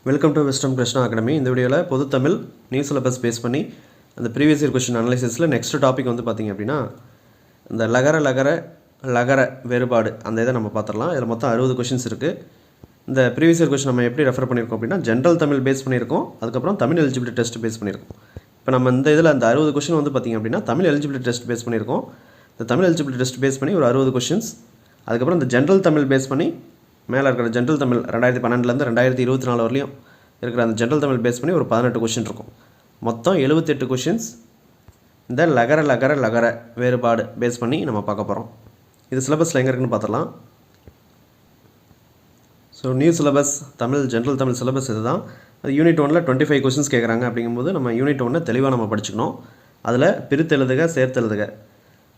Welcome to western Krishna academy. இந்த வீடியோவில் பொது தமிழ் நியூ சிலபஸ் பேஸ் பண்ணி அந்த ப்ரீவியஸ் இயர் கொஸ்டின் அனலைசிஸில் நெக்ஸ்ட் டாபிக் வந்து பார்த்திங்க அப்படின்னா இந்த லகர வேறுபாடு அந்த இதை நம்ம பார்த்துடலாம். இதில் மொத்தம் 60 கொஷின்ஸ் இருக்குது. இந்த ப்ரீவியஸ் இயர் கொஸ்டின் நம்ம எப்படி ரெஃபர் பண்ணியிருக்கோம் அப்படின்னா ஜென்ரல் தமிழ் பேஸ் பண்ணியிருக்கோம், அதுக்கப்புறம் தமிழ் எலிஜிபிலிட்டி டெஸ்ட் பேஸ் பண்ணியிருக்கோம். இப்போ நம்ம இந்த இதில் அந்த 60 கொஷின் வந்து பார்த்திங்க அப்படின்னா தமிழ் எலிஜிபிலிட்டி டெஸ்ட் பேஸ் பண்ணியிருக்கோம். இந்த தமிழ் எலிஜிபிலிட்டி டெஸ்ட் பேஸ் பண்ணி ஒரு 60 கொஷின்ஸ், அதுக்கப்புறம் இந்த ஜென்ரல் தமிழ் பேஸ் பண்ணி மேலே இருக்கிற ஜென்ரல் தமிழ் 2012 2024 வரலையும் இருக்கிற அந்த ஜென்ரல் தமிழ் பேஸ் பண்ணி ஒரு 18 கொஷின் இருக்கும். மொத்தம் 78 கொஷின்ஸ் இந்த லகர வேறுபாடு பேஸ் பண்ணி நம்ம பார்க்க போகிறோம். இது சிலபஸில் எங்கே இருக்குன்னு பார்த்துடலாம். So new syllabus Tamil general Tamil syllabus இது தான். அது யூனிட் 1ல் 25 கொஷின்ஸ் கேட்குறாங்க. அப்படிங்கும்போது நம்ம யூனிட் 1 தெளிவாக நம்ம படிச்சுக்கணும். அதில் பிரித்தெழுதுக சேர்த்தெழுதுக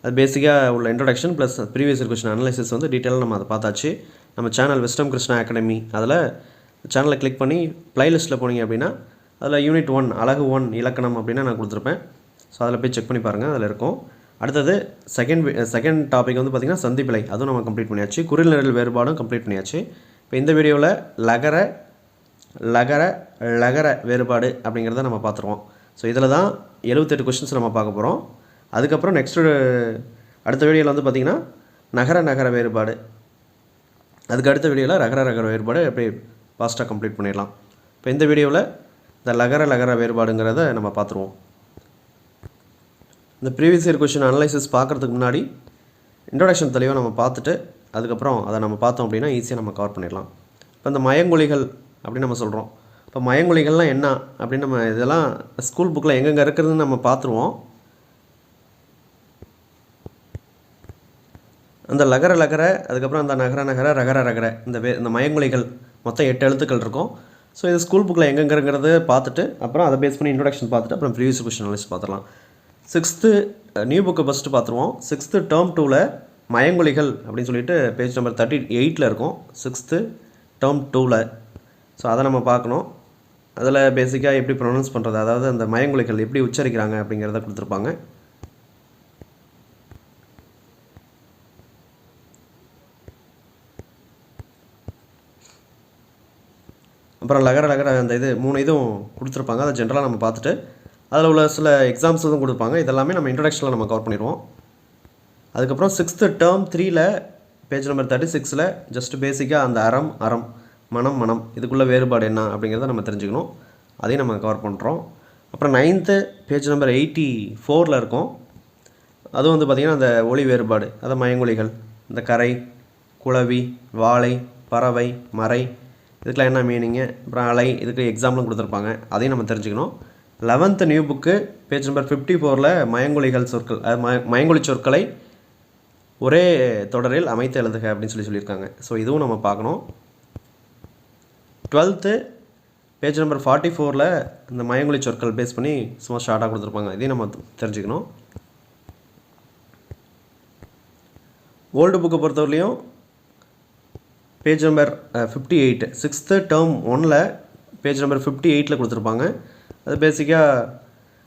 அது பேசிக்காக உள்ள introduction plus previous year question analysis வந்து டீட்டெயிலாக நம்ம அதை பார்த்தாச்சு. நம்ம சேனல் வெஸ்டர்ன் கிருஷ்ணா அகாடமி அதில் சேனலை கிளிக் பண்ணி ப்ளேலிஸ்ட்டில் போனீங்க அப்படின்னா அதில் யூனிட் 1 அழகு 1 இலக்கணம் அப்படின்னா நான் கொடுத்துருப்பேன். ஸோ அதில் போய் செக் பண்ணி பாருங்கள், அதில் இருக்கும். அடுத்தது செகண்ட் டாபிக் வந்து பார்த்திங்கன்னா சந்திப்பிழை, அதுவும் நம்ம கம்ப்ளீட் பண்ணியாச்சு. குறில் நிரல் வேறுபாடும் கம்ப்ளீட் பண்ணியாச்சு. இப்போ இந்த வீடியோவில் லகர வேறுபாடு அப்படிங்கிறத நம்ம பார்த்துருவோம். ஸோ இதில் தான் 78 கொஷின்ஸ் நம்ம பார்க்க போகிறோம். அதுக்கப்புறம் நெக்ஸ்ட்டு அடுத்த வீடியோவில் வந்து பார்த்திங்கன்னா நகர வேறுபாடு, அதுக்கு அடுத்த வீடியோவில் ரகர வேறுபாடு எப்படி ஃபாஸ்ட்டாக கம்ப்ளீட் பண்ணிடலாம். இப்போ இந்த வீடியோவில் இந்த லகர வேறுபாடுங்கிறத நம்ம பார்த்துருவோம். இந்த ப்ரீவியஸ் இயர் கொஸ்டின் அனலைசிஸ் பார்க்குறதுக்கு முன்னாடி இன்ட்ரடக்ஷன் தெளிவாக நம்ம பார்த்துட்டு அதுக்கப்புறம் அதை நம்ம பார்த்தோம் அப்படின்னா ஈஸியாக நம்ம கவர் பண்ணிடலாம். இப்போ இந்த மயங்கொலிகள் அப்படின்னு நம்ம சொல்கிறோம். இப்போ மயங்கொலிகள்லாம் என்ன அப்படின்னு நம்ம இதெல்லாம் ஸ்கூல் புக்கில் எங்கெங்கே இருக்கிறதுன்னு நம்ம பார்த்துருவோம். அந்த லகர அதுக்கப்புறம் அந்த நகர ரகர இந்த மயங்கொலிகள் மொத்தம் 8 எழுத்துக்கள் இருக்கும். ஸோ இது ஸ்கூல் புக்கில் எங்கெங்கிறத பார்த்துட்டு அப்புறம் அதை பேஸ் பண்ணி இன்ட்ரடக்ஷன் பார்த்துட்டு அப்புறம் ப்ரீவியஸ் கொஸ்டின் அனலைஸ் பார்த்துடலாம். 6th நியூ புக்கை ஃபஸ்ட்டு பார்த்துருவோம். 6th டேர்ம் 2ல் மயங்கொலிகள் அப்படின்னு சொல்லிட்டு பேஜ் நம்பர் 38 இருக்கும். 6th டேர்ம் 2ல். ஸோ அதை நம்ம பார்க்கணும். அதில் பேசிக்காக எப்படி ப்ரொனவுன்ஸ் பண்ணுறது, அதாவது அந்த மயங்கொலிகள் எப்படி உச்சரிக்கிறாங்க அப்படிங்கிறத கொடுத்துருப்பாங்க. அப்புறம் லகர அந்த இது 3 இதுவும் கொடுத்துருப்பாங்க. அதை ஜென்ரலாக நம்ம பார்த்துட்டு அதில் உள்ள சில எக்ஸாம்ஸ் எதுவும் கொடுப்பாங்க. இதெல்லாமே நம்ம இன்ட்ரடக்ஷனில் நம்ம கவர் பண்ணிடுவோம். அதுக்கப்புறம் 6th டேர்ம் 3ல் பேஜ் நம்பர் 36ல் ஜஸ்ட் பேசிக்காக அந்த அறம் மனம் இதுக்குள்ளே வேறுபாடு என்ன அப்படிங்கிறத நம்ம தெரிஞ்சுக்கணும். அதையும் நம்ம கவர் பண்ணுறோம். அப்புறம் 9th பேஜ் நம்பர் 84ல் இருக்கும். அதுவும் வந்து பார்த்திங்கன்னா அந்த ஒளி வேறுபாடு, அதாவது மயங்கொலிகள், இந்த கரை, குளவி, வாழை, பறவை, மறை இதுக்கெலாம் என்ன மீனிங்கு, அப்புறம் அலை, இதுக்கு எக்ஸாம்பிளும் கொடுத்துருப்பாங்க. அதையும் நம்ம தெரிஞ்சுக்கணும். 11th new book page number 54ல் மயங்கொலிகள் சொற்கள், மயங்கொலி சொற்களை ஒரே தொடரில் அமைத்து எழுதுக அப்படின்னு சொல்லியிருக்காங்க. ஸோ இதுவும் நம்ம பார்க்கணும். 12th பேஜ் நம்பர் 44ல் இந்த மயங்கொலி சொற்கள் பேஸ் பண்ணி சும்மா ஷார்ட்டாக கொடுத்துருப்பாங்க. இதையும் நம்ம தெரிஞ்சுக்கணும். ஓல்டு புக்கை பொறுத்தவரையிலையும் பேஜ் நம்பர் 58 6th டேர்ம் 1ல் பேஜ் நம்பர் 58ல் கொடுத்துருப்பாங்க. அது பேசிக்காக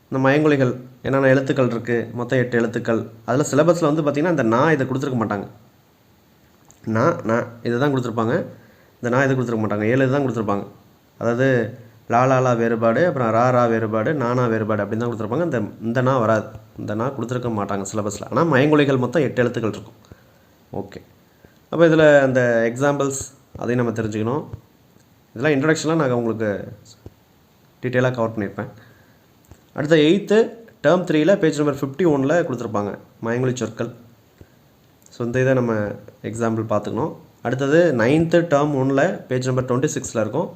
இந்த மயங்கொலிகள் என்னென்ன எழுத்துக்கள் இருக்குது, மொத்தம் 8 எழுத்துக்கள். அதில் சிலபஸில் வந்து பார்த்திங்கன்னா இந்த இதை கொடுத்துருக்க மாட்டாங்க. இதை தான் கொடுத்துருப்பாங்க. இந்த இதை கொடுத்துருக்க மாட்டாங்க. 7 இது தான் கொடுத்துருப்பாங்க. அதாவது லாலா வேறுபாடு, அப்புறம் ரா வேறுபாடு, நானா வேறுபாடு அப்படின்னு தான் கொடுத்துருப்பாங்க. இந்த வராது. இந்த கொடுத்துருக்க மாட்டாங்க சிலபஸில். ஆனால் மயங்கொலிகள் மொத்தம் 8 எழுத்துக்கள் இருக்கும். ஓகே, அப்போ இதில் அந்த எக்ஸாம்பிள்ஸ் அதையும் நம்ம தெரிஞ்சுக்கணும். இதெல்லாம் இன்ட்ரடக்ஷன்லாம் நான் உங்களுக்கு டீட்டெயிலாக கவர் பண்ணியிருப்பேன். அடுத்த 8th டேர்ம் 3ல் பேஜ் நம்பர் 51ல் கொடுத்துருப்பாங்க மயங்கொலி சொற்கள். ஸோ இந்த இதை நம்ம எக்ஸாம்பிள் பார்த்துக்கணும். அடுத்தது 9th டேர்ம் 1ல் பேஜ் நம்பர் 26ல் இருக்கும்.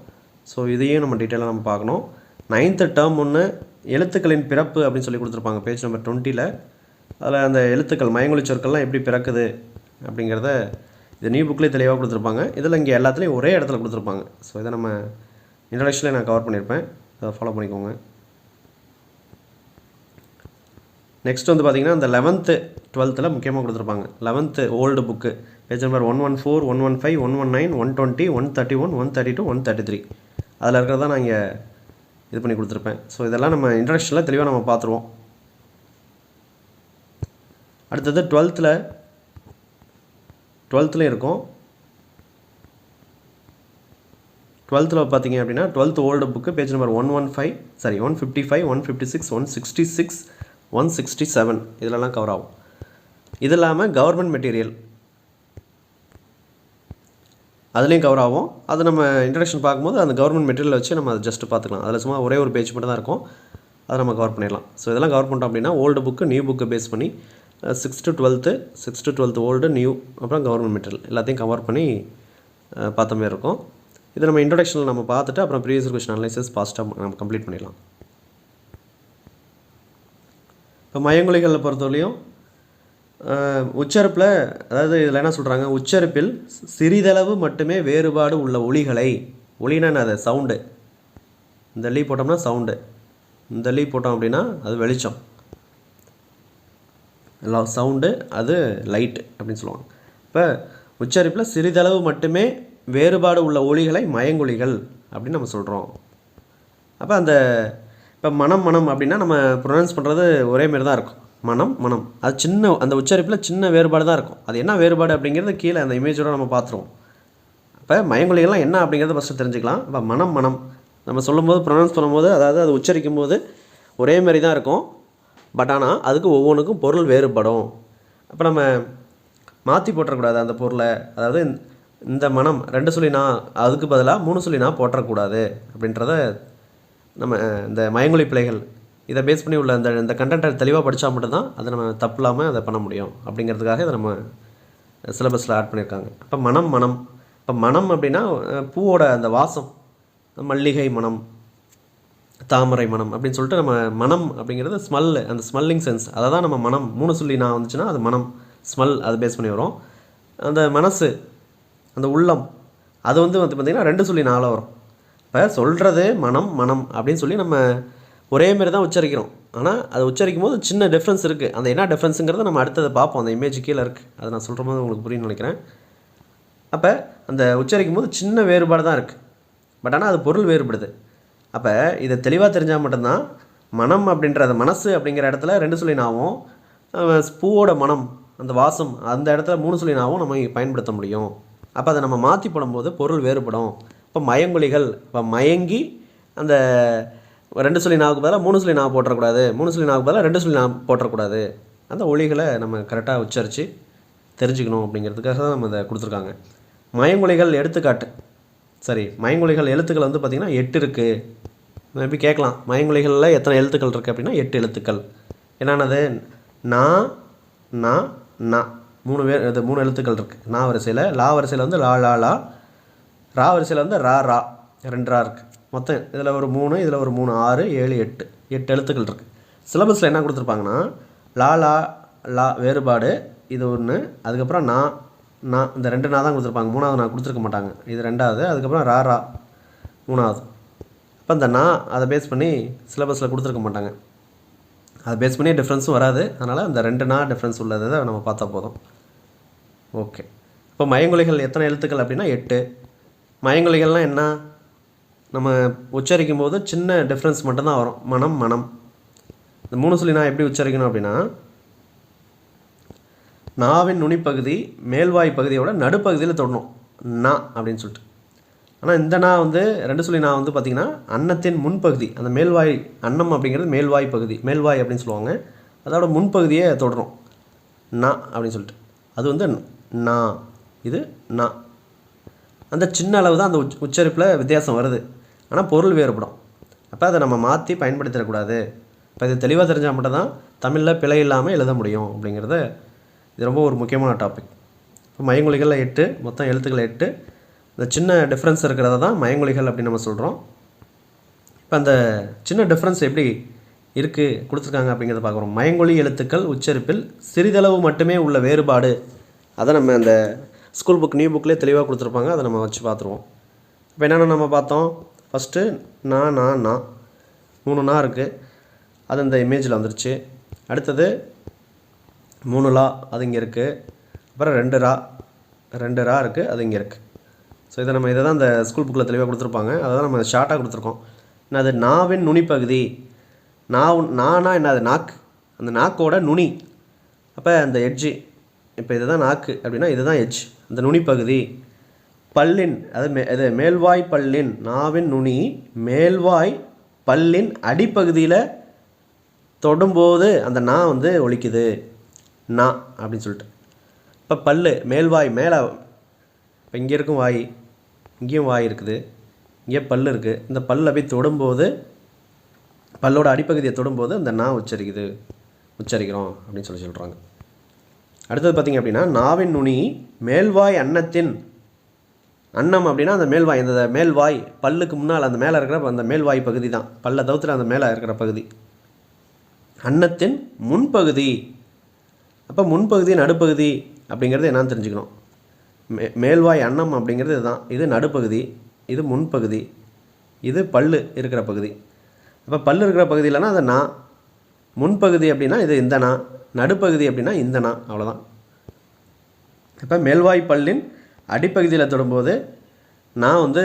ஸோ இதையும் நம்ம டீட்டெயிலாக நம்ம பார்க்கணும். 9th டேர்ம் 1 எழுத்துக்களின் பிறப்பு அப்படின்னு சொல்லி கொடுத்துருப்பாங்க பேஜ் நம்பர் 20ல். அதில் அந்த எழுத்துக்கள் மயங்கொலி சொற்கள்லாம் எப்படி பிறக்குது அப்படிங்கிறத இது நியூ புக்லேயே தெளிவாக கொடுத்துருப்பாங்க. இதில் இங்கே எல்லாத்துலேயும் ஒரே இடத்துல கொடுத்துருப்பாங்க. ஸோ இதை நம்ம இன்ட்ரடக்ஷனில் நான் கவர் பண்ணியிருப்பேன். அதை ஃபாலோ பண்ணிக்கோங்க. நெக்ஸ்ட் வந்து பார்த்திங்கன்னா இந்த 11th 12ல் முக்கியமாக கொடுத்துருப்பாங்க. 11th old book page number 114 115 119 120 131 132 133 அதில் இருக்கிறதா நான் இங்கே இது பண்ணி கொடுத்துருப்பேன். ஸோ இதெல்லாம் நம்ம இன்ட்ரடக்ஷனில் தெளிவாக நம்ம பார்த்துருவோம். அடுத்தது 12th இருக்கும். டுவெல்த்தில் பார்த்தீங்க அப்படின்னா 12th old book page number 155, 156, 166, 167 இதிலலாம் கவர் ஆகும். இது இல்லாமல் கவர்மெண்ட் மெட்டீரியல் அதுலேயும் கவர் ஆகும். அது நம்ம இன்ட்ரடக்ஷன் பார்க்கும்போது அந்த கவர்மெண்ட் மெட்டீரியல் வச்சு நம்ம அதை ஜஸ்ட்டு பார்த்துக்கலாம். அதில் சும்மா ஒரே ஒரு பேஜ் மட்டும் தான் இருக்கும், அதை நம்ம கவர் பண்ணிடலாம். ஸோ இதெல்லாம் கவர் பண்ணிட்டோம் அப்படின்னா ஓல்டு புக்கு நியூ புக்கை பேஸ் பண்ணி 6th to 12th old new அப்புறம் கவர்மெண்ட் மெட்டீரியல் எல்லாத்தையும் கவர் பண்ணி பார்த்த மாதிரி இருக்கும். இதை நம்ம இன்ட்ரடக்ஷனில் நம்ம பார்த்துட்டு அப்புறம் ப்ரீவியஸ் கொஸ்டின் அனலைசிஸ் ஃபாஸ்ட்டாக நம்ம கம்ப்ளீட் பண்ணிடலாம். இப்போ மையங்கொலிகளில் பொறுத்தவரையும் உச்சரிப்பில், அதாவது இதில் என்ன சொல்கிறாங்க, உச்சரிப்பில் சிறிதளவு மட்டுமே வேறுபாடு உள்ள ஒலிகளை, ஒலினா அது சவுண்டு, இந்த லீ போட்டோம்னா சவுண்டு, இந்த லீ போட்டோம் அப்படின்னா அது வெளிச்சம், சவுண்டு அது லைட்டு அப்படின்னு சொல்லுவாங்க. இப்போ உச்சரிப்பில் சிறிதளவு மட்டுமே வேறுபாடு உள்ள ஒலிகளை மயங்கொலிகள் அப்படின்னு நம்ம சொல்கிறோம். அப்போ அந்த இப்போ மனம் மனம் அப்படின்னா நம்ம ப்ரொனவுன்ஸ் பண்ணுறது ஒரே மாரி தான் இருக்கும். மனம் மனம் அது சின்ன அந்த உச்சரிப்பில் சின்ன வேறுபாடு தான் இருக்கும். அது என்ன வேறுபாடு அப்படிங்கிறது கீழே அந்த இமேஜோடு நம்ம பார்த்துருவோம். இப்போ மயங்கொலிகள்லாம் என்ன அப்படிங்கிறத ஃபஸ்ட்டு தெரிஞ்சுக்கலாம். இப்போ மனம் மனம் நம்ம சொல்லும்போது ப்ரொனவுன்ஸ் பண்ணும்போது, அதாவது அது உச்சரிக்கும் போது ஒரே மாதிரி தான் இருக்கும். பட் ஆனால் அதுக்கு ஒவ்வொன்றுக்கும் பொருள் வேறுபடும். அப்போ நம்ம மாற்றி போட்டுறக்கூடாது அந்த பொருளை. அதாவது இந்த மனம் 2 சொல்லி நான் அதுக்கு பதிலாக 3 சொல்லி நான் போட்டுறக்கூடாது அப்படின்றத நம்ம இந்த மயங்கொலி பிழைகள் இதை பேஸ் பண்ணி உள்ள இந்த கண்டென்ட்டை தெளிவாக படித்தா மட்டும்தான் அதை நம்ம தப்பு இல்லாமல் அதை பண்ண முடியும். அப்படிங்கிறதுக்காக இதை நம்ம சிலபஸில் ஆட் பண்ணியிருக்காங்க. இப்போ மனம் மனம், இப்போ மனம் அப்படின்னா பூவோட அந்த வாசம், மல்லிகை மனம், தாமரை மனம் அப்படின்னு சொல்லிட்டு நம்ம மனம் அப்படிங்கிறது ஸ்மெல், அந்த ஸ்மெல்லிங் சென்ஸ், அதை தான் நம்ம மனம் 3 சொல்லி நான் வந்துச்சுன்னா அது மனம் ஸ்மெல், அது பேஸ் பண்ணி வரும். அந்த மனசு, அந்த உள்ளம், அது வந்து பார்த்திங்கன்னா 2 சொல்லி 4 வரும். இப்போ சொல்கிறது மனம் மனம் அப்படின்னு சொல்லி நம்ம ஒரே மாரி தான் உச்சரிக்கிறோம். ஆனால் அது உச்சரிக்கும் போது சின்ன டிஃப்ரென்ஸ் இருக்குது. அந்த என்ன டிஃப்ரென்ஸுங்கிறத நம்ம அடுத்ததை பார்ப்போம். அந்த இமேஜ் கீழே இருக்குது, அதை நான் சொல்கிற போது உங்களுக்கு புரியும்னு நினைக்கிறேன். அப்போ அந்த உச்சரிக்கும் போது சின்ன வேறுபாடு தான் இருக்குது, பட் ஆனால் அது பொருள் வேறுபடுது. அப்போ இதை தெளிவாக தெரிஞ்சால் மட்டும்தான் மனம் அப்படின்ற அந்த மனசு அப்படிங்கிற இடத்துல 2 சொல்லி நாவும், பூவோட மனம் அந்த வாசம் அந்த இடத்துல 3 சொல்லி நாவும் நம்ம பயன்படுத்த முடியும். அப்போ அதை நம்ம மாற்றி போடும்போது பொருள் வேறுபடும். இப்போ மயங்கொலிகள், இப்போ மயங்கி அந்த 2 சொல்லி நாவுக்கு பதிலாக 3 சொல்லி நாவு போட்டுறக்கூடாது, 3 சொல்லி நாவுக்கு பதிலாக 2 சொல்லி நாவு போட்டுறக்கூடாது. அந்த ஒலிகளை நம்ம கரெக்டாக உச்சரித்து தெரிஞ்சுக்கணும் அப்படிங்கிறதுக்காக தான் நம்ம இதை கொடுத்துருக்காங்க. மயங்கொலிகள் எடுத்துக்காட்டு, சரி, மயங்கொலிகள் எழுத்துக்கள் வந்து பார்த்திங்கன்னா 8 இருக்குது. மேபி கேட்கலாம், மயங்கொலிகளில் எத்தனை எழுத்துக்கள் இருக்குது அப்படின்னா 8 எழுத்துக்கள். என்னென்னது? நா நா நா 3 எழுத்துக்கள் இருக்குது. நா வரிசையில், லா வரிசையில் வந்து லா லா லா, ரா வரிசையில் வந்து ரா ரா, 2 ரா இருக்குது. மொத்தம் இதில் ஒரு 3, இதில் ஒரு 3, 6, 7, 8 எழுத்துக்கள் இருக்குது. சிலபஸில் என்ன கொடுத்துருப்பாங்கன்னா லா லா லா வேறுபாடு இது ஒன்று, அதுக்கப்புறம் நா நா, இந்த 2 நா தான் கொடுத்துருப்பாங்க, 3வது நா கொடுத்துருக்க மாட்டாங்க. இது 2வது, அதுக்கப்புறம் ரா ரா 3வது. அப்போ இந்த நா அதை பேஸ் பண்ணி சிலபஸில் கொடுத்துருக்க மாட்டாங்க. அதை பேஸ் பண்ணி டிஃப்ரென்ஸும் வராது. அதனால் இந்த 2 நா டிஃப்ரென்ஸ் உள்ளதை நம்ம பார்த்தா போதும். ஓகே, இப்போ மயங்கொலிகள் எத்தனை எழுத்துக்கள் அப்படின்னா 8. மயங்கொலிகள்லாம் என்ன? நம்ம உச்சரிக்கும் போது சின்ன டிஃப்ரென்ஸ் மட்டும்தான் வரும். மனம் மனம், இந்த 3 சொல்லி நான் எப்படி உச்சரிக்கணும் அப்படின்னா, நாவின் நுனிப்பகுதி மேல்வாய் பகுதியோட நடுப்பகுதியில் தொடணும் நா அப்படின்னு சொல்லிட்டு. ஆனால் இந்த நா வந்து 2 சொல்லி நான் வந்து பார்த்திங்கன்னா அன்னத்தின் முன்பகுதி, அந்த மேல்வாய், அன்னம் அப்படிங்கிறது மேல்வாய் பகுதி, மேல்வாய் அப்படின்னு சொல்லுவாங்க, அதோட முன்பகுதியே தொடரும் நா அப்படின்னு சொல்லிட்டு. அது வந்து நா, இது நா. அந்த சின்ன அளவு தான் அந்த உச்சரிப்பில் வித்தியாசம் வருது, ஆனால் பொருள் வேறுபடும். அப்போ அதை நம்ம மாற்றி பயன்படுத்திடக்கூடாது. இப்போ இது தெளிவாக தெரிஞ்சால் மட்டும்தான் தமிழில் பிழை இல்லாமல் எழுத முடியும் அப்படிங்கிறது இது ரொம்ப ஒரு முக்கியமான டாபிக். இப்போ மயங்கொலிகளில் 8, மொத்தம் எழுத்துக்கள் 8. இந்த சின்ன டிஃப்ரென்ஸ் இருக்கிறத தான் மயங்கொலிகள் அப்படின்னு நம்ம சொல்கிறோம். இப்போ அந்த சின்ன டிஃப்ரென்ஸ் எப்படி இருக்குது கொடுத்துருக்காங்க அப்படிங்கிறத பார்க்குறோம். மயங்கொலி எழுத்துக்கள் உச்சரிப்பில் சிறிதளவு மட்டுமே உள்ள வேறுபாடு, அதை நம்ம அந்த ஸ்கூல் புக் நியூ புக்லேயே தெளிவாக கொடுத்துருப்பாங்க, அதை நம்ம வச்சு பார்த்துருவோம். இப்போ என்னென்ன நம்ம பார்த்தோம்? ஃபஸ்ட்டு நா நா நா 3 நா இருக்குது, அது இந்த இமேஜில் வந்துருச்சு. அடுத்தது 3 லா, அது இங்கே இருக்குது. அப்புறம் 2 ரா இருக்குது, அது இங்கே இருக்குது. ஸோ இதை தான் இந்த ஸ்கூல் புக்கில் தெளிவாக கொடுத்துருப்பாங்க, அதை தான் நம்ம ஷார்ட்டாக கொடுத்துருக்கோம். என்னது? நாவின் நுனிப்பகுதி. நானா என்னது? நாக்கு, அந்த நாக்கோட நுனி. அப்போ அந்த எட்ஜு, இப்போ இதுதான் நாக்கு அப்படின்னா இதுதான் எட்ஜ், அந்த நுனிப்பகுதி. பல்லின் அது மேல்வாய் பல்லின் நாவின் நுனி மேல்வாய் பல்லின் அடிப்பகுதியில் தொடும்போது அந்த நா வந்து ஒலிக்குது நா அப்படின்னு சொல்லிட்டு. இப்போ பல் மேல்வாய் மேலே, இப்போ இங்கே இருக்கும் வாய், இங்கேயும் வாய் இருக்குது, இங்கே பல் இருக்குது. இந்த பல்லை போய் தொடும்போது, பல்லோட அடிப்பகுதியை தொடும்போது அந்த நா உச்சரிக்கிறோம் அப்படின்னு சொல்கிறாங்க. அடுத்தது பார்த்திங்க அப்படின்னா நாவின் நுனி மேல்வாய் அன்னத்தின், அன்னம் அப்படின்னா அந்த மேல்வாய், இந்த மேல்வாய் பல்லுக்கு முன்னால் அந்த மேலே இருக்கிற அந்த மேல்வாய் பகுதி தான், பல்லை தவிர்த்து அந்த மேலே இருக்கிற பகுதி. அன்னத்தின் முன்பகுதி, அப்போ முன்பகுதி நடுப்பகுதி அப்படிங்கிறது என்னன்னு தெரிஞ்சுக்கணும். மேல்வாய் அன்னம் அப்படிங்கிறது இதுதான், இது நடுப்பகுதி, இது முன்பகுதி, இது பல்லு இருக்கிற பகுதி. அப்போ பல்லு இருக்கிற பகுதியிலனா அது நா, முன்பகுதி அப்படின்னா இது இந்த நா, நடுப்பகுதி அப்படின்னா இந்த நா, அவ்வளோதான். இப்போ மேல்வாய் பல்லின் அடிப்பகுதியில் தொடும்போது நா வந்து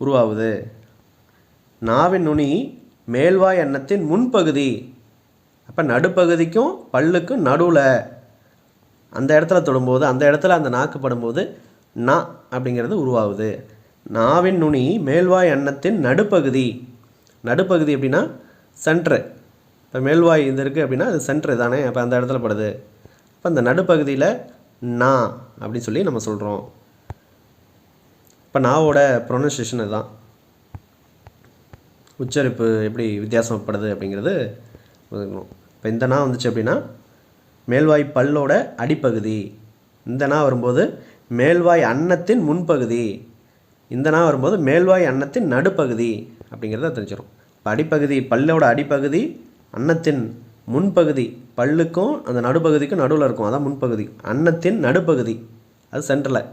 உருவாகுது. நாவின் நுனி மேல்வாய் அன்னத்தின் முன்பகுதி, அப்போ நடுப்பகுதிக்கும் பல்லுக்கும் நடுவில் அந்த இடத்துல தொடும்போது, அந்த இடத்துல அந்த நாக்கு படும்போது நா அப்படிங்கிறது உருவாகுது. நாவின் நுனி மேல்வாய் அன்னத்தின் நடுப்பகுதி, நடுப்பகுதி அப்படின்னா சென்ட்ரு. இப்போ மேல்வாய் இது இருக்குது அப்படின்னா அது சென்ட்ரு தானே, அப்போ அந்த இடத்துல படுது. இப்போ அந்த நடுப்பகுதியில் நா அப்படின்னு சொல்லி நம்ம சொல்கிறோம். இப்போ நாவோட ப்ரொனன்சியேஷன் இதுதான், உச்சரிப்பு எப்படி வித்தியாசப்படுது அப்படிங்கிறது ஒதுக்கணும். இப்போ இந்த நா வந்துச்சு அப்படின்னா மேல்வாய் பல்லோட அடிப்பகுதி, இந்த நா வரும்போது மேல்வாய் அன்னத்தின் முன்பகுதி, இந்த நா வரும்போது மேல்வாய் அன்னத்தின் நடுப்பகுதி அப்படிங்கிறத தெரிஞ்சிடும். இப்போ அடிப்பகுதி பல்லோட அடிப்பகுதி, அன்னத்தின் முன்பகுதி பல்லுக்கும் அந்த நடுப்பகுதிக்கும் நடுவில் இருக்கும், அதான் முன்பகுதி. அன்னத்தின் நடுப்பகுதி அது சென்டரில்.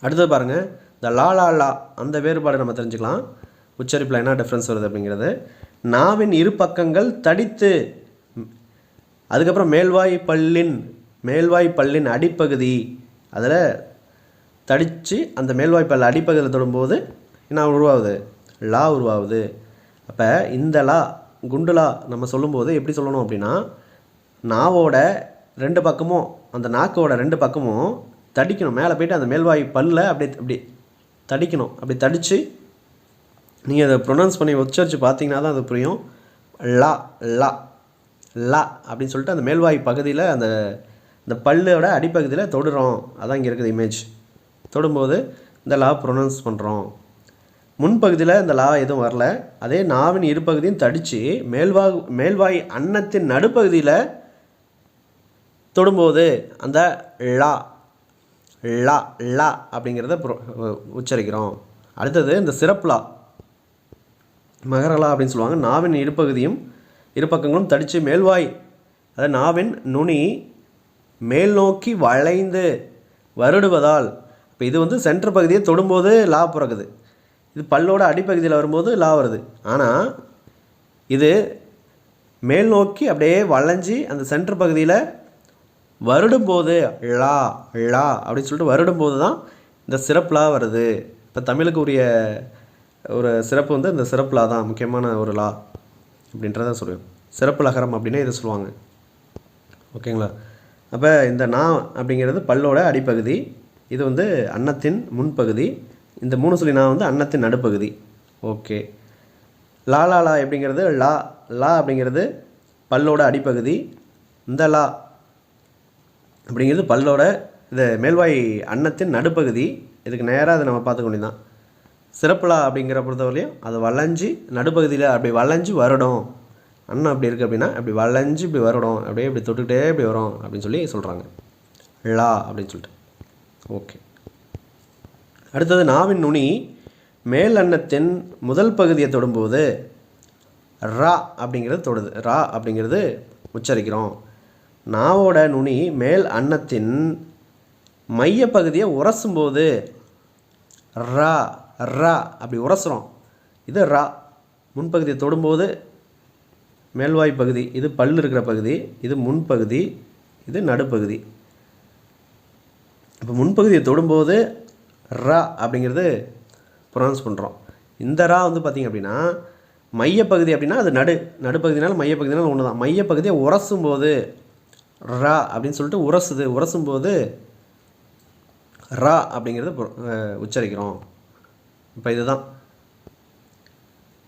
அடுத்தது பாருங்கள், இந்த லா லா லா அந்த வேறுபாடு நம்ம தெரிஞ்சுக்கலாம். உச்சரிப்பில் என்ன டிஃப்ரென்ஸ் வருது அப்படிங்கிறது. நாவின் இரு பக்கங்கள் தடித்து, அதுக்கப்புறம் மேல்வாய் பல்லின் அடிப்பகுதி அதில் தடித்து அந்த மேல்வாய் பல் அடிப்பகுதியில் தொடும்போது என்ன உருவாகுது, லா உருவாகுது. அப்போ இந்த லா குண்டுலா நம்ம சொல்லும்போது எப்படி சொல்லணும் அப்படின்னா, நாவோட ரெண்டு பக்கமும், அந்த நாக்கோட ரெண்டு பக்கமும் தடிக்கணும், மேலே போய்ட்டு அந்த மேல்வாய் பல்ல அப்படி தடிக்கணும். அப்படி தடித்து நீங்கள் அதை ப்ரொனவுன்ஸ் பண்ணி உச்சரித்து பார்த்தீங்கன்னா தான் அது புரியும். லா லா லா அப்படின்னு சொல்லிட்டு அந்த மேல்வாய் பகுதியில் அந்த பல்லோட அடிப்பகுதியில் தொடுறோம், அதான் இங்கே இருக்குது இமேஜ். தொடும்போது இந்த லா ப்ரொனவுன்ஸ் பண்ணுறோம். முன்பகுதியில் இந்த லா எதுவும் வரல. அதே நாவின் இரு பகுதியும் தடித்து மேல்வாய் அன்னத்தின் நடுப்பகுதியில் தொடும்போது அந்த லா லா லா அப்படிங்கிறத உச்சரிக்கிறோம். அடுத்தது இந்த சிறப்புலா, மகரலா அப்படின்னு சொல்லுவாங்க. நாவின் இரு பக்கங்களும் தடித்து மேல்வாய், அதாவது நாவின் நுனி மேல் நோக்கி வளைந்து வருடுவதால், இப்போ இது வந்து சென்டர் பகுதியை தொடும்போது லா பிறகுது, இது பல்லோட அடிப்பகுதியில் வரும்போது லா வருது. ஆனால் இது மேல் நோக்கி அப்படியே வளைஞ்சி அந்த சென்டர் பகுதியில் வருடும்போது லா லா அப்படின்னு சொல்லிட்டு வருடும்போது தான் இந்த சிறப்புலா வருது. இப்போ தமிழுக்கு உரிய ஒரு சிறப்பு வந்து இந்த சிறப்புலா தான், முக்கியமான ஒரு லா அப்படின்றத சொல்லுவேன். சிறப்பு லகரம் அப்படின்னா இதை சொல்லுவாங்க. ஓகேங்களா? அப்போ இந்த நா அப்படிங்கிறது பல்லோட அடிப்பகுதி, இது வந்து அன்னத்தின் முன்பகுதி, இந்த மூணு சொல்லி நான் வந்து அன்னத்தின் நடுப்பகுதி. ஓகே. லா லா லா அப்படிங்கிறது லா லா அப்படிங்கிறது பல்லோட அடிப்பகுதி, இந்த லா அப்படிங்கிறது பல்லோட இது மேல்வாய் அன்னத்தின் நடுப்பகுதி. இதுக்கு நேராக அதை நம்ம பார்த்துக்க வேண்டியதான். சிறப்புலா அப்படிங்கிற பொறுத்தவரையும் அது வளைஞ்சி நடுப்பகுதியில் அப்படி வளைஞ்சி வரணும். அன்னம் அப்படி இருக்குது அப்படின்னா அப்படி வளைஞ்சி இப்படி வரணும், அப்படியே இப்படி தொட்டுக்கிட்டே இப்படி வரும் அப்படின்னு சொல்லி சொல்கிறாங்க, லா அப்படின்னு சொல்லிட்டு. ஓகே. அடுத்தது நாவின் நுனி மேல் அன்னத்தின் முதல் பகுதியை தொடும்போது ரா அப்படிங்கிறது தொடுது, ரா அப்படிங்கிறது உச்சரிக்கிறோம். நாவோட நுனி மேல் அன்னத்தின் மையப்பகுதியை உரசும்போது ரா ரா அப்படி உரசுகிறோம், இது ரா. முன்பகுதியை தொடும்போது மேல்வாய் பகுதி, இது பல் இருக்கிற பகுதி, இது முன்பகுதி, இது நடுப்பகுதி. இப்போ முன்பகுதியை தொடும்போது ரா அப்படிங்கிறது ப்ரொனவுன்ஸ் பண்ணுறோம். இந்த ரா வந்து பார்த்திங்க அப்படின்னா மையப்பகுதி அப்படின்னா அது நடுப்பகுதினாலும் மையப்பகுதினாலும் ஒன்று தான். மையப்பகுதியை உரசும் போது ரா அப்படின்னு சொல்லிட்டு உரசும்போது ரா அப்படிங்கிறது உச்சரிக்கிறோம். இப்போ இதுதான்.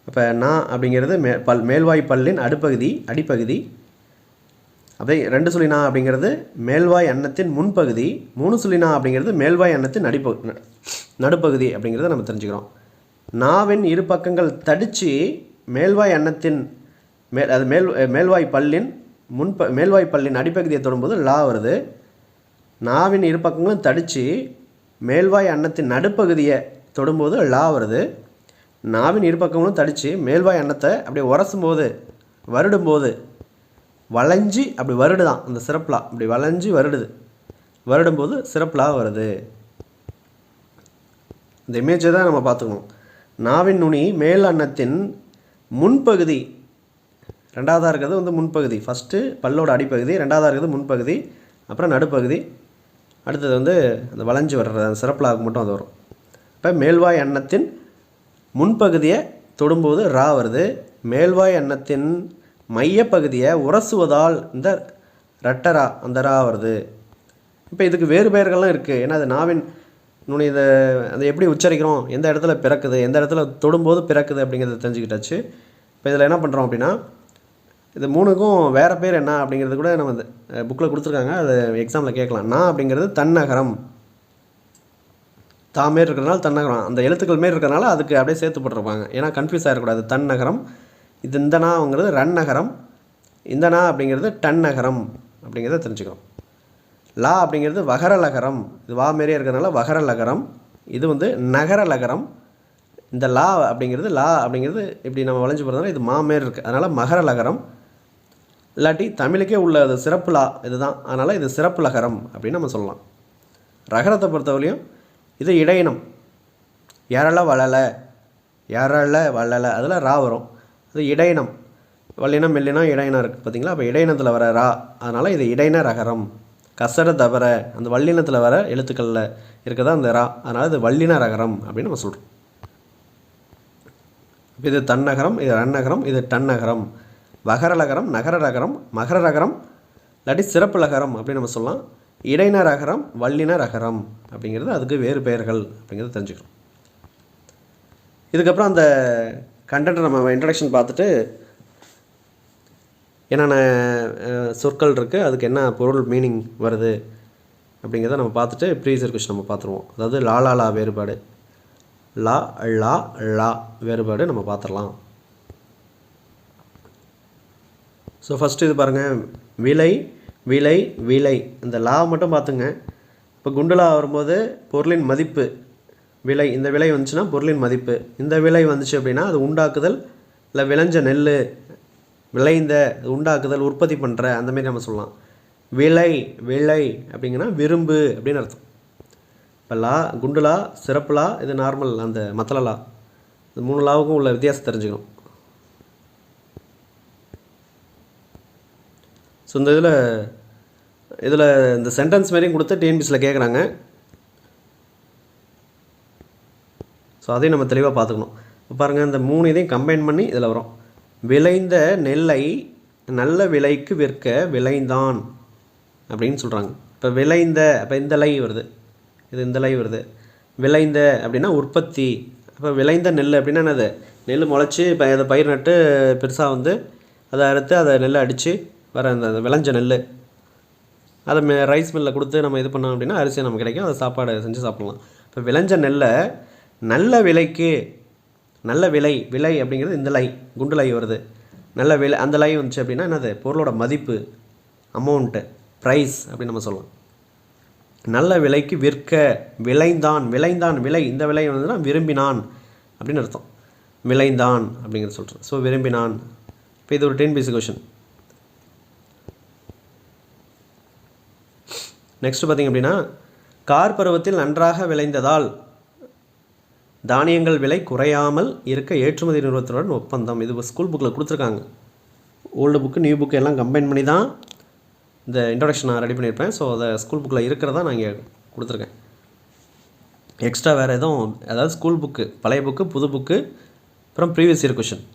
இப்போ நா அப்படிங்கிறது மேல்வாய் பல்லின் அடிப்பகுதி. அப்படியே 2 சுழி நா அப்படிங்கிறது மேல்வாய் அன்னத்தின் முன்பகுதி. 3 சுழி நா அப்படிங்கிறது மேல்வாய் அன்னத்தின் நடுப்பகுதி அப்படிங்கிறத நம்ம தெரிஞ்சுக்கிறோம். நாவின் இரு பக்கங்கள் தடித்து மேல்வாய் அன்னத்தின் மேல்வாய் பல்லின் மேல்வாய் பல்லின் அடிப்பகுதியை தொடும்போது லா வருது. நாவின் இரு பக்கங்களும் தடித்து மேல்வாய் அன்னத்தின் நடுப்பகுதியை தொடும்போது லா வருது. நாவின் இரு பக்கங்களும் தடித்து மேல்வாய் அன்னத்தை அப்படியே வருடும்போது வளைஞ்சி அப்படி வருடுதான் அந்த சிறப்புலா. அப்படி வளைஞ்சி வருடும்போது சிறப்புலா வருது. இந்த இமேஜை தான் நம்ம பார்த்துக்கணும். நாவின் நுனி மேல் அன்னத்தின் முன்பகுதி, ரெண்டாவதாக இருக்கிறது முன்பகுதி. ஃபஸ்ட்டு பல்லோட அடிப்பகுதி, ரெண்டாவதாக இருக்கிறது முன்பகுதி, அப்புறம் நடுப்பகுதி, அடுத்தது அந்த வளைஞ்சி வர்ற அந்த சிறப்புலாவுக்கு மட்டும் அது வரும். இப்போ மேல்வாய் அன்னத்தின் முன்பகுதியை தொடும்போது ரா வருது. மேல்வாய் அன்னத்தின் மையப்பகுதியை உரசுவதால் இந்த ரட்டரா அந்த ரா வருது. இப்போ இதுக்கு வேறு பெயர்கள்லாம் இருக்குது. ஏன்னா அது நாவின் நுனி அதை எப்படி உச்சரிக்கிறோம், எந்த இடத்துல பிறக்குது, எந்த இடத்துல தொடும்போது பிறக்குது அப்படிங்கிறத தெரிஞ்சுக்கிட்டாச்சு. இப்போ இதில் என்ன பண்ணுறோம் அப்படின்னா, இது 3க்கும் வேறு பேர் என்ன அப்படிங்கிறது கூட நம்ம புக்கில் கொடுத்துருக்காங்க. அது எக்ஸாமில் கேட்கலாம். நா அப்படிங்கிறது தன்னகரம், தாமேர் இருக்கிறதுனால தன்னகரம், அந்த எழுத்துக்கள் மாரி இருக்கிறதுனால அதுக்கு அப்படியே சேர்த்து போட்டிருப்பாங்க. ஏன்னா கன்ஃபியூஸ் ஆகிடக்கூடாது. தன்னகரம், இது இந்த நாங்கிறது ரன்னகரம், இந்த நா அப்படிங்கிறது டன்னகரம் அப்படிங்கிறத தெரிஞ்சுக்கிறோம். லா அப்படிங்கிறது வகரலகரம், இது வா மாரியே இருக்கிறதுனால வகரலகரம், இது நகரலகரம். இந்த லா அப்படிங்கிறது இப்படி நம்ம வளைஞ்சு போகிறதுனால இது மா மாரி இருக்குது, அதனால் மகரலகரம். இல்லாட்டி தமிழுக்கே உள்ள அது சிறப்பு லா இதுதான், அதனால் இது சிறப்பு லகரம் அப்படின்னு நம்ம சொல்லலாம். ரகரத்தை பொறுத்தவரையும் இது இடையினம். எரள வளலை அதில் ரா வரும். அது இடையினம். வல்லினம் மெல்லினம் இடையினம் இருக்குது பார்த்தீங்களா. அப்போ இடையினத்தில் வர ரா, அதனால் இது இடையின ரகரம். கசர தவற அந்த வல்லினத்தில் வர எழுத்துக்களில் இருக்கிறதா அந்த ரா, அதனால் இது வல்லின ரகரம் அப்படின்னு நம்ம சொல்கிறோம். இது தன்னகரம், இது ரன்னகரம், இது டன்னகரம். வகரலகரம், நகரரகரம், மகரரகரம், இல்லாட்டி சிறப்பு லகரம் அப்படின்னு நம்ம சொல்லலாம். இடையின ரகரம், வல்லின ரகரம் அப்படிங்கிறது அதுக்கு வேறு பெயர்கள் அப்படிங்கிறது தெரிஞ்சுக்கிறோம். இதுக்கப்புறம் அந்த கண்டென்ட் நம்ம இன்ட்ரடக்ஷன் பார்த்துட்டு என்னென்ன சொற்கள் இருக்குது, அதுக்கு என்ன பொருள் மீனிங் வருது அப்படிங்கிறத நம்ம பார்த்துட்டு ப்ரீவியஸ் கொஸ்டின் நம்ம பார்த்துருவோம். அதாவது லா வேறுபாடு, லா வேறுபாடு நம்ம பார்த்துடலாம். ஸோ ஃபஸ்ட்டு இது பாருங்கள், விலை இந்த லா மட்டும் பார்த்துங்க. இப்போ குண்டுலா வரும்போது பொருளின் மதிப்பு விலை, இந்த விலை வந்துச்சுன்னா பொருளின் மதிப்பு. இந்த விலை வந்துச்சு அப்படின்னா அது உண்டாக்குதல், இல்லை விளைஞ்ச நெல், விளைந்த உண்டாக்குதல், உற்பத்தி பண்ணுற அந்தமாரி நம்ம சொல்லலாம். விலை அப்படிங்கன்னா விரும்பு அப்படின்னு அர்த்தம். இப்போ லா குண்டுலா, சிறப்புலா, இது நார்மல் அந்த மத்தலலா, இந்த 3 லாவுக்கும் உள்ள வித்தியாசம் தெரிஞ்சுக்கணும். ஸோ இந்த இதில் இந்த சென்டென்ஸ் மாரியும் கொடுத்து டிஎன்பிஎஸ்சியில் கேட்குறாங்க. ஸோ அதையும் நம்ம தெளிவாக பார்த்துக்கணும். இப்போ பாருங்கள், இந்த 3 இதையும் கம்பைன் பண்ணி இதில் வரும். விளைந்த நெல்லை நல்ல விலைக்கு விற்க விளைந்தான் அப்படின்னு சொல்கிறாங்க. இப்போ விளைந்த, அப்போ இந்த லை வருது, இது இந்த லை வருது. விளைந்த அப்படின்னா உற்பத்தி. அப்போ விளைந்த நெல் அப்படின்னா என்னது, நெல் முளைச்சி இப்போ அதை பயிர் நட்டு பெருசாக அதை அறுத்து அதை நெல்லை அடித்து வர அந்த விளைஞ்ச நெல், அதை ரைஸ் மில்லில் கொடுத்து நம்ம இது பண்ணோம் அப்படின்னா அரிசி நமக்கு கிடைக்கும், அதை சாப்பாடு செஞ்சு சாப்பிட்லாம். இப்போ விளைஞ்ச நெல்லை நல்ல விலைக்கு, நல்ல விலை அப்படிங்கிறது இந்த லை, குண்டு லை வருது. நல்ல விலை, அந்த லை வந்துச்சு அப்படின்னா என்னது, பொருளோட மதிப்பு, அமௌண்ட்டு, ப்ரைஸ் அப்படின்னு நம்ம சொல்லலாம். நல்ல விலைக்கு விற்க விளைந்தான், விலை இந்த விலை வந்துன்னா விரும்பினான் அப்படின்னு அர்த்தம். விளைந்தான் அப்படிங்கிறது சொல்கிறேன். ஸோ விரும்பினான். இப்போ இது ஒரு டிஎன்பிஎஸ்சி கொஷின். நெக்ஸ்ட் பார்த்திங்க அப்படின்னா, கார் பருவத்தில் நன்றாக விளைந்ததால் தானியங்கள் விலை குறையாமல் இருக்க ஏற்றுமதி நிறுவனத்துடன் ஒப்பந்தம். இது ஸ்கூல் புக்கில் கொடுத்துருக்காங்க. ஓல்டு புக்கு நியூ புக்கு எல்லாம் கம்பைன் பண்ணி தான் இந்த இன்ட்ரடக்ஷன் நான் ரெடி பண்ணியிருப்பேன். ஸோ அதை ஸ்கூல் புக்கில் இருக்கிறதா நான் இங்கே கொடுத்துருக்கேன். எக்ஸ்ட்ரா வேறு எதுவும், அதாவது ஸ்கூல் புக்கு, பழைய புக்கு, புது புக்கு, அப்புறம் ப்ரீவியஸ் இயர் கொஷின்,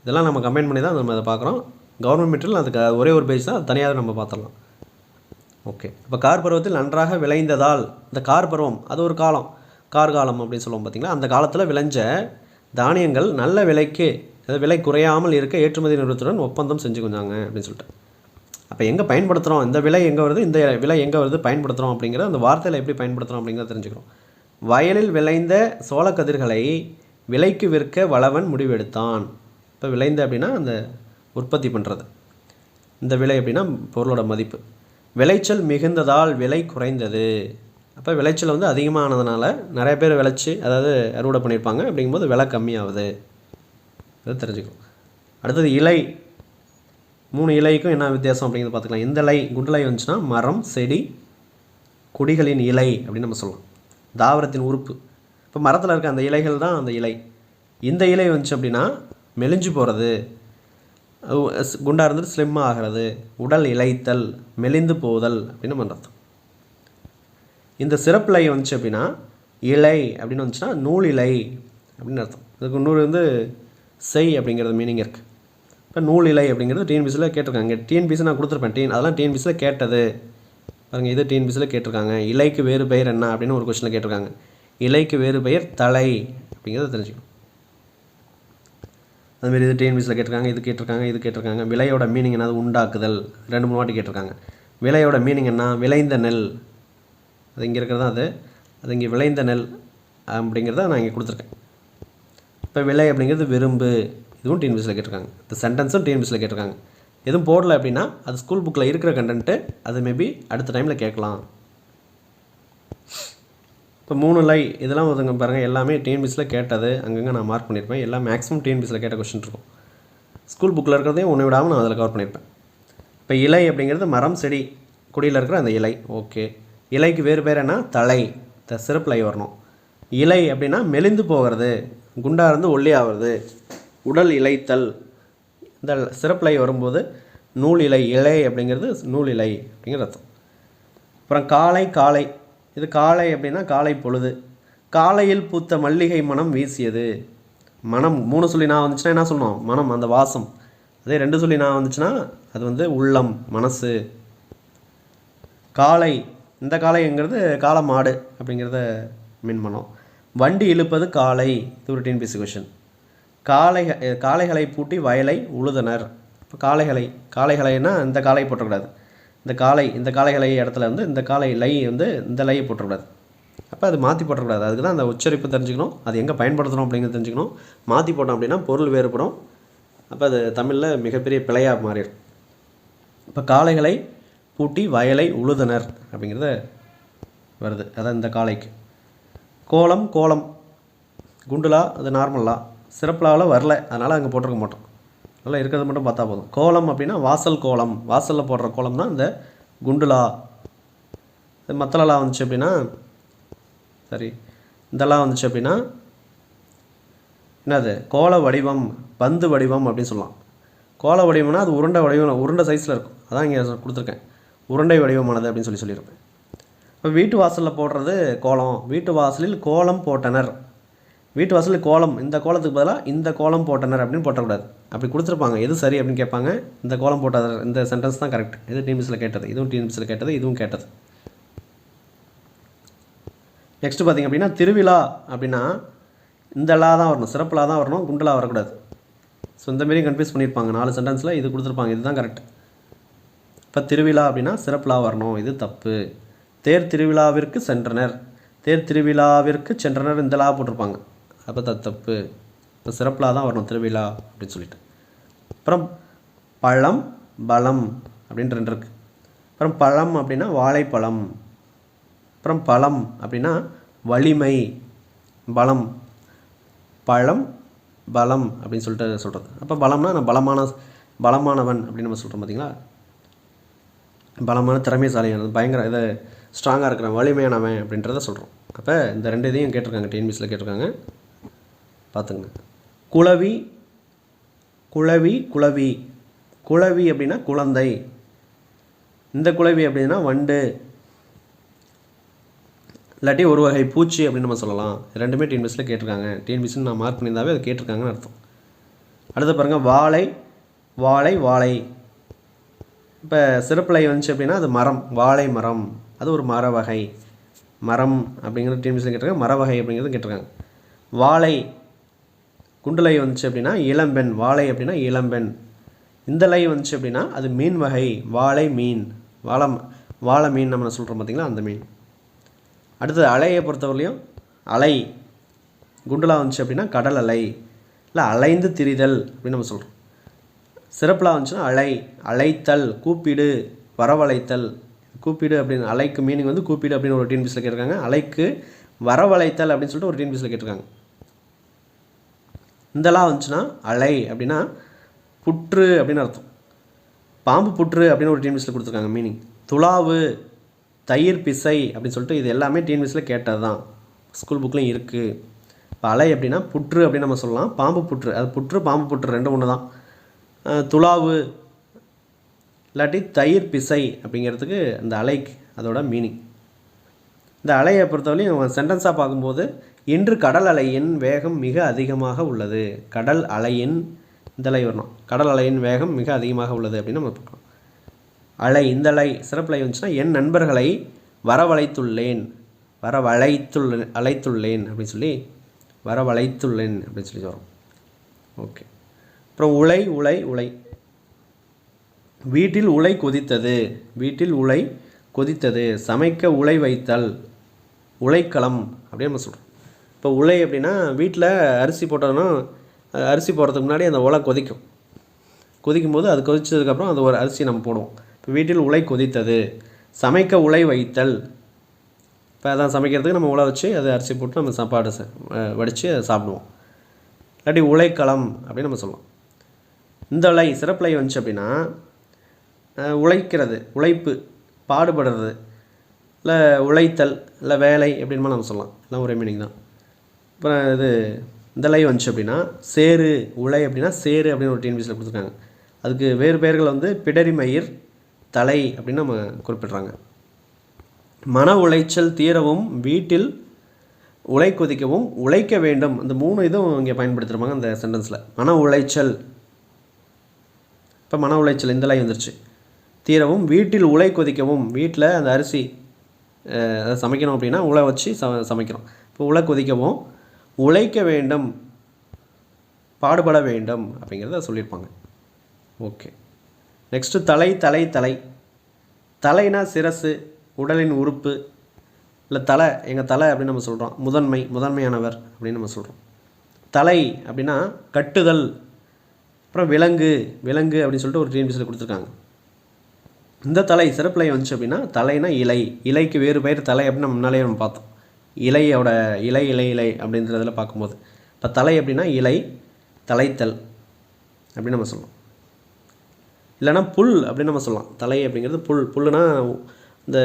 இதெல்லாம் நம்ம கம்பைன் பண்ணி தான் நம்ம அதை பார்க்குறோம். கவர்மெண்ட் மெட்டீரியல் அதுக்கு ஒரே ஒரு பேஜ் தான், அது தனியாக நம்ம பார்த்துடலாம். ஓகே. இப்போ கார் பருவத்தில் நன்றாக விளைந்ததால், இந்த கார் பருவம் அது ஒரு காலம், கார்காலம் அப்படின்னு சொல்லுவோம் பார்த்தீங்களா, அந்த காலத்தில் விளைஞ்ச தானியங்கள் நல்ல விலைக்கு, அதாவது விலை குறையாமல் இருக்க ஏற்றுமதி நிறுவனத்துடன் ஒப்பந்தம் செஞ்சுக்கொண்டாங்க அப்படின்னு சொல்லிட்டு. அப்போ எங்கே பயன்படுத்துகிறோம், இந்த விலை எங்கே வருது, இந்த விலை எங்கே வருது பயன்படுத்துகிறோம் அப்படிங்கிறத அந்த வார்த்தையில் எப்படி பயன்படுத்துகிறோம் அப்படிங்கிறத தெரிஞ்சுக்கிறோம். வயலில் விளைந்த சோளக்கதிர்களை விலைக்கு விற்க வளவன் முடிவெடுத்தான். இப்போ விளைந்த அப்படின்னா அந்த உற்பத்தி பண்ணுறது, இந்த விலை அப்படின்னா பொருளோட மதிப்பு. விளைச்சல் மிகுந்ததால் விலை குறைந்தது. அப்போ விளைச்சல் வந்து அதிகமானதுனால நிறைய பேர் விளைச்சி அதாவது அறுவடை பண்ணியிருப்பாங்க, அப்படிங்கும்போது விலை கம்மியாகுது, அதை தெரிஞ்சுக்கணும். அடுத்தது இலை. 3 இலைக்கும் என்ன வித்தியாசம் அப்படிங்கிறது பார்த்துக்கலாம். இந்த இலை குண்டலை வந்துச்சுன்னா மரம், செடி, கொடிகளின் இலை அப்படின்னு நம்ம சொல்லலாம், தாவரத்தின் உறுப்பு. இப்போ மரத்தில் இருக்க அந்த இலைகள் தான் அந்த இலை. இந்த இலை வந்துச்சு அப்படின்னா மெலிஞ்சு போகிறது, குண்டாக இருந்துட்டு ஸ்லிம்மாக ஆகிறது, உடல் இளைத்தல், மெலிந்து போதல் அப்படின்னு நம்ம அர்த்தம். இந்த சிறப்பிலை வந்துச்சு அப்படின்னா இலை அப்படின்னு வந்துச்சுன்னா நூல் இலை அப்படின்னு அர்த்தம். இதுக்கு இன்னொரு வந்து செய் அப்படிங்கிறது மீனிங் இருக்குது. இப்போ நூல் இலை அப்படிங்கிறது டிஎன்பிசியில் கேட்டிருக்காங்க. டிஎன்பிசி நான் கொடுத்துருப்பேன், அதெல்லாம் டிஎன்பிசியில் கேட்டது பாருங்கள், இது டிஎன்பிசியில் கேட்டிருக்காங்க. இலைக்கு வேறு பெயர் என்ன அப்படின்னு ஒரு கொஸ்டினில் கேட்டிருக்காங்க. இலைக்கு வேறு பெயர் தலை அப்படிங்கிறத தெரிஞ்சுக்கணும். அதுமாரி இது டிஎன்பிசியில் கேட்டிருக்காங்க, இது கேட்டிருக்காங்க, இது கேட்டிருக்காங்க. விலையோட மீனிங் என்னது, உண்டாக்குதல், 2-3 வாட்டி கேட்டிருக்காங்க. விலையோட மீனிங் என்ன, விளைந்த நெல். அது இங்கே இருக்கிறது தான் அது இங்கே விளைந்த நெல் அப்படிங்கிறத நான் இங்கே கொடுத்துருக்கேன். இப்போ விலை அப்படிங்கிறது விரும்பு, இதுவும் டிஎன்பிசியில் கேட்டிருக்காங்க. இந்த சென்டென்ஸும் டிஎன்பிசியில் கேட்டிருக்காங்க. எதுவும் போடலை அப்படின்னா அது ஸ்கூல் புக்கில் இருக்கிற கண்டென்ட்டு, அது மேபி அடுத்த டைமில் கேட்கலாம். இப்போ 3 லை இதெல்லாம் ஒதுங்க பாருங்கள், எல்லாமே டிஎன்பிசியில் கேட்டது, அங்கங்கே நான் மார்க் பண்ணியிருப்பேன். எல்லாம் மேக்ஸிமம் டிஎன்பிசியில் கேட்ட கொஸ்டின் இருக்கும். ஸ்கூல் புக்கில் இருக்கிறதையும் ஒன்று விடாமல் நான் அதில் கவர் பண்ணியிருப்பேன். இப்போ இலை அப்படிங்கிறது மரம், செடி, கொடியில் இருக்கிற அந்த இலை. ஓகே. இலைக்கு வேறு பேர் என்ன, தலை, சிறப்பிலை வரணும். இலை அப்படின்னா மெலிந்து போகிறது, குண்டாக இருந்து ஒல்லியாகிறது, உடல் இளைத்தல். இந்த சிறப்பிலை வரும்போது நூல் இலை, இலை அப்படிங்கிறது நூல் இலை அப்படிங்கிற அர்த்தம். அப்புறம் காலை. காலை இது காலை அப்படின்னா காலை பொழுது. காலையில் பூத்த மல்லிகை மனம் வீசியது. மனம் 3 சொல்லி நான் வந்துச்சுன்னா என்ன சொல்லணும், மனம், அந்த வாசம். அதே 2 சொல்லி நான் வந்துச்சுன்னா அது வந்து உள்ளம், மனசு. காலை, இந்த காளைங்கிறது காளை மாடு அப்படிங்கிறத மீன் பண்ணோம். வண்டி இழுப்பது காளை, இது ஒரு டிஎன்பிசி கொஷின். காளைகளை பூட்டி வயலை உழுதனர். இப்போ காளைகளைன்னா இந்த காளை போட்டக்கூடாது, இந்த காளைகளை இடத்துல வந்து இந்த காளை லை வந்து இந்த லையை போட்டக்கூடாது. அப்போ அது மாற்றி போட்டக்கூடாது. அதுக்கு தான் அந்த உச்சரிப்பு தெரிஞ்சுக்கணும், அது எங்கே பயன்படுத்தணும் அப்படிங்கிறது தெரிஞ்சுக்கணும். மாற்றி போட்டோம் அப்படின்னா பொருள் வேறுபடும், அப்போ அது தமிழில் மிகப்பெரிய பிழையாக மாறிடும். இப்போ காளைகளை பூட்டி வயலை உழுதனர் அப்படிங்கிறத வருது, அதான் இந்த காளைக்கு. கோலம். குண்டுலா அது நார்மலா, சிறப்புலாவில் வரல, அதனால் அங்கே போட்டிருக்க மாட்டோம். நல்லா இருக்கிறது மட்டும் பார்த்தா போதும். கோலம் அப்படின்னா வாசல் கோலம், வாசலில் போடுற கோலம் தான் இந்த குண்டுலா. மத்தலலா வந்துச்சு அப்படின்னா சரி, இதெல்லாம் வந்துச்சு அப்படின்னா என்னது, கோல வடிவம், பந்து வடிவம் அப்படின்னு சொல்லலாம். கோல வடிவம்னா அது உருண்டை வடிவம், உருண்டை சைஸில் இருக்கும், அதான் இங்கே கொடுத்துருக்கேன், உருண்டை வடிவமானது அப்படின்னு சொல்லியிருப்பேன். இப்போ வீட்டு வாசலில் போடுறது கோலம். வீட்டு வாசலில் கோலம் போட்டனர். வீட்டு வாசலில் கோலம், இந்த கோலத்துக்கு பதிலாக இந்த கோலம் போட்டனர் அப்படின்னு போட்டக்கூடாது. அப்படி கொடுத்துருப்பாங்க, எது சரி அப்படின்னு கேட்பாங்க. இந்த கோலம் போட்டனர், இந்த சென்டென்ஸ் தான் கரெக்ட். இது டிஎன்பிசியில் கேட்டது, இதுவும் டிஎன்பிசியில் கேட்டது, இதுவும் கேட்டது. நெக்ஸ்ட்டு பார்த்திங்க அப்படின்னா திருவிழா அப்படின்னா இந்த லா தான் வரணும், சிறப்புலா தான் வரணும், குண்டலா வரக்கூடாது. ஸோ இந்தமாரி கன்ஃபியூஸ் பண்ணியிருப்பாங்க 4 சென்டென்ஸில், இது கொடுத்துருப்பாங்க, இதுதான் கரெக்ட். இப்போ திருவிழா அப்படின்னா சிறப்புலா வரணும், இது தப்பு. தேர் திருவிழாவிற்கு சென்றனர், தேர் திருவிழாவிற்கு சென்றனர் இந்த லா போட்டிருப்பாங்க, அப்போ தப்பு. இப்போ சிறப்புலா தான் வரணும் திருவிழா அப்படின்னு சொல்லிட்டு. அப்புறம் பழம், பலம் அப்படின்ட்டு 2 இருக்குது. அப்புறம் பழம் அப்படின்னா வாழைப்பழம். அப்புறம் பலம் அப்படின்னா வலிமை, பலம். பழம், பலம் அப்படின்னு சொல்லிட்டு சொல்கிறது. அப்போ பலம்னா நான் பலமானவன் அப்படின்னு நம்ம சொல்கிறோம் பார்த்தீங்களா, பலமான திறமைசாலியானது, பயங்கர இதை ஸ்ட்ராங்காக இருக்கிறவன், வலிமையானவன் அப்படின்றத சொல்கிறோம். அப்போ இந்த 2 இதையும் கேட்டிருக்காங்க, டிஎன்பிசியில் கேட்டிருக்காங்க, பார்த்துங்க. குளவி. குளவி அப்படின்னா குழந்தை. இந்த குளவி அப்படின்னா வண்டு, இல்லாட்டி ஒரு வகை பூச்சி அப்படின்னு நம்ம சொல்லலாம். 2மே டிஎன்பிசியில் கேட்டிருக்காங்க. டிஎன்பிசின்னு நான் மார்க் பண்ணியிருந்தாவே அது கேட்டிருக்காங்கன்னு அர்த்தம். அடுத்து பாருங்கள் வாழை. இப்போ சிறப்பிலை வந்துச்சு அப்படின்னா அது மரம், வாழை மரம், அது ஒரு மர வகை. மரம் அப்படிங்கிறது டிஎன்பிஎஸ்சியில் கேட்டிருக்காங்க, மர வகை அப்படிங்கிறது கேட்டிருக்காங்க. வாழை குண்டுலை வந்துச்சு அப்படின்னா இளம்பெண், வாழை அப்படின்னா இளம்பெண். இந்த லை வந்துச்சு அப்படின்னா அது மீன் வகை, வாழை மீன், வாழை மீன் நம்ம சொல்கிறோம் பார்த்திங்களா, அந்த மீன். அடுத்தது அலையை பொறுத்தவரையிலையும் அலை குண்டுலா வந்துச்சு அப்படின்னா கடல் அலை, இல்லை அலைந்து திரிதல் அப்படின்னு நம்ம சொல்கிறோம். சிறப்புலாம் வந்துச்சுன்னா அலை, அழைத்தல், கூப்பிடு, வரவழைத்தல். கூப்பிடு அப்படின்னு அலைக்கு மீனிங் வந்து கூப்பிடு அப்படின்னு ஒரு டிஎன்பிஎஸ்சியில் கேட்டிருக்காங்க. அலைக்கு வரவழைத்தல் அப்படின்னு சொல்லிட்டு ஒரு டிஎன்பிஎஸ்சியில் கேட்டிருக்காங்க. இந்தலாம் வந்துச்சுன்னா அலை அப்படின்னா புற்று அப்படின்னு அர்த்தம். பாம்பு புற்று அப்படின்னு ஒரு டிஎன்பிஎஸ்சியில் கொடுத்துருக்காங்க மீனிங். துளாவு, தயிர் பிசை அப்படின்னு சொல்லிட்டு இது எல்லாமே டிஎன்பிஎஸ்சியில் கேட்டது தான், ஸ்கூல் புக்லேயும் இருக்குது. இப்போ அலை அப்படின்னா புற்று அப்படின்னு நம்ம சொல்லலாம், பாம்பு புற்று, அது புற்று பாம்பு புற்று ரெண்டும் ஒன்று தான். துளாவு இல்லாட்டி தயிர் பிசை அப்படிங்கிறதுக்கு இந்த அலைக்கு அதோட மீனிங். இந்த அலையை பொறுத்தவரையும் சென்டென்ஸாக பார்க்கும்போது இன்று கடல் அலையின் வேகம் மிக அதிகமாக உள்ளது. கடல் அலையின் இந்த அலை வரணும், கடல் அலையின் வேகம் மிக அதிகமாக உள்ளது அப்படின்னு நம்ம பார்க்கலாம். அலை இந்த அலை சிறப்பு அலை வந்துச்சுன்னா என் நண்பர்களை வரவழைத்துள்ளேன், அழைத்துள்ளேன் அப்படின்னு சொல்லி வரவழைத்துள்ளேன் அப்படின்னு சொல்லி வரும். ஓகே. அப்புறம் உலை உலை உலை வீட்டில் உலை கொதித்தது, வீட்டில் உலை கொதித்தது. சமைக்க உலை வைத்தல், உலைக்களம் அப்படின்னு நம்ம சொல்கிறோம். இப்போ உலை அப்படின்னா வீட்டில் அரிசி போட்டோன்னா அரிசி போடுறதுக்கு முன்னாடி அந்த உலை கொதிக்கும் போது அது கொதிச்சதுக்கப்புறம் அது ஒரு அரிசி நம்ம போடுவோம். இப்போ வீட்டில் உலை கொதித்தது. சமைக்க உலை வைத்தல், இப்போ அதான் சமைக்கிறதுக்கு நம்ம உலை வச்சு அது அரிசி போட்டு நம்ம சாப்பாடு வடித்து அதை சாப்பிடுவோம். இல்லாட்டி உலைக்களம் அப்படின்னு நம்ம சொல்லலாம். இந்த லை சிறப்பு லை வந்துச்சு அப்படின்னா உழைக்கிறது, உழைப்பு, பாடுபடுறது, இல்லை உழைத்தல், இல்லை வேலை எப்படின்மா நம்ம சொல்லலாம், எல்லாம் ஒரே மீனிங் தான். இப்போ இது இந்த லை வந்துச்சு அப்படின்னா சேரு, உலை அப்படின்னா சேரு அப்படின்னு ஒரு டிஎன்பிஎஸ்சியில் கொடுத்துருக்காங்க. அதுக்கு வேறு பெயர்கள் வந்து பிடரிமயிர், தலை அப்படின்னு நம்ம குறிப்பிட்றாங்க. மன உளைச்சல் தீரவும் வீட்டில் உலை கொதிக்கவும் உழைக்க வேண்டும், அந்த 3 இதுவும் இங்கே பயன்படுத்திருப்பாங்க அந்த சென்டென்ஸில். மன உளைச்சல், இப்போ மன உளைச்சல் இந்த லை வந்துருச்சு. தீரவும் வீட்டில் உலை கொதிக்கவும், வீட்டில் அந்த அரிசி அதை சமைக்கணும் அப்படின்னா உலை வச்சு சமைக்கிறோம். இப்போ உலை கொதிக்கவும் உழைக்க வேண்டும், பாடுபட வேண்டும் அப்படிங்கிறத சொல்லியிருப்பாங்க. ஓகே. நெக்ஸ்ட்டு தலை தலை தலை தலைனா சிரசு, உடலின் உறுப்பு, இல்லை தலை, எங்கள் தலை அப்படின்னு நம்ம சொல்கிறோம். முதன்மையானவர் அப்படின்னு நம்ம சொல்கிறோம். தலை அப்படின்னா கட்டுதல். அப்புறம் விலங்கு அப்படின்னு சொல்லிட்டு ஒரு டிஎன்பிஎஸ்சியில் கொடுத்துருக்காங்க. இந்த தலை சிறப்பிலை வந்துச்சு அப்படின்னா தலைனா இலை, இலைக்கு வேறு பெயர் தலை அப்படின்னு நம்ம முன்னாலே நம்ம பார்த்தோம். இலையோட இலை அப்படின்றதில் பார்க்கும்போது இப்போ தலை அப்படின்னா இலை, தலைத்தல் அப்படின்னு நம்ம சொல்லலாம். இல்லைனா புல் அப்படின்னு நம்ம சொல்லலாம். தலை அப்படிங்கிறது புல்லுனா இந்த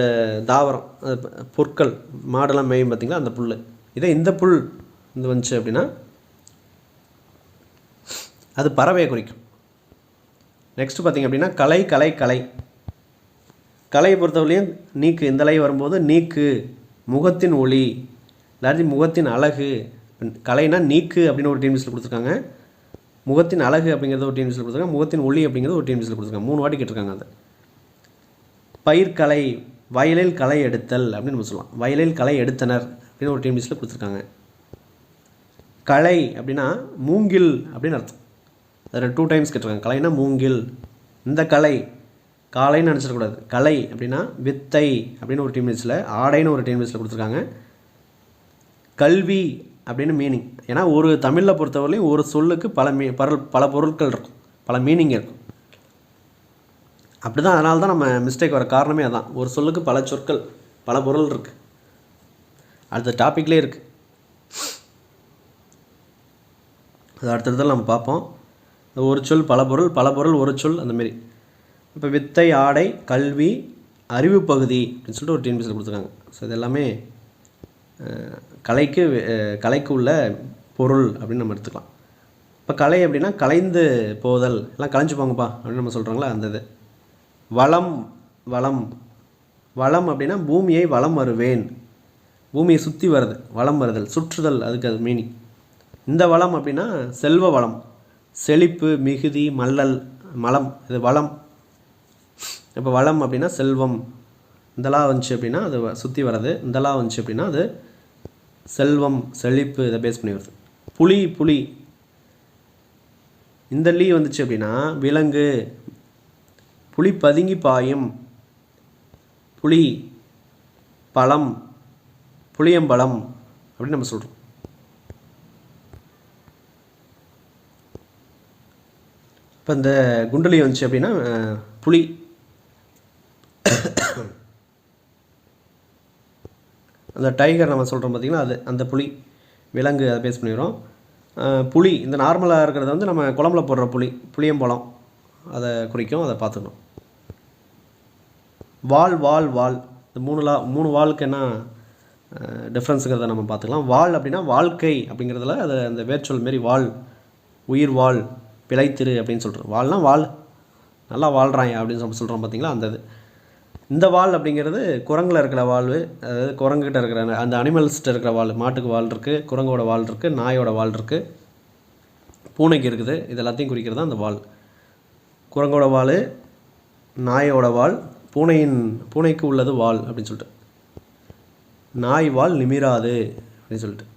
தாவரம், பொருட்கள், மாடெல்லாம் மேயும் பார்த்திங்களா அந்த புல். இந்த புல் இது வந்துச்சு அப்படின்னா அது பறவையை குறிக்கும். நெக்ஸ்ட்டு பார்த்திங்க அப்படின்னா கலை கலையை பொறுத்தவரையும் நீக்கு, இந்த லை வரும்போது நீக்கு, முகத்தின் ஒளி, இல்லாட்டி முகத்தின் அழகு. கலைனா நீக்கு அப்படின்னு ஒரு டிஎன்பிஎஸ்சியில் கொடுத்துருக்காங்க, முகத்தின் அழகு அப்படிங்கிறது ஒரு டிஎன்பிஎஸ்சியில் கொடுத்துருக்காங்க, முகத்தின் ஒளி அப்படிங்கிறது ஒரு டிஎன்பிஎஸ்சியில் கொடுத்துருக்காங்க. 3 வாட்டி கேட்டிருக்காங்க. அது பயிர்கலை, வயலில் களை எடுத்தல் அப்படின்னு நம்ம சொல்லலாம். வயலில் களை எடுத்தனர் அப்படின்னு ஒரு டிஎன்பிஎஸ்சியில் கொடுத்துருக்காங்க. களை அப்படின்னா மூங்கில் அப்படின்னு அர்த்தம். அதில் 2 டைம்ஸ் கேட்டிருக்காங்க. கலைனா மூங்கில். இந்த கலை காலைன்னு நினச்சிடக்கூடாது. கலை அப்படின்னா வித்தை அப்படின்னு ஒரு டிஎன்பிஎஸ்சியில், ஆடைன்னு ஒரு டிஎன்பிஎஸ்சியில் கொடுத்துருக்காங்க. கல்வி அப்படின்னு மீனிங். ஏன்னா ஒரு தமிழில் பொறுத்தவரையிலையும் ஒரு சொல்லுக்கு பல பொருட்கள் இருக்கும், பல மீனிங் இருக்கும். அப்படி தான், அதனால தான் நம்ம மிஸ்டேக் வர காரணமே அதான். ஒரு சொல்லுக்கு பல சொற்கள், பல பொருள் இருக்குது. அடுத்த டாப்பிக்லேயே இருக்குது, அது அடுத்ததில் நம்ம பார்ப்போம். ஒரு சொல் பல பொருள் ஒரு சொல், அந்தமாரி. இப்போ வித்தை, ஆடை, கல்வி, அறிவு பகுதி அப்படின்னு சொல்லிட்டு ஒரு டிஎன்பிஎஸ்சியில் கொடுத்துருக்காங்க. ஸோ இது எல்லாமே கலைக்கு உள்ள பொருள் அப்படின்னு நம்ம எடுத்துக்கலாம். இப்போ கலை அப்படின்னா கலைந்து போதல், எல்லாம் கலைஞ்சு போங்கப்பா அப்படின்னு நம்ம சொல்கிறாங்களா அந்த இது. வளம் அப்படின்னா பூமியை வளம் வருவேன், பூமியை சுற்றி வருது, வளம் வருதல், சுற்றுதல், அதுக்கு அது மீனிங். இந்த வளம் அப்படின்னா செல்வ வளம், செழிப்பு, மிகுதி, மலம், இது வளம். இப்போ வளம் அப்படின்னா செல்வம், இந்த லா வந்துச்சு அப்படின்னா அது சுற்றி வர்றது, இந்த லா வந்துச்சு அப்படின்னா அது செல்வம் செழிப்பு இதை பேஸ் பண்ணி வருது. புலி புலி, இந்த லீ வந்துச்சு அப்படின்னா விலங்கு, புலி பதுங்கி பாயும், புலி பழம், புளியம்பழம் அப்படின்னு நம்ம சொல்கிறோம். இப்போ இந்த குண்டலி வந்துச்சு அப்படின்னா புலி. அந்த டைகர் நம்ம சொல்கிறோம் பார்த்திங்கன்னா அது அந்த புலி விலங்கு அதை பேஸ் பண்ணிடுறோம். புளி இந்த நார்மலாக இருக்கிறது வந்து நம்ம குழம்புல போடுற புளியம்பழம் அதை குறிக்கும், அதை பார்த்துக்கணும். வால் வால் வால், இந்த மூணு வாளுக்கு என்ன டிஃப்ரென்ஸுங்கிறத நம்ம பார்த்துக்கலாம். வால் அப்படின்னா வாழ்க்கை அப்படிங்கிறதுல அது அந்த வேர்ச்சொல் மாரி வால், உயிர் வால், பிழைத்திரு அப்படின்னு சொல்கிறோம். வால்னால் வால் நல்லா வாழ்கிறாங்க அப்படின்னு சொல்கிறோம் பார்த்திங்களா, அந்த இது. இந்த வால் அப்படிங்கிறது குரங்கில் இருக்கிற வால், அதாவது குரங்குகிட்ட இருக்கிற அந்த அனிமல்ஸ்கிட்ட இருக்கிற வால். மாட்டுக்கு வால் இருக்குது, குரங்கோட வால் இருக்குது, நாயோட வால் இருக்குது, பூனைக்கு இருக்குது. இது எல்லாத்தையும் குறிக்கிறது தான் அந்த வால். குரங்கோட வால், நாயோட வால், பூனைக்கு உள்ளது வால் அப்படின்னு சொல்லிட்டு. நாய் வால் நிமிராது அப்படின்னு சொல்லிட்டு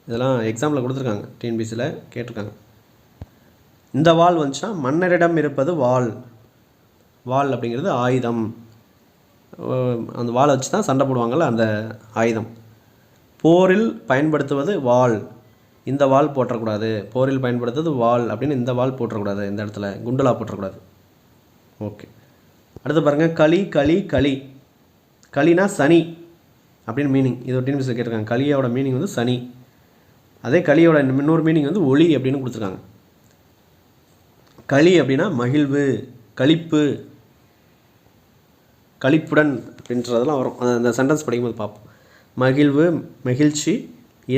இதெல்லாம் எக்ஸாம்பிள் கொடுத்துருக்காங்க, டிஎன்பிசியில் கேட்டிருக்காங்க. இந்த வால் வந்துச்சுன்னா மன்னரிடம் இருப்பது வால். வால் அப்படிங்கிறது ஆயுதம், அந்த வாளை வச்சு தான் சண்டை போடுவாங்கள்ல அந்த ஆயுதம். போரில் பயன்படுத்துவது வாள், இந்த வாள் போட்டக்கூடாது. போரில் பயன்படுத்துவது வாள் அப்படின்னு இந்த வாள் போட்டக்கூடாது, இந்த இடத்துல குண்டலா போட்டக்கூடாது. ஓகே, அடுத்து பாருங்கள். களி களி களி, களினா சனி அப்படின்னு மீனிங். இது ஒரு டிஎன்பிசியில் கேட்டிருக்காங்க. களியோட மீனிங் வந்து சனி. அதே களியோட இன்னொரு மீனிங் வந்து ஒளி அப்படின்னு கொடுத்துருக்காங்க. களி அப்படின்னா மகிழ்வு, களிப்பு, களிப்புடன் அப்படின்றதெல்லாம் வரும். அந்த சென்டென்ஸ் படிக்கும்போது பார்ப்போம். மகிழ்வு, மகிழ்ச்சி,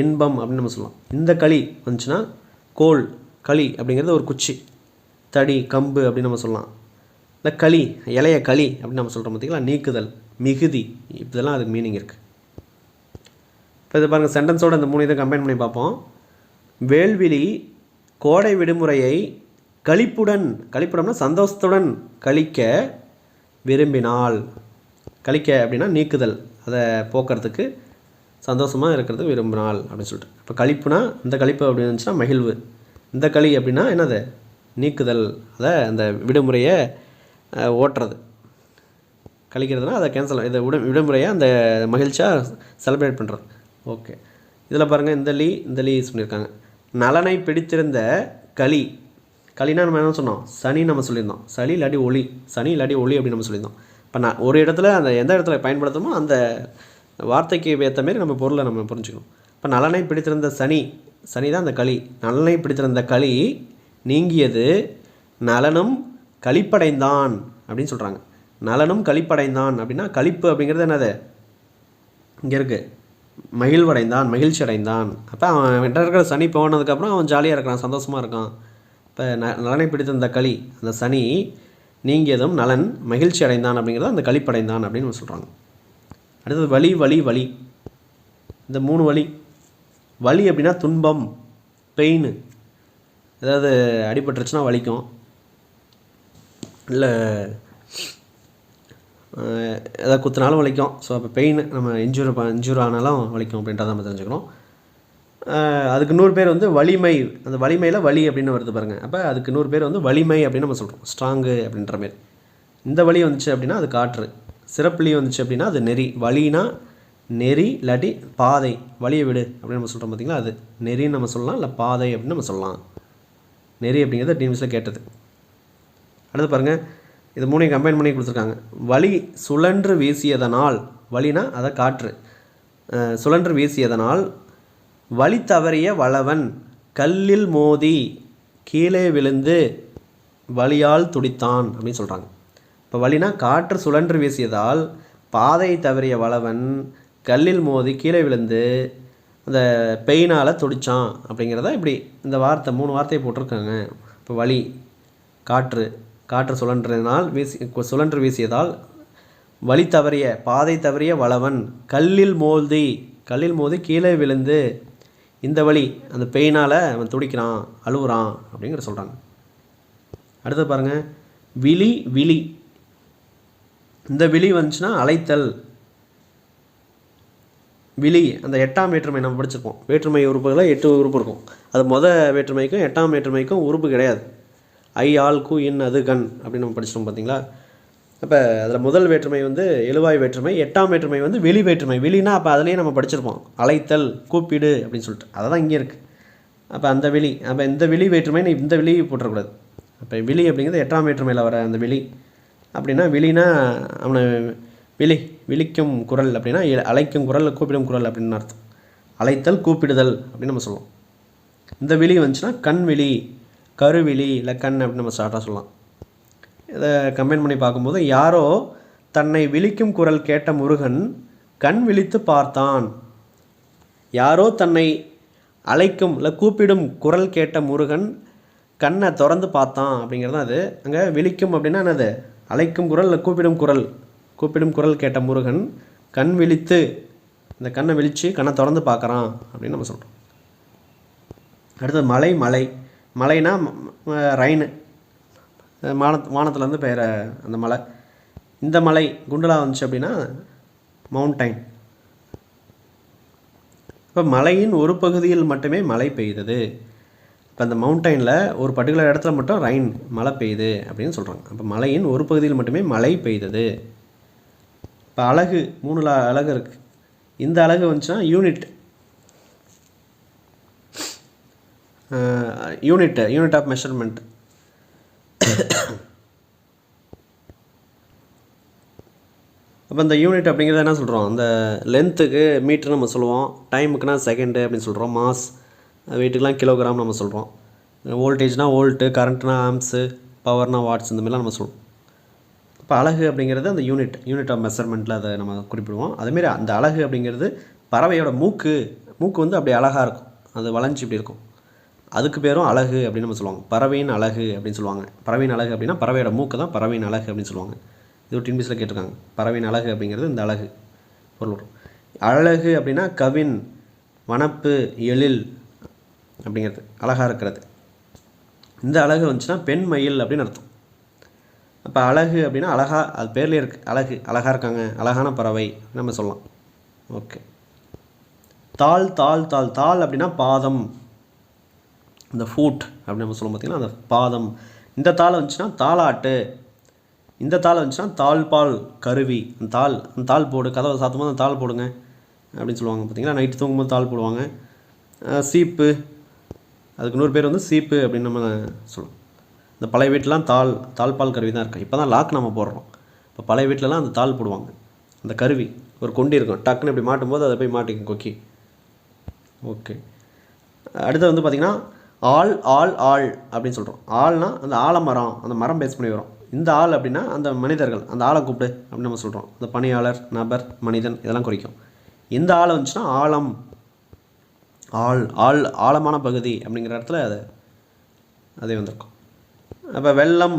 இன்பம் அப்படின்னு நம்ம சொல்லலாம். இந்த களி வந்துச்சுன்னா கோல், களி அப்படிங்கிறது ஒரு குச்சி, தடி, கம்பு அப்படின்னு நம்ம சொல்லலாம். இல்லை களி, இலைய களி அப்படின்னு நம்ம சொல்கிறோம் பார்த்திங்களா. நீக்குதல், மிகுதி, இதெல்லாம் அதுக்கு மீனிங் இருக்குது. இப்போ இது பாருங்கள், சென்டென்ஸோடு இந்த 3 இதை கம்பைன் பண்ணி பார்ப்போம். வேள்விழி கோடை விடுமுறையை கழிப்புடம்னா சந்தோஷத்துடன் கழிக்க விரும்பினால். கழிக்க அப்படின்னா நீக்குதல், அதை போக்குறதுக்கு சந்தோஷமாக இருக்கிறது விரும்பினால் அப்படின்னு சொல்லிட்டு. இப்போ கழிப்புனா இந்த கழிப்பு அப்படின்னு இருந்துச்சுன்னா மகிழ்வு. இந்த களி அப்படின்னா என்னது, நீக்குதல், அதை அந்த விடுமுறையை ஓட்டுறது. கழிக்கிறதுனா அதை கேன்சல், இதை விடுமுறையை அந்த மகிழ்ச்சியாக செலிப்ரேட் பண்ணுறது. ஓகே, இதில் பாருங்கள், இந்த லீ யூஸ் பண்ணியிருக்காங்க. நலனை பிடித்திருந்த களி. களினா நம்ம என்ன சொன்னோம், சனி நம்ம சொல்லியிருந்தோம். சனி இல்லாட்டி ஒளி, சனி இல்லாட்டி ஒளி அப்படின்னு நம்ம சொல்லியிருந்தோம். இப்போ நான் ஒரு இடத்துல அந்த எந்த இடத்துல பயன்படுத்தணுமோ அந்த வார்த்தைக்கு ஏற்ற மாரி நம்ம பொருளை நம்ம புரிஞ்சுக்கணும். இப்போ நலனை பிடித்திருந்த சனி தான் அந்த களி. நலனை பிடித்திருந்த களி நீங்கியது, நலனும் களிப்படைந்தான் அப்படின்னு சொல்கிறாங்க. நலனும் களிப்படைந்தான் அப்படின்னா களிப்பு அப்படிங்கிறது என்னது, இங்கே இருக்குது, மகிழ்வடைந்தான், மகிழ்ச்சி அடைந்தான். அப்போ அவன் வென்ற இருக்கிற சனி போனதுக்கப்புறம் அவன் ஜாலியாக இருக்கிறான், சந்தோஷமாக இருக்கான். இப்போ நலனை பிடித்திருந்த களி, அந்த சனி நீங்கியதும் நலன் மகிழ்ச்சி அடைந்தான் அப்படிங்கிறத அந்த களிப்படைந்தான் அப்படின்னு சொல்கிறாங்க. அடுத்தது வலி வலி வலி, இந்த 3 வலி. வலி அப்படின்னா துன்பம், பெயின், ஏதாவது அடிபட்டுருச்சுன்னா வலிக்கும், இல்லை எதாவது குத்துனாலும் வலிக்கும். ஸோ அப்போ பெயின், நம்ம இன்ஜூர் ஆனாலும் வலிக்கும் அப்படின்றத நம்ம தெரிஞ்சுக்கணும். அதுக்கு இன்னொரு பேர் வந்து வலிமை. அந்த வலிமையில் வலி அப்படின்னு வருது பாருங்கள். அப்போ அதுக்கு இன்னொரு பேர் வந்து வலிமை அப்படின்னு நம்ம சொல்கிறோம், ஸ்ட்ராங்கு அப்படின்ற மாரி. இந்த வலி வந்துச்சு அப்படின்னா அது காற்று. சிறப்புலி வந்துச்சு அப்படின்னா அது நெறி. வலினா நெறி இல்லாட்டி பாதை, வலியை விடு அப்படின்னு நம்ம சொல்கிறோம் பார்த்திங்களா, அது நெறின்னு நம்ம சொல்லலாம், இல்லை பாதை அப்படின்னு நம்ம சொல்லலாம். நெறி அப்படிங்கிறது டிஎன்பிசியில் கேட்டது. அடுத்து பாருங்கள், இது 3 கம்பைன் பண்ணி கொடுத்துருக்காங்க. வலி சுழன்று வீசியதனால், வலினா அதை காற்று, சுழன்று வீசியதனால் வழி தவறிய வளவன் கல்லில் மோதி கீழே விழுந்து வலியால் துடித்தான் அப்படின்னு சொல்கிறாங்க. இப்போ வலினா காற்று சுழன்று வீசியதால் பாதை தவறிய வளவன் கல்லில் மோதி கீழே விழுந்து அந்த பெயினால் துடித்தான் அப்படிங்கிறத இப்படி இந்த வார்த்தை 3 வார்த்தையை போட்டிருக்காங்க. இப்போ வலி, காற்று சுழன்று வீசியதால் வழி தவறிய, பாதை தவறிய வளவன் கல்லில் மோதி கீழே விழுந்து இந்த வலி, அந்த பெயினால் அவன் துடிக்கிறான், அழுகுறான் அப்படிங்கிற சொல்கிறாங்க. அடுத்து பாருங்கள், விழி இந்த விழி வந்துச்சுன்னா அழைத்தல். விழி அந்த 8ஆம் வேற்றுமை நம்ம படிச்சிருப்போம். வேற்றுமை உறுப்புகளில் 8 உறுப்பு இருக்கும். அது வேற்றுமைக்கும் 8ஆம் வேற்றுமைக்கும் உறுப்பு கிடையாது. ஐ, ஆள், கு, இன், அது, கண் அப்படின்னு நம்ம படிச்சிட்டோம் பார்த்தீங்களா. அப்போ அதில் முதல் வேற்றுமை வந்து எழுவாய் வேற்றுமை, 8ஆம் வேற்றுமை வந்து வெளி வேற்றுமை. வெளினா அப்போ அதுலேயே நம்ம படிச்சிருப்போம், அழைத்தல், கூப்பிடு அப்படின்னு சொல்லிட்டு. அதை தான் இங்கே இருக்குது. அப்போ அந்த வெளி, அப்போ இந்த வெளி வேற்றுமை இந்த வெளி போட்டுறக்கூடாது. அப்போ விழி அப்படிங்கிறது 8ஆம் வேற்றுமையில் வர அந்த வெளி. அப்படின்னா விழினா அவனை விழிக்கும் குரல் அப்படின்னா அழைக்கும் குரல், கூப்பிடும் குரல் அப்படின்னு அர்த்தம். அழைத்தல், கூப்பிடுதல் அப்படின்னு நம்ம சொல்லுவோம். இந்த விழி வந்துச்சுன்னா கண் விழி, கருவிழி, இல்லை கண் அப்படின்னு நம்ம ஸ்டார்ட்டாக சொல்லலாம். இதை கம்பைன் பண்ணி பார்க்கும்போது, யாரோ தன்னை விழிக்கும் குரல் கேட்ட முருகன் கண் விழித்து பார்த்தான். யாரோ தன்னை அழைக்கும் இல்லை கூப்பிடும் குரல் கேட்ட முருகன் கண்ணை திறந்து பார்த்தான் அப்படிங்கிறது அது. அங்கே விழிக்கும் அப்படின்னா என்னது? அழைக்கும் குரல் இல்லை கூப்பிடும் குரல் கேட்ட முருகன் கண் விழித்து, இந்த கண்ணை விழித்து கண்ணை திறந்து பார்க்குறான் அப்படின்னு நம்ம சொல்கிறோம். அடுத்தது மலைனா ரைனு, வானத்துலேருந்து பெய்கிற அந்த மலை. இந்த மலை குண்டலாக வந்துச்சு அப்படின்னா மவுண்டைன். இப்போ மலையின் ஒரு பகுதியில் மட்டுமே மழை பெய்யுது. இப்போ அந்த மவுண்டைனில் ஒரு பர்டிகுலர் இடத்துல மட்டும் மழை பெய்யுது அப்படின்னு சொல்கிறாங்க. அப்போ மலையின் ஒரு பகுதியில் மட்டுமே மழை பெய்தது. இப்போ அலகு 3 அலகு இருக்குது. இந்த அலகு வந்துச்சுன்னா யூனிட் ஆஃப் மெஷர்மெண்ட். அப்போ இந்த யூனிட் அப்படிங்கிறத என்ன சொல்கிறோம்? அந்த லென்த்துக்கு மீட்டர் நம்ம சொல்லுவோம், டைமுக்குனா செகண்டு அப்படின்னு சொல்கிறோம், மாஸ், வெயிட்டுக்கெலாம் கிலோகிராம் நம்ம சொல்கிறோம், வோல்டேஜ்னால் வோல்ட்டு, கரண்ட்னா ஆம்ஸு, பவர்னா வாட்ஸ், இந்த மாதிரிலாம் நம்ம சொல்லுவோம். இப்போ அலகு அப்படிங்கிறது அந்த யூனிட் ஆஃப் மெஷர்மெண்ட்டில் அதை நம்ம குறிப்பிடுவோம். அதேமாரி அந்த அலகு அப்படிங்கிறது பறவையோட மூக்கு வந்து அப்படி அழகாக இருக்கும், அது வளைஞ்சி இப்படி இருக்கும், அதுக்கு பேரும் அலகு அப்படின்னு நம்ம சொல்லுவாங்க. பறவையின் அலகு அப்படின்னு சொல்லுவாங்க. பறவையின் அலகு அப்படின்னா பறவையோட மூக்கு தான் பறவையின் அலகு அப்படின்னு சொல்லுவாங்க. இது ஒரு டின்பிஸில் கேட்டிருக்காங்க. பறவையின் அலகு அப்படிங்கிறது இந்த அலகு பொருள் வரும். அழகு அப்படின்னா கவின், வனப்பு, எழில் அப்படிங்கிறது அழகாக இருக்கிறது. இந்த அழகு வந்துச்சுன்னா பெண் மயில் அப்படின்னு அர்த்தம். அப்போ அழகு அப்படின்னா அழகா, அது பேர்லேயே இருக்குது, அழகாக இருக்காங்க, அழகான பறவை நம்ம சொல்லலாம். ஓகே. தாள் அப்படின்னா பாதம், இந்த ஃபூட் அப்படின்னு நம்ம சொல்லுவோம் பார்த்திங்கன்னா அந்த பாதம். இந்த தாள் வந்துச்சுன்னா தாளாட்டு, இந்த தாள் வந்துச்சுன்னா தாழ்பால் கருவி. அந்த தாள் போடு, கதவை சாத்தும் போது அந்த தாள் போடுங்க அப்படின்னு சொல்லுவாங்க பார்த்திங்களா. நைட்டு தூங்கும்போது தாள் போடுவாங்க. சீப்பு, அதுக்கு இன்னொரு பேர் வந்து சீப்பு அப்படின்னு நம்ம சொல்லுவோம். இந்த பழைய வீட்டிலாம் தாழ்பால் கருவி தான் இருக்கும். இப்போ தான் லாக் நம்ம போடுறோம். இப்போ பழைய வீட்டிலலாம் அந்த தாள் போடுவாங்க. அந்த கருவி ஒரு கொண்டி இருக்கும், டக்குன்னு இப்படி மாட்டும்போது அதை போய் மாட்டிக்கும் கொக்கி. ஓகே. அடுத்து வந்து பார்த்திங்கன்னா ஆள் அப்படின்னு சொல்கிறோம். ஆள்னா அந்த ஆலமரம், அந்த மரம் பேஸ் பண்ணி வரும். இந்த ஆள் அப்படின்னா அந்த மனிதர்கள், அந்த ஆளை கூப்பிடு அப்படின்னு நம்ம சொல்கிறோம். அந்த பணியாளர், நபர், மனிதன் இதெல்லாம் குறிக்கும். இந்த ஆள் வந்துச்சுன்னா ஆழம், ஆழமான பகுதி அப்படிங்கிற இடத்துல அதே வந்திருக்கும். அப்போ வெள்ளம்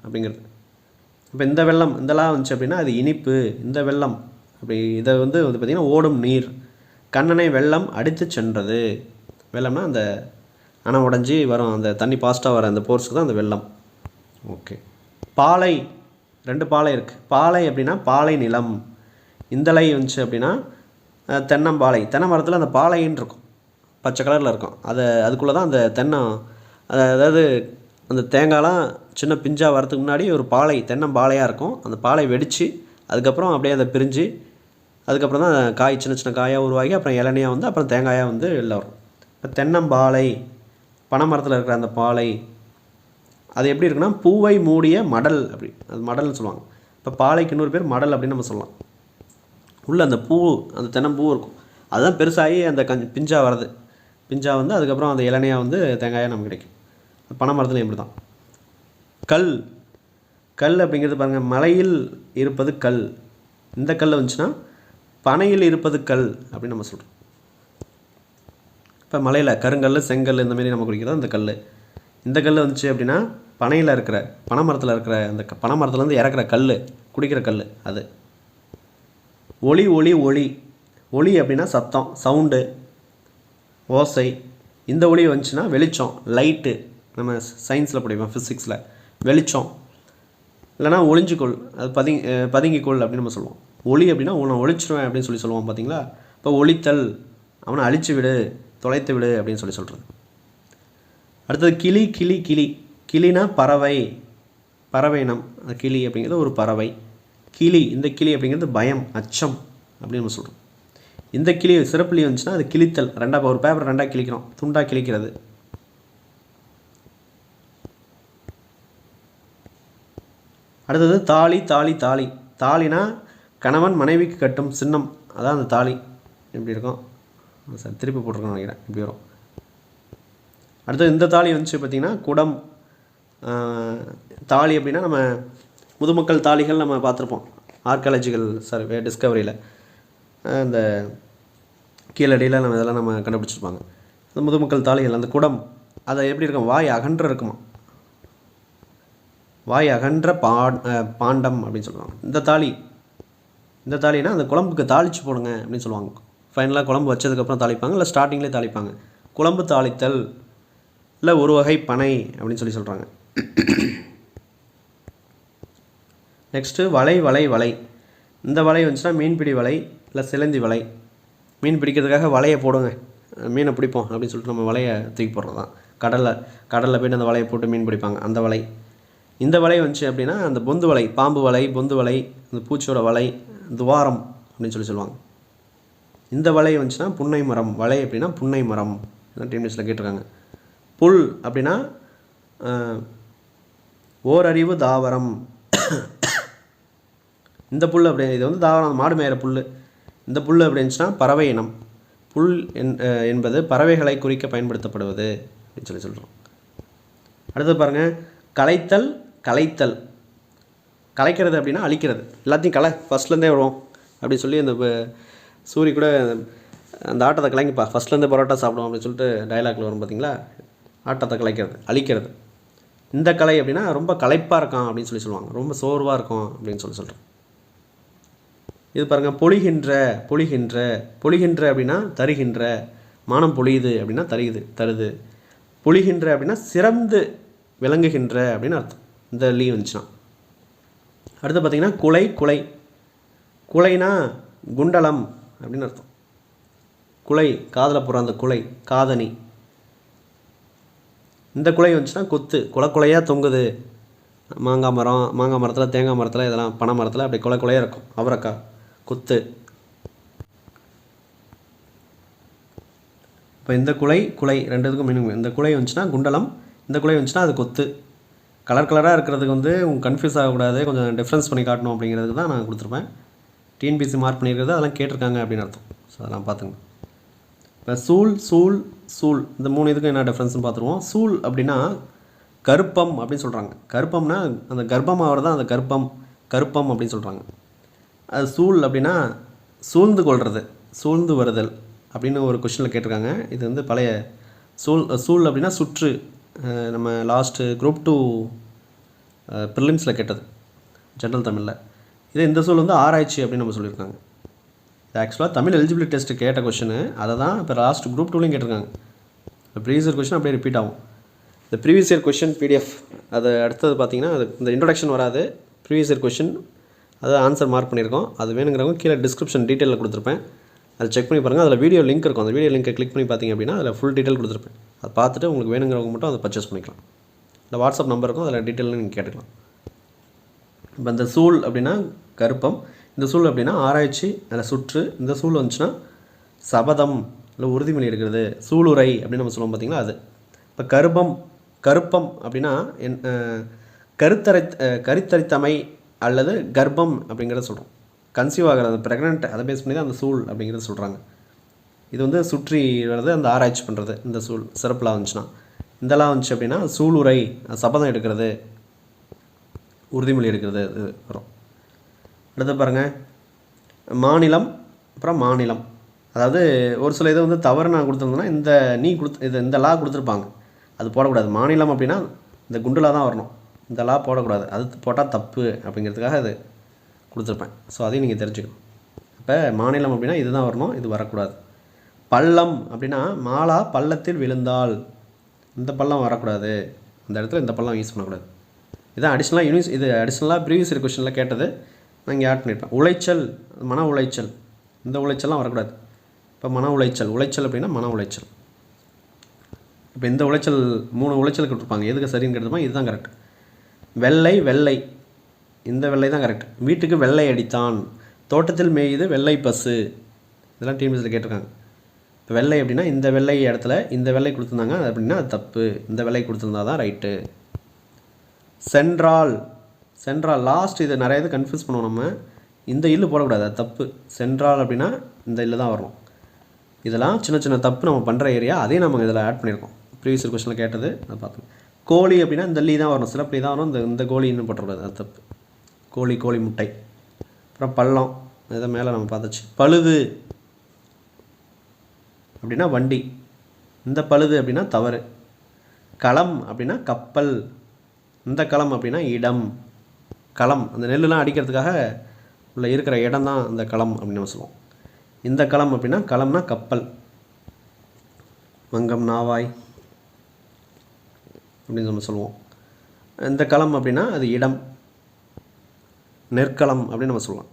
அப்படிங்கிறது. இப்போ இந்த வெள்ளம், இதெல்லாம் வந்துச்சு அப்படின்னா அது இனிப்பு. இந்த வெள்ளம் அப்படி இதை வந்து பார்த்திங்கன்னா ஓடும் நீர். கண்ணனை வெள்ளம் அடித்து சென்றது. வெள்ளம்னா அந்த அணை உடஞ்சி வரும், அந்த தண்ணி பாஸ்ட்டாக வர அந்த போர்ஸுக்கு தான் அந்த வெள்ளம். ஓகே. பாலை, 2 பாலை இருக்குது. பாலை அப்படின்னா பாலை நிலம். இந்தலை வந்துச்சு அப்படின்னா தென்னம்பாலை. தென்னை மரத்தில் அந்த பாலைன்னு இருக்கும், பச்சை கலரில் இருக்கும். அதுக்குள்ளே தான் அந்த அதாவது அந்த தேங்காய்லாம் சின்ன பிஞ்சாக வரதுக்கு முன்னாடி ஒரு பாலை, தென்னம்பாலையாக இருக்கும். அந்த பாலை வெடித்து அதுக்கப்புறம் அப்படியே அதை பிரிஞ்சு அதுக்கப்புறம் தான் காய் சின்ன சின்ன காயாக உருவாகி அப்புறம் இளநியாக வந்து அப்புறம் தேங்காயாக வந்து வெளில வரும். இப்போ தென்னம்பாலை, பனை மரத்தில் இருக்கிற அந்த பாலை, அது எப்படி இருக்குன்னா பூவை மூடிய மடல், அப்படி அது மடல்னு சொல்லுவாங்க. இப்போ பாலைக்கு இன்னொரு பேர் மடல் அப்படின்னு நம்ம சொல்லலாம். உள்ளே அந்த அந்த தென்னம்பூ இருக்கும், அதுதான் பெருசாகி அந்த பிஞ்சாக வர்றது. பிஞ்சாக வந்து அதுக்கப்புறம் அந்த இளநியாக வந்து தேங்காயாக நமக்கு கிடைக்கும். பனை மரத்துலையும் இப்படி தான். கல் அப்படிங்கிறது பாருங்கள், மலையில் இருப்பது கல். இந்த கல் வந்துச்சுன்னா பனையில் இருப்பது கல் அப்படின்னு நம்ம சொல்கிறோம். இப்போ மலையில் கருங்கல், செங்கல் இந்த மாதிரி நம்ம குறிக்கிறது அந்த கல். இந்த கல் வந்துச்சு அப்படின்னா பனையில் இருக்கிற, பனை மரத்தில் இருக்கிற அந்த பனை மரத்துலேருந்து இறக்குற கல், குடிக்கிற கல் அது. ஒளி அப்படின்னா சத்தம், சவுண்டு, ஓசை. இந்த ஒளி வந்துச்சுன்னா வெளிச்சம், லைட்டு. நம்ம சயின்ஸில் படிப்போம், ஃபிசிக்ஸில் வெளிச்சம். இல்லைனா ஒளிஞ்சிக்கொள், அது பதுங்கிக்கொள் அப்படின்னு நம்ம சொல்லுவோம். ஒளி அப்படின்னா உன்னை ஒழிச்சிருவேன் அப்படின்னு சொல்லுவோம் பார்த்தீங்களா. இப்போ ஒழித்தல், அவனை அழிச்சு விடு, தொலைத்து விடு அப்படின்னு சொல்கிறது. அடுத்தது கிளி. கிளி கிளி கிளினா பறவை, பறவை இனம். கிளி அப்படிங்கிறது ஒரு பறவை. கிளி, இந்த கிளி அப்படிங்கிறது பயம், அச்சம் அப்படின்னு நம்ம சொல்கிறோம். இந்த கிளி சிறப்புலி வந்துச்சுன்னா அது கிழித்தல். ஒரு பேப்பர் ரெண்டாக கிழிக்கிறோம், துண்டாக கிழிக்கிறது. அடுத்தது தாலி. தாலி தாலி தாலினா கணவன் மனைவிக்கு கட்டும் சின்னம், அதான் அந்த தாலி. எப்படி இருக்கும் சார், திருப்பி போட்டிருக்கோன்னு நினைக்கிறேன், இப்படி வரும். அடுத்தது இந்த தாலி வந்துச்சு பார்த்திங்கன்னா குடம். தாலி அப்படின்னா நம்ம முதுமக்கள் தாலிகள் நம்ம பார்த்துருப்போம் ஆர்கியாலஜிக்கல் சர்வே டிஸ்கவரியில். அந்த கீழடியில் நம்ம இதெல்லாம் நம்ம கண்டுபிடிச்சிருப்பாங்க. அந்த முதுமக்கள் தாலிகள், அந்த குடம், அதை எப்படி இருக்கும், வாய் அகன்ற இருக்குமா, வாய் அகன்ற பாண்டம் அப்படின்னு சொல்லுவாங்க. இந்த தாலினா அந்த குழம்புக்கு தாளித்து போடுங்க அப்படின்னு சொல்லுவாங்க. ஃபைனலாக குழம்பு வச்சதுக்கப்புறம் தாளிப்பாங்க, இல்லை ஸ்டார்டிங்லேயே தாளிப்பாங்க. குழம்பு தாளித்தல், இல்லை ஒரு வகை பனை அப்படின்னு சொல்கிறாங்க. நெக்ஸ்ட்டு வலை. வலை வலை இந்த வலை வந்துச்சுன்னா மீன்பிடி வலை, இல்லை சிலந்தி வலை. மீன் பிடிக்கிறதுக்காக வலையை போடுங்க, மீனை பிடிப்போம் அப்படின்னு சொல்லிட்டு நம்ம வலையை தூக்கி போடுறது தான். கடலில் போய்ட்டு அந்த வலையை போட்டு மீன் பிடிப்பாங்க, அந்த வலை. இந்த வலை வந்துச்சு அப்படின்னா அந்த பொந்து வலை, பாம்பு வலை, பொந்து வலை, அந்த பூச்சியோட வலை, துவாரம் அப்படின்னு சொல்லுவாங்க. இந்த வலை வந்துச்சுன்னா புன்னை மரம். வலை அப்படின்னா புன்னை மரம், டிஎன்பிஎஸ்சியில் கேட்டிருக்காங்க. புல் அப்படின்னா ஓரறிவு தாவரம். இந்த புல் அப்படி, இது வந்து தாவரம், மாடு மேயிற புல். இந்த புல் அப்படி இருந்துச்சுன்னா பறவை இனம். புல் என்பது பறவைகளை குறிக்க பயன்படுத்தப்படுவது அப்படின்னு சொல்கிறோம். அடுத்து பாருங்கள், கலைத்தல். கலைத்தல் கலைக்கிறது அப்படின்னா அழிக்கிறது. எல்லாத்தையும் ஃபஸ்ட்லேருந்தே வரும் அப்படின்னு சொல்லி அந்த சூரி கூட அந்த ஆட்டத்தை கலைங்கப்பா, ஃபஸ்ட்லேருந்தே பரோட்டா சாப்பிடுவோம் அப்படின்னு சொல்லிட்டு டைலாக்ல வரும் பார்த்தீங்களா. ஆட்டத்தை கலைக்கிறது, அழிக்கிறது. இந்த கலை அப்படின்னா ரொம்ப களைப்பாக இருக்கான் அப்படின்னு சொல்லுவாங்க, ரொம்ப சோர்வாக இருக்கும் அப்படின்னு சொல்கிறோம். இது பாருங்கள், பொழிகின்ற. பொழிகின்ற பொழிகின்ற அப்படின்னா தருகின்ற. மானம் பொழியுது அப்படின்னா தருது. பொழிகின்ற அப்படின்னா சிறந்து விளங்குகின்ற அப்படின்னு அர்த்தம், இந்த லீ வந்துச்சுன்னா. அடுத்து பார்த்திங்கன்னா குலை. குலை குலைனா குண்டலம் அப்படின்னு அர்த்தம். குலை, காதில் போகிற அந்த குலை, காதணி. இந்த குலை வந்துச்சுன்னா கொத்து, குலையாக தொங்குது. மாங்காய் மரத்தில், தேங்காய் மரத்தில், இதெல்லாம் பனை மரத்தில் அப்படி குலையாக இருக்கும். அவரைக்காய், கொத்து. இப்போ இந்த குலை ரெண்டுத்துக்கும் மீனிங். இந்த குலை வந்துச்சுன்னா குண்டலம், இந்த குலை வந்துச்சுன்னா அது கொத்து. கலராக இருக்கிறதுக்கு வந்து கன்ஃபியூஸ் ஆகக்கூடாது, கொஞ்சம் டிஃப்ரென்ஸ் பண்ணி காட்டணும் அப்படிங்கிறதுக்கு தான் நான் கொடுத்துருப்பேன். டிஎன்பிஎஸ்சி மார்க் பண்ணியிருக்கிறது அதெல்லாம் கேட்டிருக்காங்க அப்படின்னு அர்த்தம். ஸோ அதெல்லாம் பார்த்துங்க. இப்போ சூல் இந்த 3 இதுக்கும் என்ன டிஃப்ரென்ஸ்னு பார்த்துருவோம். சூல் அப்படின்னா கருப்பம் அப்படின்னு சொல்கிறாங்க. கருப்பம்னா அந்த கர்ப்பமாக தான் அந்த கருப்பம் அப்படின்னு சொல்கிறாங்க. அது சூல் அப்படின்னா சூழ்ந்து கொள்வது, சூழ்ந்து வருதல் அப்படின்னு ஒரு கொஷனில் கேட்டிருக்காங்க. இது வந்து பழைய சூல் அப்படின்னா சுற்று. நம்ம லாஸ்ட்டு குரூப் 2 ப்ரிலிம்ஸில் கேட்டது ஜென்ரல் தமிழில். இந்த சூல் வந்து ஆராய்ச்சி அப்படின்னு நம்ம சொல்லியிருக்காங்க. இது ஆக்சுவலாக தமிழ் எலிஜிபிலிட்டி டெஸ்ட்டு கேட்ட கொஷனு, அதை தான் இப்போ லாஸ்ட் குரூப் 2லையும் கேட்டிருக்காங்க. இப்போ ப்ரீவியஸ் இயர் கொஷின் அப்படியே ரிப்பீட் ஆகும். இந்த ப்ரீவியஸ் இயர் கொஷின் பிடிஎஃப், அது அடுத்தது பார்த்திங்கன்னா அது இந்த இன்ட்ரொடக்ஷன் வராது, ப்ரீவியஸ் இயர் கொஷின் அதை ஆன்சர் மார்க் பண்ணியிருக்கோம். அது வேணுங்கிறவங்க கீழே டிஸ்கிரிப்ஷன் டீட்டெயிலில் கொடுத்துருப்பேன், அதை செக் பண்ணி பாருங்கள். அதில் வீடியோ லிங்க் இருக்கும், அந்த வீடியோ லிங்கை கிளிக் பண்ணி பார்த்தீங்க அப்படின்னா அதில் ஃபுல் டீட்டெயில் கொடுத்துருப்பேன். அதை பார்த்துட்டு உங்களுக்கு வேணுங்கிறவங்க மட்டும் அதை பர்ச்சேஸ் பண்ணிக்கலாம். இல்லை வாட்ஸ்அப் நம்பர் இருக்கும், அதில் டீட்டெயிலும் நீங்கள் கேட்டுக்கலாம். இப்போ இந்த சூல் அப்படின்னா கருப்பம், இந்த சூல் அப்படின்னா ஆராய்ச்சி, அதில் சுற்று. இந்த சூல் வந்துச்சுன்னா சபதம், இல்லை உறுதிமொழி எடுக்கிறது. சூளுரை அப்படின்னு நம்ம சொல்லுவோம் பார்த்தீங்களா, அது. இப்போ கருப்பம் அப்படின்னா கருத்தரித்தமை அல்லது கர்ப்பம் அப்படிங்கிறத சொல்கிறோம். கன்சீவ் ஆகிறது, ப்ரெக்னென்ட், அதை பேஸ் பண்ணி தான் அந்த சூல் அப்படிங்கிறத சொல்கிறாங்க. இது வந்து சுற்றி வர்றது, அந்த ஆராய்ச்சி பண்ணுறது. இந்த சூல் சிறப்புலாம் வந்துச்சுன்னா, இதெல்லாம் வந்துச்சு அப்படின்னா சூளுரை, சபதம் எடுக்கிறது, உறுதிமொழி எடுக்கிறது இது வரும். அடுத்து பாருங்கள், மாநிலம். அப்புறம் மாநிலம், அதாவது ஒரு சில இது வந்து தவறு நான் கொடுத்துருந்தேன்னா இந்த லா கொடுத்துருப்பாங்க, அது போடக்கூடாது. மாநிலம் அப்படின்னா இந்த குண்டுலா தான் வரணும், இந்த லா போடக்கூடாது, அது போட்டால் தப்பு அப்படிங்கிறதுக்காக அது கொடுத்துருப்பேன். ஸோ அதையும் நீங்கள் தெரிஞ்சுக்கணும். இப்போ மாநிலம் அப்படின்னா இது தான் வரணும், இது வரக்கூடாது. பள்ளம் அப்படின்னா மாலா பள்ளத்தில் விழுந்தால், இந்த பள்ளம் வரக்கூடாது, அந்த இடத்துல இந்த பள்ளம் யூஸ் பண்ணக்கூடாது. இதான் அடிஷ்னலாக இது அடிஷ்னலாக ப்ரீவியஸ் இயர் கொஷனில் கேட்டது நான் இங்கே ஆட் பண்ணியிருப்பேன். உளைச்சல், மன உளைச்சல், இந்த உளைச்சல்லாம் வரக்கூடாது. இப்போ மன உளைச்சல், உளைச்சல் அப்படின்னா மன உளைச்சல். இப்போ இந்த உளைச்சல் 3 உளைச்சல் கொடுத்துருப்பாங்க, எதுக்கு சரின்னு கேட்டுருப்பாங்க, இதுதான் கரெக்ட். வெள்ளை வெள்ளை, இந்த வெள்ளை தான் கரெக்ட். வீட்டுக்கு வெள்ளை அடித்தான், தோட்டத்தில் மேயுது வெள்ளை பசு, இதெல்லாம் டிஎன்பிஎஸ்சியில் கேட்டிருக்காங்க. இப்போ வெள்ளை அப்படின்னா இந்த வெள்ளை இடத்துல இந்த வெள்ளை கொடுத்துருந்தாங்க அப்படின்னா அது தப்பு, இந்த வெள்ளை கொடுத்துருந்தா தான் ரைட்டு. சென்ட்ரால், சென்ட்ரால் லாஸ்ட் இது நிறைய இது கன்ஃபியூஸ் பண்ணுவோம் நம்ம, இந்த இல்லு போடக்கூடாது, அது தப்பு. சென்ட்ரால் அப்படின்னா இந்த இல்லு தான் வரணும். இதெல்லாம் சின்ன சின்ன தப்பு நம்ம பண்ணுற ஏரியா, அதையும் நம்ம இதில் ஆட் பண்ணியிருக்கோம். ப்ரீவியஸ் இயர் கொஸ்டினில் கேட்டது அதை பார்த்தோம். கோழி அப்படின்னா இந்த லீ தான் வரணும், சிறப்பு தான் வரும், இந்த கோழி இன்னும் போட்டக்கூடாது, அது தப்பு. கோழி, கோழி முட்டை. அப்புறம் பள்ளம், இதை மேலே நம்ம பார்த்தாச்சு. பழுது அப்படின்னா வண்டி, இந்த பழுது அப்படின்னா தவறு. களம் அப்படின்னா கப்பல், இந்த களம் அப்படின்னா இடம். களம் அந்த நெல்லுலாம் அடிக்கிறதுக்காக உள்ள இருக்கிற இடம் தான் இந்த களம் அப்படின்னு நம்ம சொல்லுவோம். இந்த களம் அப்படின்னா களம்னா கப்பல். வங்கம், நாவாய் அப்படின்னு நம்ம சொல்லுவோம். இந்த களம் அப்படின்னா அது இடம், நெற்களம் அப்படின்னு நம்ம சொல்லலாம்.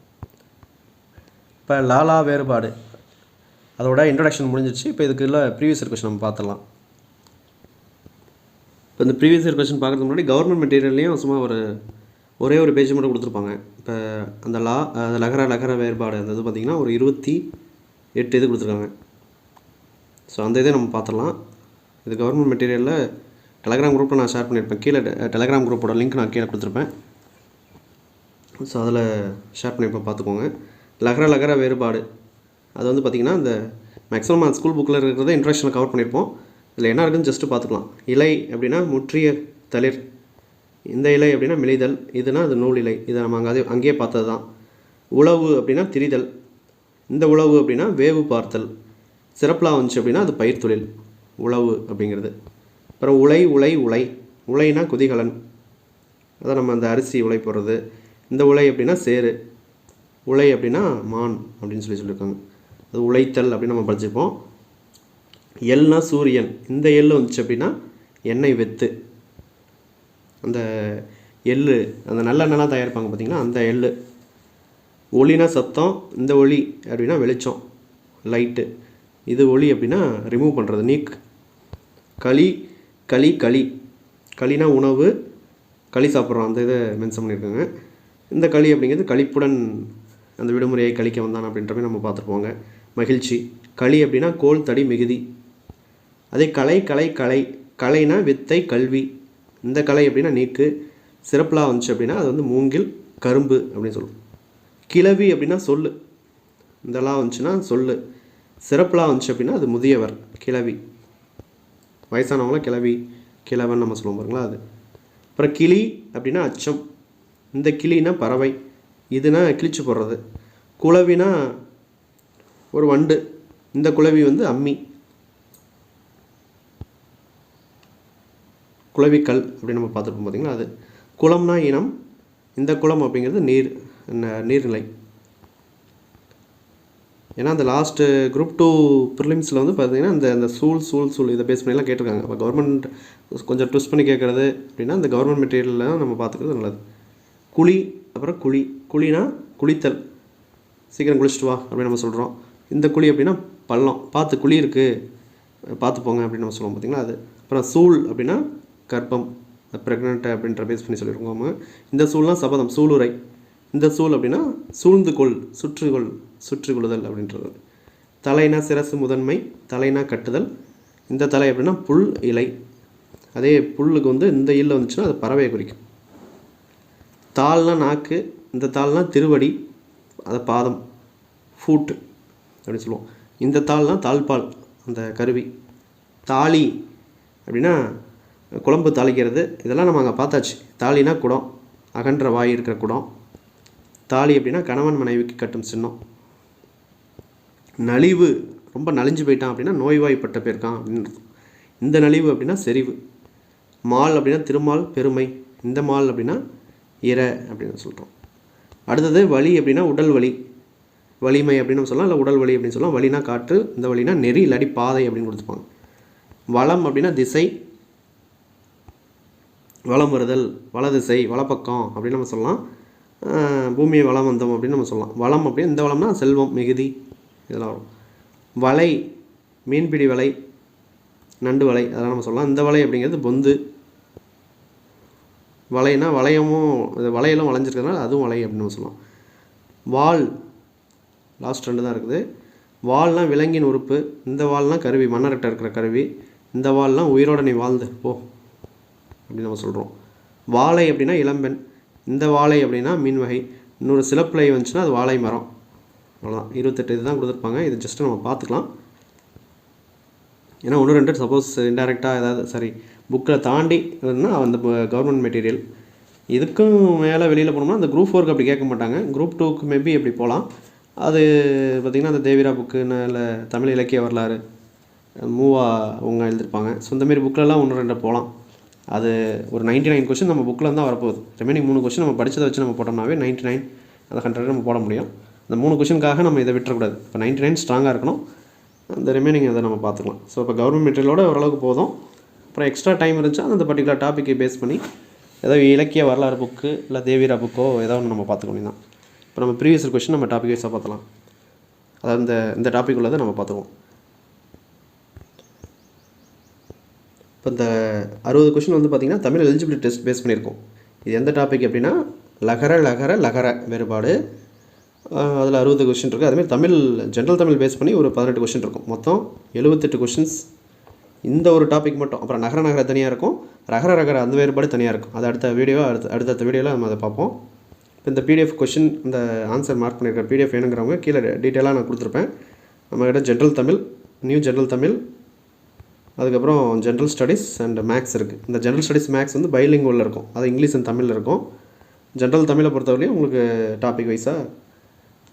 இப்போ லாலா வேறுபாடு அதோட இன்ட்ரடக்ஷன் முடிஞ்சிச்சு. இப்போ இதுக்கு இல்லை ப்ரீவியஸ் இயர் கொஸ்டின் நம்ம பார்த்துடலாம். இப்போ இந்த ப்ரீவியஸ் இயர் கொஸ்டின் பார்க்குறதுக்கு முன்னாடி கவர்மெண்ட் மெட்டீரியல்லையும் சும்மா ஒரே ஒரு பேஜ் மட்டும் கொடுத்துருப்பாங்க. இப்போ அந்த லகர வேறுபாடு அந்த இது பார்த்திங்கன்னா ஒரு 28 இது கொடுத்துருக்காங்க. ஸோ அந்த இதை நம்ம பார்த்துடலாம். இது கவர்மெண்ட் மெட்டீரியலில் டெலகிராம் குரூப்பில் நான் ஷேர் பண்ணியிருப்பேன். கீழே டெலகிராம் குரூப்போட லிங்க் நான் கீழே கொடுத்துருப்பேன். ஸோ அதில் ஷேர் பண்ணியிருப்பேன், பார்த்துக்கோங்க. லகர வேறுபாடு அது வந்து பார்த்திங்கன்னா இந்த மேக்ஸிமம் ஸ்கூல் புக்கில் இருக்கிறத இன்ட்ரடக்ஷனில் கவர் பண்ணியிருப்போம். இதில் என்ன இருக்குதுன்னு ஜஸ்ட்டு பார்த்துக்கலாம். இலை அப்படின்னா முற்றிய தளிர், இந்த இலை அப்படின்னா மெலிதல், இதுனா அது நூல் இலை, இதை நம்ம அங்கேயே பார்த்தது தான். உழவு அப்படின்னா திரிதல், இந்த உழவு அப்படின்னா வேவு பார்த்தல். சிறப்பலாக வந்துச்சு அப்படின்னா அது பயிர் தொழில், உழவு அப்படிங்கிறது. அப்புறம் உலைனா குதிகலன், அதான் நம்ம அந்த அரிசி உலை போடுறது. இந்த உலை அப்படின்னா சேரு, உலை அப்படின்னா மான் அப்படின்னு சொல்லியிருக்காங்க. அது உழைத்தல் அப்படின்னு நம்ம படிச்சிருப்போம். எல்னா சூரியன், இந்த எள் வந்துச்சு அப்படின்னா எண்ணெய் வெத்து, அந்த எள்ளு அந்த நல்லெண்ணெய்லாம் தயாரிப்பாங்க பார்த்திங்கன்னா அந்த எள்ளு. ஒளினா சத்தம், இந்த ஒளி அப்படின்னா வெளிச்சம், லைட்டு. இது ஒளி அப்படின்னா ரிமூவ் பண்ணுறது, நீக். களினா உணவு, களி சாப்பிட்றோம், அந்த இதை மென்ஷன் பண்ணியிருக்காங்க. இந்த களி அப்படிங்கிறது களிப்புடன் அந்த விடுமுறையை கழிக்க வந்தான் அப்படின்ற மாதிரி நம்ம பார்த்துருப்போங்க. மகிழ்ச்சி. களி அப்படின்னா கோல் தடி மிகுதி. அதே கலைனா வித்தை கல்வி, இந்த கலை அப்படின்னா நீக்கு. சிறப்பலாக வந்துச்சு அப்படின்னா அது வந்து மூங்கில் கரும்பு அப்படின்னு சொல்லுவோம். கிளவி அப்படின்னா சொல்லு, இதெல்லாம் வந்துச்சுன்னா சொல்லு. சிறப்பலாக வந்துச்சு அப்படின்னா அது முதியவர், கிளவி. வயசானவங்கள கிழவன் நம்ம சொல்லுவோம் பாருங்களா, அது. அப்புறம் கிளி அப்படின்னா அச்சம், இந்த கிளினா பறவை, இதுனா கிழிச்சு போடுறது. குளவினா ஒரு வண்டு, இந்த குளவி வந்து அம்மி. குளவிக்கல் அப்படின்னு நம்ம பார்த்துருப்போம் பார்த்திங்களா, அது. குளம்னா இனம், இந்த குளம் அப்படிங்கிறது நீர்நிலை. ஏன்னா அந்த லாஸ்ட்டு குரூப் 2 ப்ரிலிம்ஸில் வந்து பார்த்திங்கன்னா இந்த சூழ் இதை பேஸ் பண்ணிலாம் கேட்டிருக்காங்க. இப்போ கவர்மெண்ட் கொஞ்சம் ட்விஸ்ட் பண்ணி கேட்குறது அப்படின்னா இந்த கவர்மெண்ட் மெட்டீரியல்லாம் நம்ம பார்த்துக்கிறது நல்லது. குழி, அப்புறம் குழினா குளித்தல், சீக்கிரம் குளிச்சுட்டு வா அப்படின்னு நம்ம சொல்கிறோம். இந்த குழி அப்படின்னா பள்ளம், பார்த்து குழி இருக்குது பார்த்து போங்க அப்படின்னு நம்ம சொல்லுவோம் பார்த்திங்களா, அது. அப்புறம் சூழ் அப்படின்னா கர்ப்பம், ப்ரெக்னென்ட் அப்படின்ற பேஸ் பண்ணி சொல்லியிருக்கோம். இந்த சூழ்னா சபதம், சூளுரை. இந்த சூழ் அப்படின்னா சூழ்ந்து கொள், சுற்றி கொள்ளுதல் அப்படின்றது. தலைனா சிரசு முதன்மை, தலைனா கட்டுதல். இந்த தலை அப்படின்னா புல் இலை, அதே புல்லுக்கு வந்து இந்த இல்ல வந்துச்சுன்னா அது பறவையை குறிக்கும். தாள்னா நாக்கு, இந்த தாள்னா திருவடி, அது பாதம், ஃபூட் அப்படின்னு சொல்லுவோம். இந்த தாள்னா தாழ்பால், அந்த கருவி. தாலி அப்படின்னா குழம்பு தாளிக்கிறது, இதெல்லாம் நம்ம அங்கே பார்த்தாச்சு. தாலினா குடம், அகன்ற வாய் இருக்கிற குடம். தாலி அப்படின்னா கணவன் மனைவிக்கு கட்டும் சின்னம். நலிவு, ரொம்ப நலிஞ்சு போயிட்டான் அப்படின்னா நோய்வாய்ப்பட்ட போயிருக்கான் அப்படின்னு. இந்த நலிவு அப்படின்னா செறிவு. மால் அப்படின்னா திருமால், பெருமை. இந்த மால் அப்படின்னா இற அப்படின்னு சொல்கிறோம். அடுத்தது வலி அப்படின்னா உடல் வலி, வலிமை அப்படின்னு சொல்லலாம், இல்லை உடல் வலி அப்படின்னு சொல்லலாம். வலினா காற்று, இந்த வலினா நெறி இல்லாடி பாதை அப்படின்னு கொடுத்துப்பாங்க. வளம் அப்படின்னா திசை, வலம் வருதல், வலதிசை, வலப்பக்கம் அப்படின்னு நம்ம சொல்லலாம். பூமியை வலம் வந்தோம் அப்படின்னு நம்ம சொல்லலாம். வளம் அப்படின்னு இந்த வளம்னா செல்வம், மிகுதி இதெல்லாம் வரும். வலை, மீன்பிடி வலை, நண்டு வலை அதெல்லாம் நம்ம சொல்லலாம். இந்த வலை அப்படிங்கிறது பொந்து. வலைனா வளையமும் வலையெல்லாம் வளைஞ்சிருக்கிறதுனால அதுவும் வலை அப்படின்னு நம்ம சொல்லலாம். வால், லாஸ்ட் 2 தான் இருக்குது. வால்னால் விலங்கின் உறுப்பு. இந்த வால்னால் கருவி, மன்னர்கிட்ட இருக்கிற கருவி. இந்த வால்னால் உயிரோட நீ வாழ்ந்து போ அப்படின்னு நம்ம சொல்கிறோம். வாழை அப்படின்னா இளம்பெண். இந்த வாழை அப்படின்னா மீன் வகை. இன்னொரு சிலப்பிள்ளை வந்துச்சுன்னா அது வாழை மரம். அவ்வளோதான். 28 இது தான் கொடுத்துருப்பாங்க. இது ஜஸ்ட்டு நம்ம பார்த்துக்கலாம். ஏன்னா 1 2 சப்போஸ் இன்டெரக்டாக ஏதாவது புக்கில் தாண்டி இருந்தால் அந்த கவர்மெண்ட் மெட்டீரியல். இதுக்கும் மேலே வெளியில் போனோம்னா அந்த குரூப் 4க்கு அப்படி கேட்க மாட்டாங்க. குரூப் 2க்கு மேபி அப்படி போகலாம். அது பார்த்திங்கன்னா அந்த தேவிரா புக்குன்னு இல்லை தமிழ் இலக்கிய வரலாறு மூவா அவங்க எழுதியிருப்பாங்க. ஸோ இந்தமாரி புக்கிலலாம் 1 2 போகலாம். அது ஒரு 99 கொஷின் நம்ம புக்கில் தான் வரப்போகுது. ரிமைனிங் 3 கொஷின் நம்ம படித்ததை வச்சு நம்ம போட்டோம்னாவே 99 அந்த 100 நம்ம போட முடியும். அந்த 3 கொஷினுக்காக நம்ம இதை விட்டுறக்கூடாது. இப்போ 99 ஸ்ட்ராங்காக இருக்கணும். அந்த ரிமைனிங் அதை நம்ம பார்த்துக்கலாம். ஸோ இப்போ கவர்மெண்ட் மெட்டீரியலோட ஓரளவுக்கு போதும். அப்புறம் எக்ஸ்ட்ரா டைம் இருந்துச்சா அந்த பர்டிகுலர் டாப்பிக்கை பேஸ் பண்ணி ஏதோ இலக்கிய வரலாறு புக்கு இல்லை தேவிரா புக்கோ ஏதோ ஒன்று நம்ம பார்த்துக்க வேண்டியதான். இப்போ நம்ம ப்ரீவியஸ் கொஷின் நம்ம டாபிக் வைஸாக பார்த்தலாம். அதாவது இந்த டாபிக் உள்ளதை நம்ம பார்த்துக்குவோம். இப்போ இந்த 60 கொஷின் வந்து பார்த்திங்கன்னா தமிழ் எலிஜிபிலிட்டி டெஸ்ட் பேஸ் பண்ணியிருக்கோம். இது எந்த டாபிக் அப்படின்னா லகர வேறுபாடு. அதில் 60 கொஷின் இருக்குது. அதுமாதிரி தமிழ் ஜென்ரல் தமிழ் பேஸ் பண்ணி ஒரு 18 கொஷின் இருக்கும். மொத்தம் 78 கொஷின்ஸ் இந்த ஒரு டாபிக் மட்டும். அப்புறம் நகர தனியாக இருக்கும், ரகர அந்த வேறுபாடு தனியாக இருக்கும். அது அடுத்த வீடியோவில் நம்ம அதை பார்ப்போம். இப்போ இந்த பிடிஎஃப் கொஷின் இந்த ஆன்சர் மார்க் பண்ணியிருக்க பிடிஎஃப் வேணுங்கிறவங்க கீழே டீட்டெயிலாக நான் கொடுத்துருப்பேன். நம்மக்கிட்ட general Tamil, new general Tamil, அதுக்கப்புறம் ஜென்ரல் ஸ்டடீஸ் அண்ட் மேக்ஸ் இருக்குது. இந்த ஜென்ரல் ஸ்டடீஸ் மேக்ஸ் வந்து பைலிங்குவலில் இருக்கும். அது இங்கிலீஷ் அண்ட் தமிழில் இருக்கும். ஜென்ரல் தமிழை பொறுத்தவரையும் உங்களுக்கு டாபிக் வைஸாக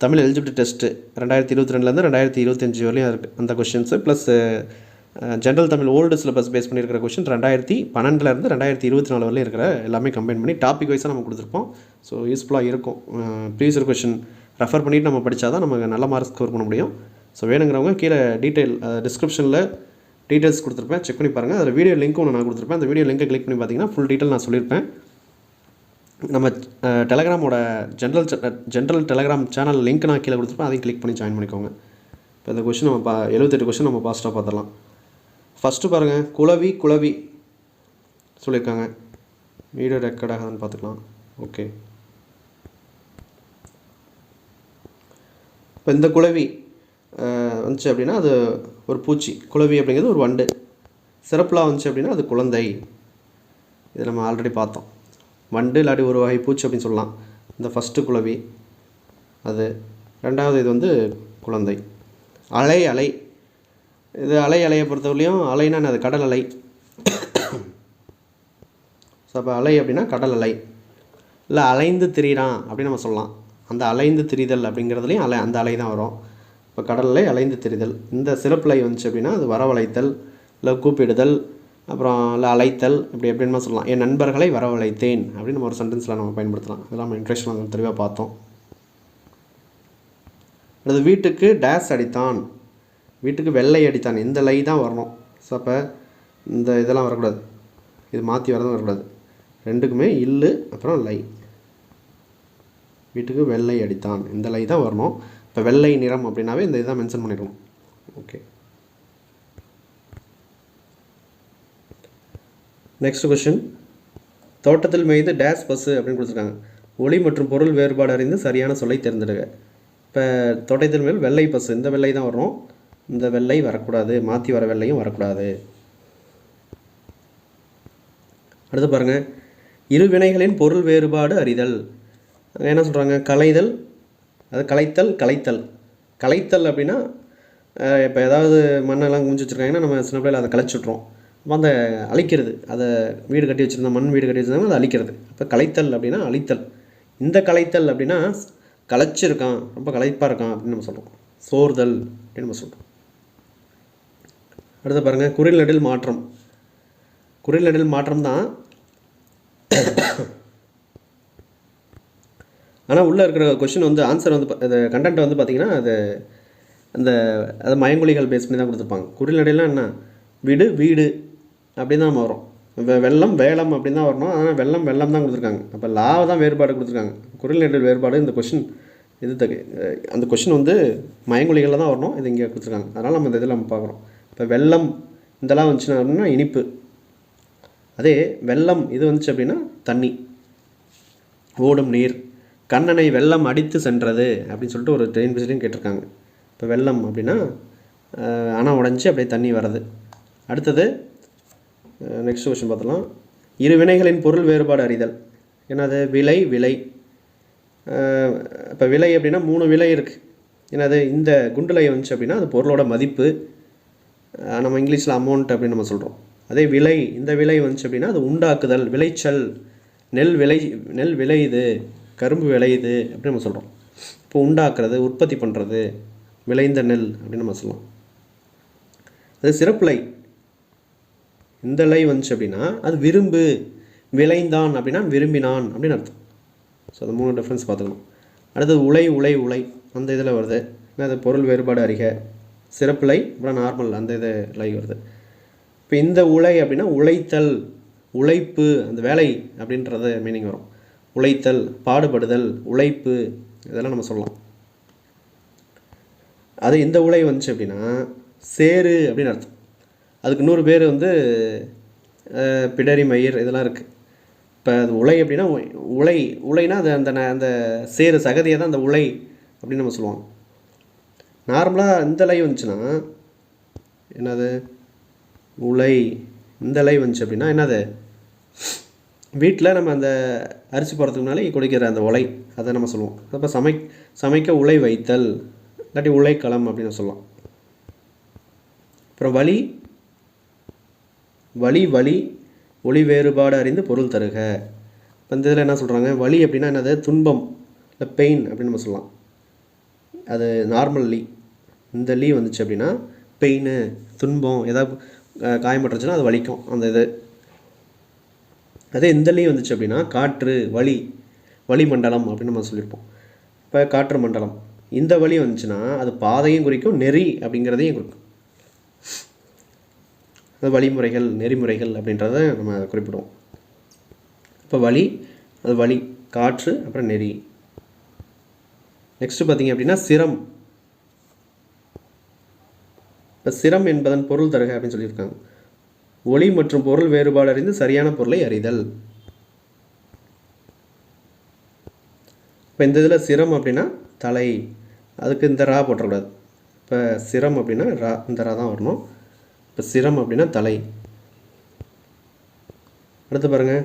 தமிழ் எலிஜிபிலிட்டி டெஸ்ட்டு 2022லேருந்து 2025 வரையும் இருக்குது அந்த questions. Plus general Tamil old syllabus base பண்ணியிருக்கிற கொஷின் 2012லேருந்து 2024 வரையும் இருக்கிற எல்லாமே கம்பைன் பண்ணி டாபிக் வைஸாக நம்ம கொடுத்துருப்போம். ஸோ யூஸ்ஃபுல்லாக இருக்கும். ப்ரீவியஸ் கொஷின் ரெஃபர் பண்ணிவிட்டு நம்ம படித்தா தான் நமக்கு நல்ல மார்க்ஸ் ஸ்கோர் பண்ண முடியும். ஸோ வேணுங்கிறவங்க கீழே டிஸ்கிரிப்ஷனில் டீட்டெயில்ஸ் கொடுத்துருப்பேன், செக் பண்ணி பாருங்கள். அதில் வீடியோ லிங்க் ஒன்று நான் கொடுத்துருப்பேன். அந்த வீடியோ லிங்கை கிளிக் பண்ணி பார்த்தீங்கன்னா ஃபுல் டீட்டெயில் நான் சொல்லியிருப்பேன். நம்ம டெலகிராமோட ஜென்ரல் டெலகிராம் சேனல் லிங்க் நான் கீழே கொடுத்துருப்பேன். அதையும் கிளிக் பண்ணி ஜாயின் பண்ணிக்கோங்க. இப்போ இந்த கொஷின் நம்ம 78 கொஷின் நம்ம ஃபாஸ்ட்டாக பார்த்துடலாம். ஃபஸ்ட்டு பாருங்கள், குளவி சொல்லியிருக்காங்க. வீடியோ ரெக்கார்ட் ஆகாதுன்னு பார்த்துக்கலாம். ஓகே, இப்போ இந்த குளவி வந்துச்சு அப்படின்னா அது ஒரு பூச்சி. குளவி அப்படிங்கிறது ஒரு வண்டு. சிறப்புலாம் வந்துச்சு அப்படின்னா அது குழந்தை. இதை நம்ம ஆல்ரெடி பார்த்தோம். வண்டு இல்லாட்டி ஒரு வகை பூச்சி அப்படின்னு சொல்லலாம். இந்த ஃபஸ்ட்டு குளவி அது. ரெண்டாவது இது வந்து குழந்தை. அலை இது அலையை பொறுத்தவரையும் அலைன்னா அது கடல் அலை. ஸோ அப்போ அலை அப்படின்னா கடல் அலை. இல்லை அலைந்து திரிகிறான் அப்படின்னு நம்ம சொல்லலாம். அந்த அலைந்து திரிதல் அப்படிங்கிறதுலையும் அந்த அலை தான் வரும். இப்போ கடல் அலை, அலைந்து திரிதல். இந்த சிறப்புலை வந்துச்சு அப்படின்னா அது வரவழைத்தல், இல்லை கூப்பிடுதல், அப்புறம் இல்லை அழைத்தல், இப்படி எப்படின்னு சொல்லலாம். என் நண்பர்களை வரவழைத்தேன் அப்படின்னு நம்ம ஒரு சென்டென்ஸில் நம்ம பயன்படுத்தலாம். இதெல்லாம் நம்ம இன்ட்ரெஸ்ட் தெளிவாக பார்த்தோம். அடுத்து வீட்டுக்கு டேஸ் அடித்தான், வீட்டுக்கு வெள்ளை அடித்தான். இந்த லை தான் வரணும். ஸோ அப்போ இந்த இதெல்லாம் வரக்கூடாது, இது மாற்றி வரதும் வரக்கூடாது. ரெண்டுக்குமே இல்லு அப்புறம் லை. வீட்டுக்கு வெள்ளை அடித்தான், இந்த லை தான் வரணும். இப்போ வெள்ளை நிறம் அப்படின்னாவே இந்த இதான் மென்ஷன் பண்ணிடணும். Okay, next question. தோட்டத்தில் மேய்ந்து டேஸ் பஸ்ஸு அப்படின்னு கொடுத்துருக்காங்க. ஒளி மற்றும் பொருள் வேறுபாடு அறிந்து சரியான சொல்லை தேர்ந்தெடுக்க. இப்போ தோட்டத்தில் மேல் வெள்ளை பஸ்ஸு, இந்த வெள்ளை தான் வரணும். இந்த வெள்ளை வரக்கூடாது, மாற்றி வர வெள்ளையும் வரக்கூடாது. அடுத்து பாருங்கள், இரு வினைகளின் பொருள் வேறுபாடு அறிதல். என்ன சொல்கிறாங்க? களைதல், அது களைத்தல் அப்படின்னா இப்போ ஏதாவது மண்ணெல்லாம் குமிச்சு வச்சுருக்காங்கன்னா நம்ம சின்ன பிள்ளையில் அதை களைச்சிட்றோம். அப்போ அந்த அழிக்கிறது, அதை வீடு கட்டி வச்சுருந்தோம், மண் வீடு கட்டி வச்சுருந்தாங்க, அதை அழிக்கிறது. அப்போ களைத்தல் அப்படின்னா அழித்தல். இந்த களைத்தல் அப்படின்னா களைச்சிருக்கான், ரொம்ப களைப்பாக இருக்கான் அப்படின்னு நம்ம சொல்கிறோம். சோர்தல் அப்படின்னு நம்ம சொல்கிறோம். அடுத்து பாருங்கள், குறில் நெடில் மாற்றம் தான். ஆனால் உள்ளே இருக்கிற கொஷின் வந்து ஆன்சர் வந்து அது கண்டென்ட் வந்து பார்த்திங்கன்னா அது மயங்கொலிகள் பேஸ் பண்ணி தான் கொடுத்துருப்பாங்க. குறில் நடைலாம் என்ன? வீடு அப்படின்னு தான் நம்ம வரும். வெள்ளம் வேலம் அப்படின்னு தான் வரணும். ஆனால் வெள்ளம் வெள்ளம் தான் கொடுத்துருக்காங்க. அப்போ லாவை தான் வேறுபாடு கொடுத்துருக்காங்க. குரில் நெடில் வேறுபாடு இந்த கொஷின் இது அந்த கொஷின் வந்து மயங்கொலிகளில் தான் வரணும். இது இங்கே கொடுத்துருக்காங்க. அதனால் நம்ம இந்த இதில் நம்ம பார்க்குறோம். இப்போ வெள்ளம் இதெல்லாம் வந்துச்சுன்னா அப்படின்னா இனிப்பு. அதே வெள்ளம் இது வந்துச்சு அப்படின்னா தண்ணி, ஓடும் நீர். கண்ணனை வெள்ளம் அடித்து சென்றது அப்படின்னு சொல்லிட்டு ஒரு ட்ரெயின் பிசிலையும் கேட்டிருக்காங்க. இப்போ வெள்ளம் அப்படின்னா அணை உடைஞ்சி அப்படியே தண்ணி வர்றது. அடுத்தது நெக்ஸ்ட் கொஸ்டின் பார்த்தலாம். இரு வினைகளின் பொருள் வேறுபாடு அறிதல். என்னது? விலை விலை. இப்போ விலை அப்படின்னா 3 விலை இருக்குது. என்னது? இந்த குண்டுலை வந்துச்சு அப்படின்னா அது பொருளோட மதிப்பு, நம்ம இங்கிலீஷில் அமௌண்ட் அப்படின்னு நம்ம சொல்கிறோம். அதே விலை, இந்த விலை வந்துச்சு அப்படின்னா அது உண்டாக்குதல், விளைச்சல், நெல் விளையுது, கரும்பு விளையுது அப்படின்னு நம்ம சொல்கிறோம். இப்போ உண்டாக்குறது, உற்பத்தி பண்ணுறது, விளைந்த நெல் அப்படின்னு நம்ம சொல்லலாம். அது சிறப்புலை. இந்த லை வந்துச்சு அப்படின்னா அது விரும்பு, விளைந்தான் அப்படின்னா விரும்பினான் அப்படின்னு அர்த்தம். ஸோ அது 3 டிஃப்ரென்ஸ் பார்த்துக்கணும். அடுத்தது உலை உலை உலை, அந்த இதில் வருது. அது பொருள் வேறுபாடு அறிக. சிறப்புலை அப்புறம் நார்மல் அந்த இது லை வருது. இப்போ இந்த உலை அப்படின்னா உழைத்தல், உழைப்பு, அந்த வேலை அப்படின்றது மீனிங் வரும். உழைத்தல், பாடுபடுதல், உழைப்பு, இதெல்லாம் நம்ம சொல்லலாம். அது இந்த உலை வந்துச்சு அப்படின்னா சேரு அப்படின்னு அர்த்தம். அதுக்கு இன்னொரு பேர் வந்து பிடரி மயிர் இதெல்லாம் இருக்குது. இப்போ அது உலை அப்படின்னா உலைனா அது அந்த சேரு சகதியை தான் அந்த உலை அப்படின்னு நம்ம சொல்லுவாங்க. நார்மலாக இந்த லை வந்துச்சுன்னா என்னது? உலை. இந்த லை வந்துச்சு அப்படின்னா என்னது? வீட்டில் நம்ம அந்த அரிசி போடுறதுக்கு முன்னாலே கொடுக்கிற அந்த உலை, அதை நம்ம சொல்லுவோம். அப்போ சமைக்க உலை வைத்தல், இல்லாட்டி உலைக்களம் அப்படின்னு சொல்லலாம். அப்புறம் வலி ஒளி வேறுபாடு அறிந்து பொருள் தருக. இப்போ இந்த இதில் என்ன சொல்கிறாங்க? வலி அப்படின்னா என்னது? துன்பம், இல்லை பெயின் அப்படின்னு நம்ம சொல்லலாம். அது நார்மல் லீ. இந்த லீ வந்துச்சு அப்படின்னா பெயின், துன்பம், ஏதாவது காயப்பட்டுருச்சுன்னா அது வலிக்கும் அந்த இது. அதே இந்த லீ வந்துச்சு அப்படின்னா காற்று, வளிமண்டலம் அப்படின்னு நம்ம சொல்லியிருப்போம். இப்போ காற்று மண்டலம். இந்த வலி வந்துச்சுன்னா அது பாதையும் குறிக்கும், நெறி அப்படிங்கிறதையும் குறிக்கும். அது வழிமுறைகள், நெறிமுறைகள் அப்படின்றத நம்ம குறிப்பிடுவோம். இப்போ அது வலி, காற்று, அப்புறம் நெறி. நெக்ஸ்ட்டு பார்த்திங்க அப்படின்னா சிரம். இப்போ சிரம் என்பதன் பொருள் தருக அப்படின்னு சொல்லியிருக்காங்க. ஒளி மற்றும் பொருள் வேறுபாடு அறிந்து சரியான பொருளை அறிதல். இப்போ இந்த இதில் சிரம் அப்படின்னா தலை, அதுக்கு இந்த ரா போட்டக்கூடாது. இப்போ சிரம் அப்படின்னா ரா, இந்த ரா தான் வரணும். இப்போ சிரம் அப்படின்னா தலை. அடுத்து பாருங்கள்,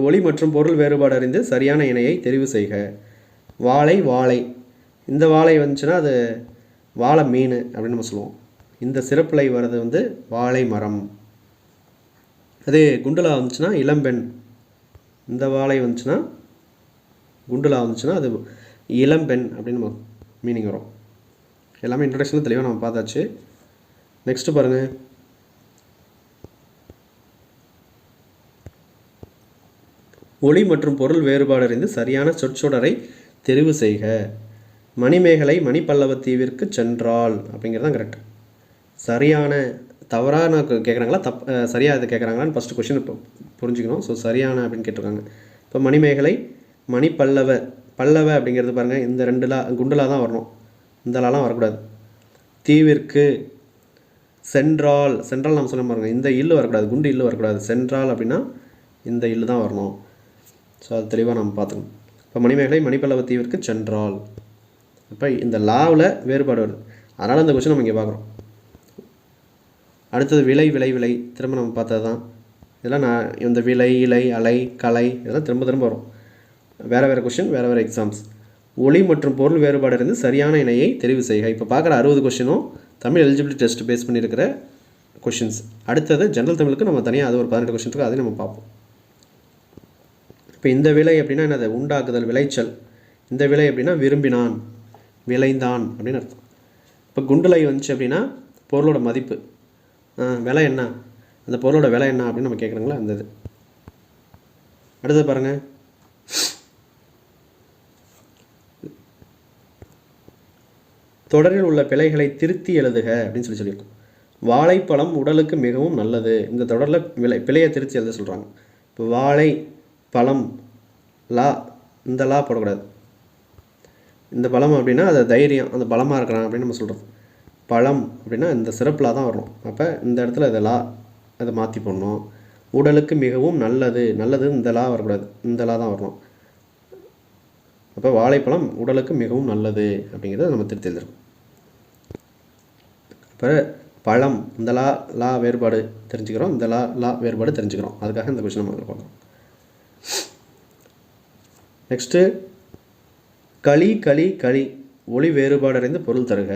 ஒளி மற்றும் பொருள் வேறுபாடு அறிந்து சரியான இணையை தெரிவு செய்க. வாழை. இந்த வாழை வந்துச்சுன்னா அது வாழை மீன் அப்படின்னு நம்ம சொல்லுவோம். இந்த சிறப்புலை வர்றது வந்து வாழை மரம். அதே குண்டுலா வந்துச்சுன்னா இளம்பெண். இந்த வாழை வந்துச்சுன்னா குண்டுலா வந்துச்சுன்னா அது இளம்பெண் அப்படின்னு மீனிங் வரும். எல்லாமே இன்ட்ரடக்ஷனில் தெளிவாக நம்ம பார்த்தாச்சு. நெக்ஸ்ட்டு பாருங்கள், ஒளி மற்றும் பொருள் வேறுபாடு அறிந்து சரியான சொற்றொடரை தெரிவு செய்க. மணிமேகலை மணிப்பல்லவத்தீவிற்கு சென்றாள் அப்படிங்கிறது தான் கரெக்ட். சரியான தவறான கேட்குறாங்களா, சரியாக இது கேட்குறாங்களான்னு ஃபஸ்ட்டு கொஷின் இப்போ புரிஞ்சுக்கணும். ஸோ சரியான அப்படின்னு கேட்டிருக்காங்க. இப்போ மணிமேகலை பல்லவ அப்படிங்கிறது பாருங்கள், இந்த 2 குண்டுலா தான் வரணும், இந்த லாலாம் வரக்கூடாது. தீவிற்கு சென்றால் நம்ம சொல்ல பாருங்கள், இந்த இல்லு வரக்கூடாது, குண்டு இல்லு வரக்கூடாது. சென்றால் அப்படின்னா இந்த இல்லு தான் வரணும். ஸோ அது தெளிவாக நம்ம பார்த்துக்கணும். இப்போ மணிமேகலை மணிப்பல்லவ தீவிற்கு சென்றால். இப்போ இந்த லாவில் வேறுபாடு வருது, அதனால் இந்த கொஸ்டின் நம்ம இங்கே பார்க்குறோம். அடுத்தது விலை திரும்ப நம்ம பார்த்தது தான். இதெல்லாம் இந்த விலை, இலை, அலை, கலை இதெல்லாம் திரும்ப வரும். வேறு கொஸ்டின், வேறு எக்ஸாம்ஸ். ஒளி மற்றும் பொருள் வேறுபாடு இருந்து சரியான இணையை தெரிவு செய்க. இப்போ பார்க்குற 60 கொஸ்டினும் தமிழ் எலிஜிபிலிட்டி டெஸ்ட் பேஸ் பண்ணியிருக்கிற கொஷின்ஸ். அடுத்தது ஜென்ரல் தமிழுக்கு நம்ம தனியாக அது ஒரு 18 கொஸ்டின் இருக்குது, அதையும் நம்ம பார்ப்போம். இப்போ இந்த விலை அப்படின்னா என்னது? உண்டாக்குதல், விளைச்சல். இந்த விலை அப்படின்னா விரும்பினான், விளைந்தான் அப்படின்னு அர்த்தம். இப்போ குண்டுலை வந்துச்சு அப்படின்னா பொருளோட மதிப்பு, விலை என்ன, அந்த பொருளோட விலை என்ன அப்படின்னு நம்ம கேட்குறாங்களா அந்த இது. அடுத்தது பாருங்கள், தொடரில் உள்ள பிழைகளை திருத்தி எழுதுக அப்படின்னு சொல்லியிருக்கோம். வாழைப்பழம் உடலுக்கு மிகவும் நல்லது. இந்த தொடரில் பிழையை திருச்சி எழுத சொல்கிறாங்க. இப்போ வாழை பழம் லா, இந்த லா போடக்கூடாது. இந்த பழம் அப்படின்னா அது தைரியம், அந்த பலமாக இருக்கிறான் அப்படின்னு நம்ம சொல்கிறது. பழம் அப்படின்னா இந்த சிறப்பில் தான் வரணும். அப்போ இந்த இடத்துல இதெல்லாம் அதை மாற்றி போடணும். உடலுக்கு மிகவும் நல்லது, நல்லது இந்த லா வரக்கூடாது, இந்த லா தான் வரணும். அப்போ வாழைப்பழம் உடலுக்கு மிகவும் நல்லது அப்படிங்கிறத நம்ம திருத்தி எழுதுறோம். இப்போ பழம் இந்த லா வேறுபாடு தெரிஞ்சுக்கிறோம், இந்த லா வேறுபாடு தெரிஞ்சுக்கிறோம். அதுக்காக இந்த கொஸ்டின் நம்ம பார்க்குறோம். நெக்ஸ்ட்டு களி ஒளி வேறுபாடு அறிந்து பொருள் தருக.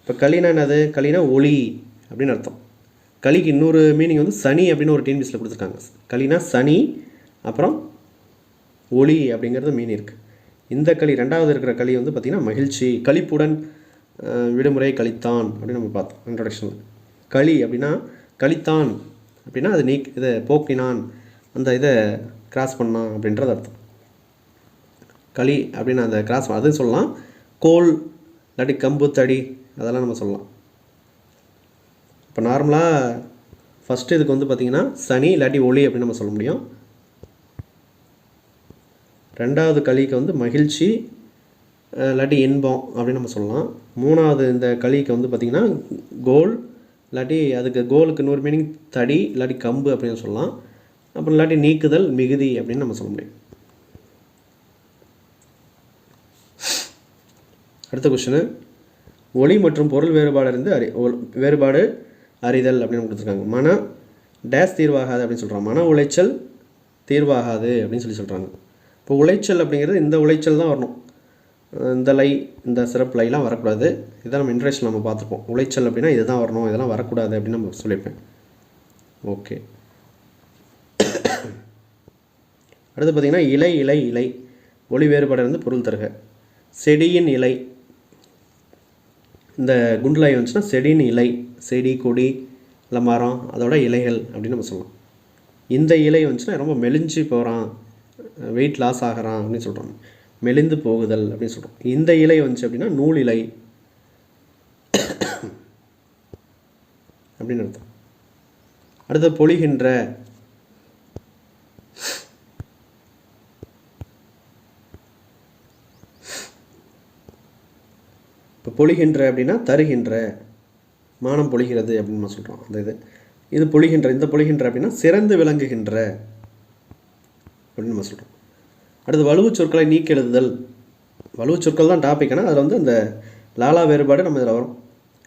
இப்போ களினா என்னது? களினா ஒளி அப்படின்னு அர்த்தம். களிக்கு இன்னொரு மீனிங் வந்து சனி அப்படின்னு ஒரு டிஎன்பிஎஸ்சியில் கொடுத்துருக்காங்க. களினா சனி, அப்புறம் ஒளி அப்படிங்கிறது மீன் இருக்குது. இந்த களி ரெண்டாவது இருக்கிற களி வந்து பார்த்திங்கன்னா மகிழ்ச்சி, களிப்புடன் விடுமுறை கழித்தான் அப்படின்னு நம்ம பார்த்தோம் இன்ட்ரடக்ஷனில். களி அப்படின்னா கழித்தான் அப்படின்னா அது இதை போக்கினான், அந்த இதை கிராஸ் பண்ணான் அப்படின்றது அர்த்தம். களி அப்படின்னு அந்த கிராஸ் அதுவும் சொல்லலாம். கோல் இல்லாட்டி கம்பு தடி அதெல்லாம் நம்ம சொல்லலாம். இப்போ நார்மலாக ஃபஸ்ட்டு இதுக்கு வந்து பார்த்திங்கன்னா சனி இல்லாட்டி ஒளி அப்படின்னு நம்ம சொல்ல முடியும். ரெண்டாவது களிக்கு வந்து மகிழ்ச்சி இல்லாட்டி இன்பம் அப்படின்னு நம்ம சொல்லலாம். மூணாவது இந்த களிக்கு வந்து பார்த்திங்கன்னா கோல் இல்லாட்டி அதுக்கு கோலுக்கு இன்னொரு மீனிங் தடி இல்லாட்டி கம்பு அப்படின்னு சொல்லலாம். அப்புறம் இல்லாட்டி நீக்குதல் மிகுதி அப்படின்னு நம்ம சொல்ல முடியும். அடுத்த கொஸ்டின், ஒளி மற்றும் பொருள் வேறுபாடு இருந்து வேறுபாடு அறிதல் அப்படின்னு கொடுத்துருக்காங்க. மன டேஸ் தீர்வாகாது அப்படின்னு சொல்கிறாங்க. மன உளைச்சல் தீர்வாகாது அப்படின்னு சொல்கிறாங்க. இப்போ உளைச்சல் அப்படிங்கிறது இந்த உளைச்சல் தான் வரணும். இந்த லை, இந்த சிறப்பு லைலாம் வரக்கூடாது. இதான் நம்ம இன்ட்ரெஸ்ட் நம்ம பார்த்துப்போம். உளைச்சல் அப்படின்னா இதுதான் வரணும், இதெல்லாம் வரக்கூடாது அப்படின்னு நம்ம சொல்லியிருப்பேன். ஓகே. அடுத்து பார்த்திங்கன்னா இலை ஒளி வேறுபாடு இருந்து பொருள் தருக. செடியின் இலை, இந்த குண்டுலாய் வந்துச்சுன்னா செடியின் இலை, செடி கொடி இல்லை மரம் அதோட இலைகள் அப்படின்னு நம்ம சொல்லலாம். இந்த இலை வந்துச்சுன்னா ரொம்ப மெலிஞ்சு போகிறான், வெயிட் லாஸ் ஆகிறான் அப்படின்னு சொல்கிறாங்க. மெலிந்து போகுதல் அப்படின்னு சொல்கிறோம். இந்த இலை வந்துச்சு அப்படின்னா நூல் இலை அப்படின்னு அர்த்தம். அடுத்து பொழிகின்ற, இப்போ பொழிகின்ற அப்படின்னா தருகின்ற, மானம் பொழிகிறது அப்படின்னு நம்ம சொல்கிறோம். அந்த இது பொழிகின்ற, இந்த பொழிகின்ற அப்படின்னா சிறந்து விளங்குகின்ற அப்படின்னு நம்ம சொல்கிறோம். அடுத்து வலுவு சொற்களை நீக்கி எழுதுதல். வலுவு சொற்கள் தான் டாபிக். ஆனால் அதில் வந்து இந்த லாலா வேறுபாடு நம்ம இதில் வரும்.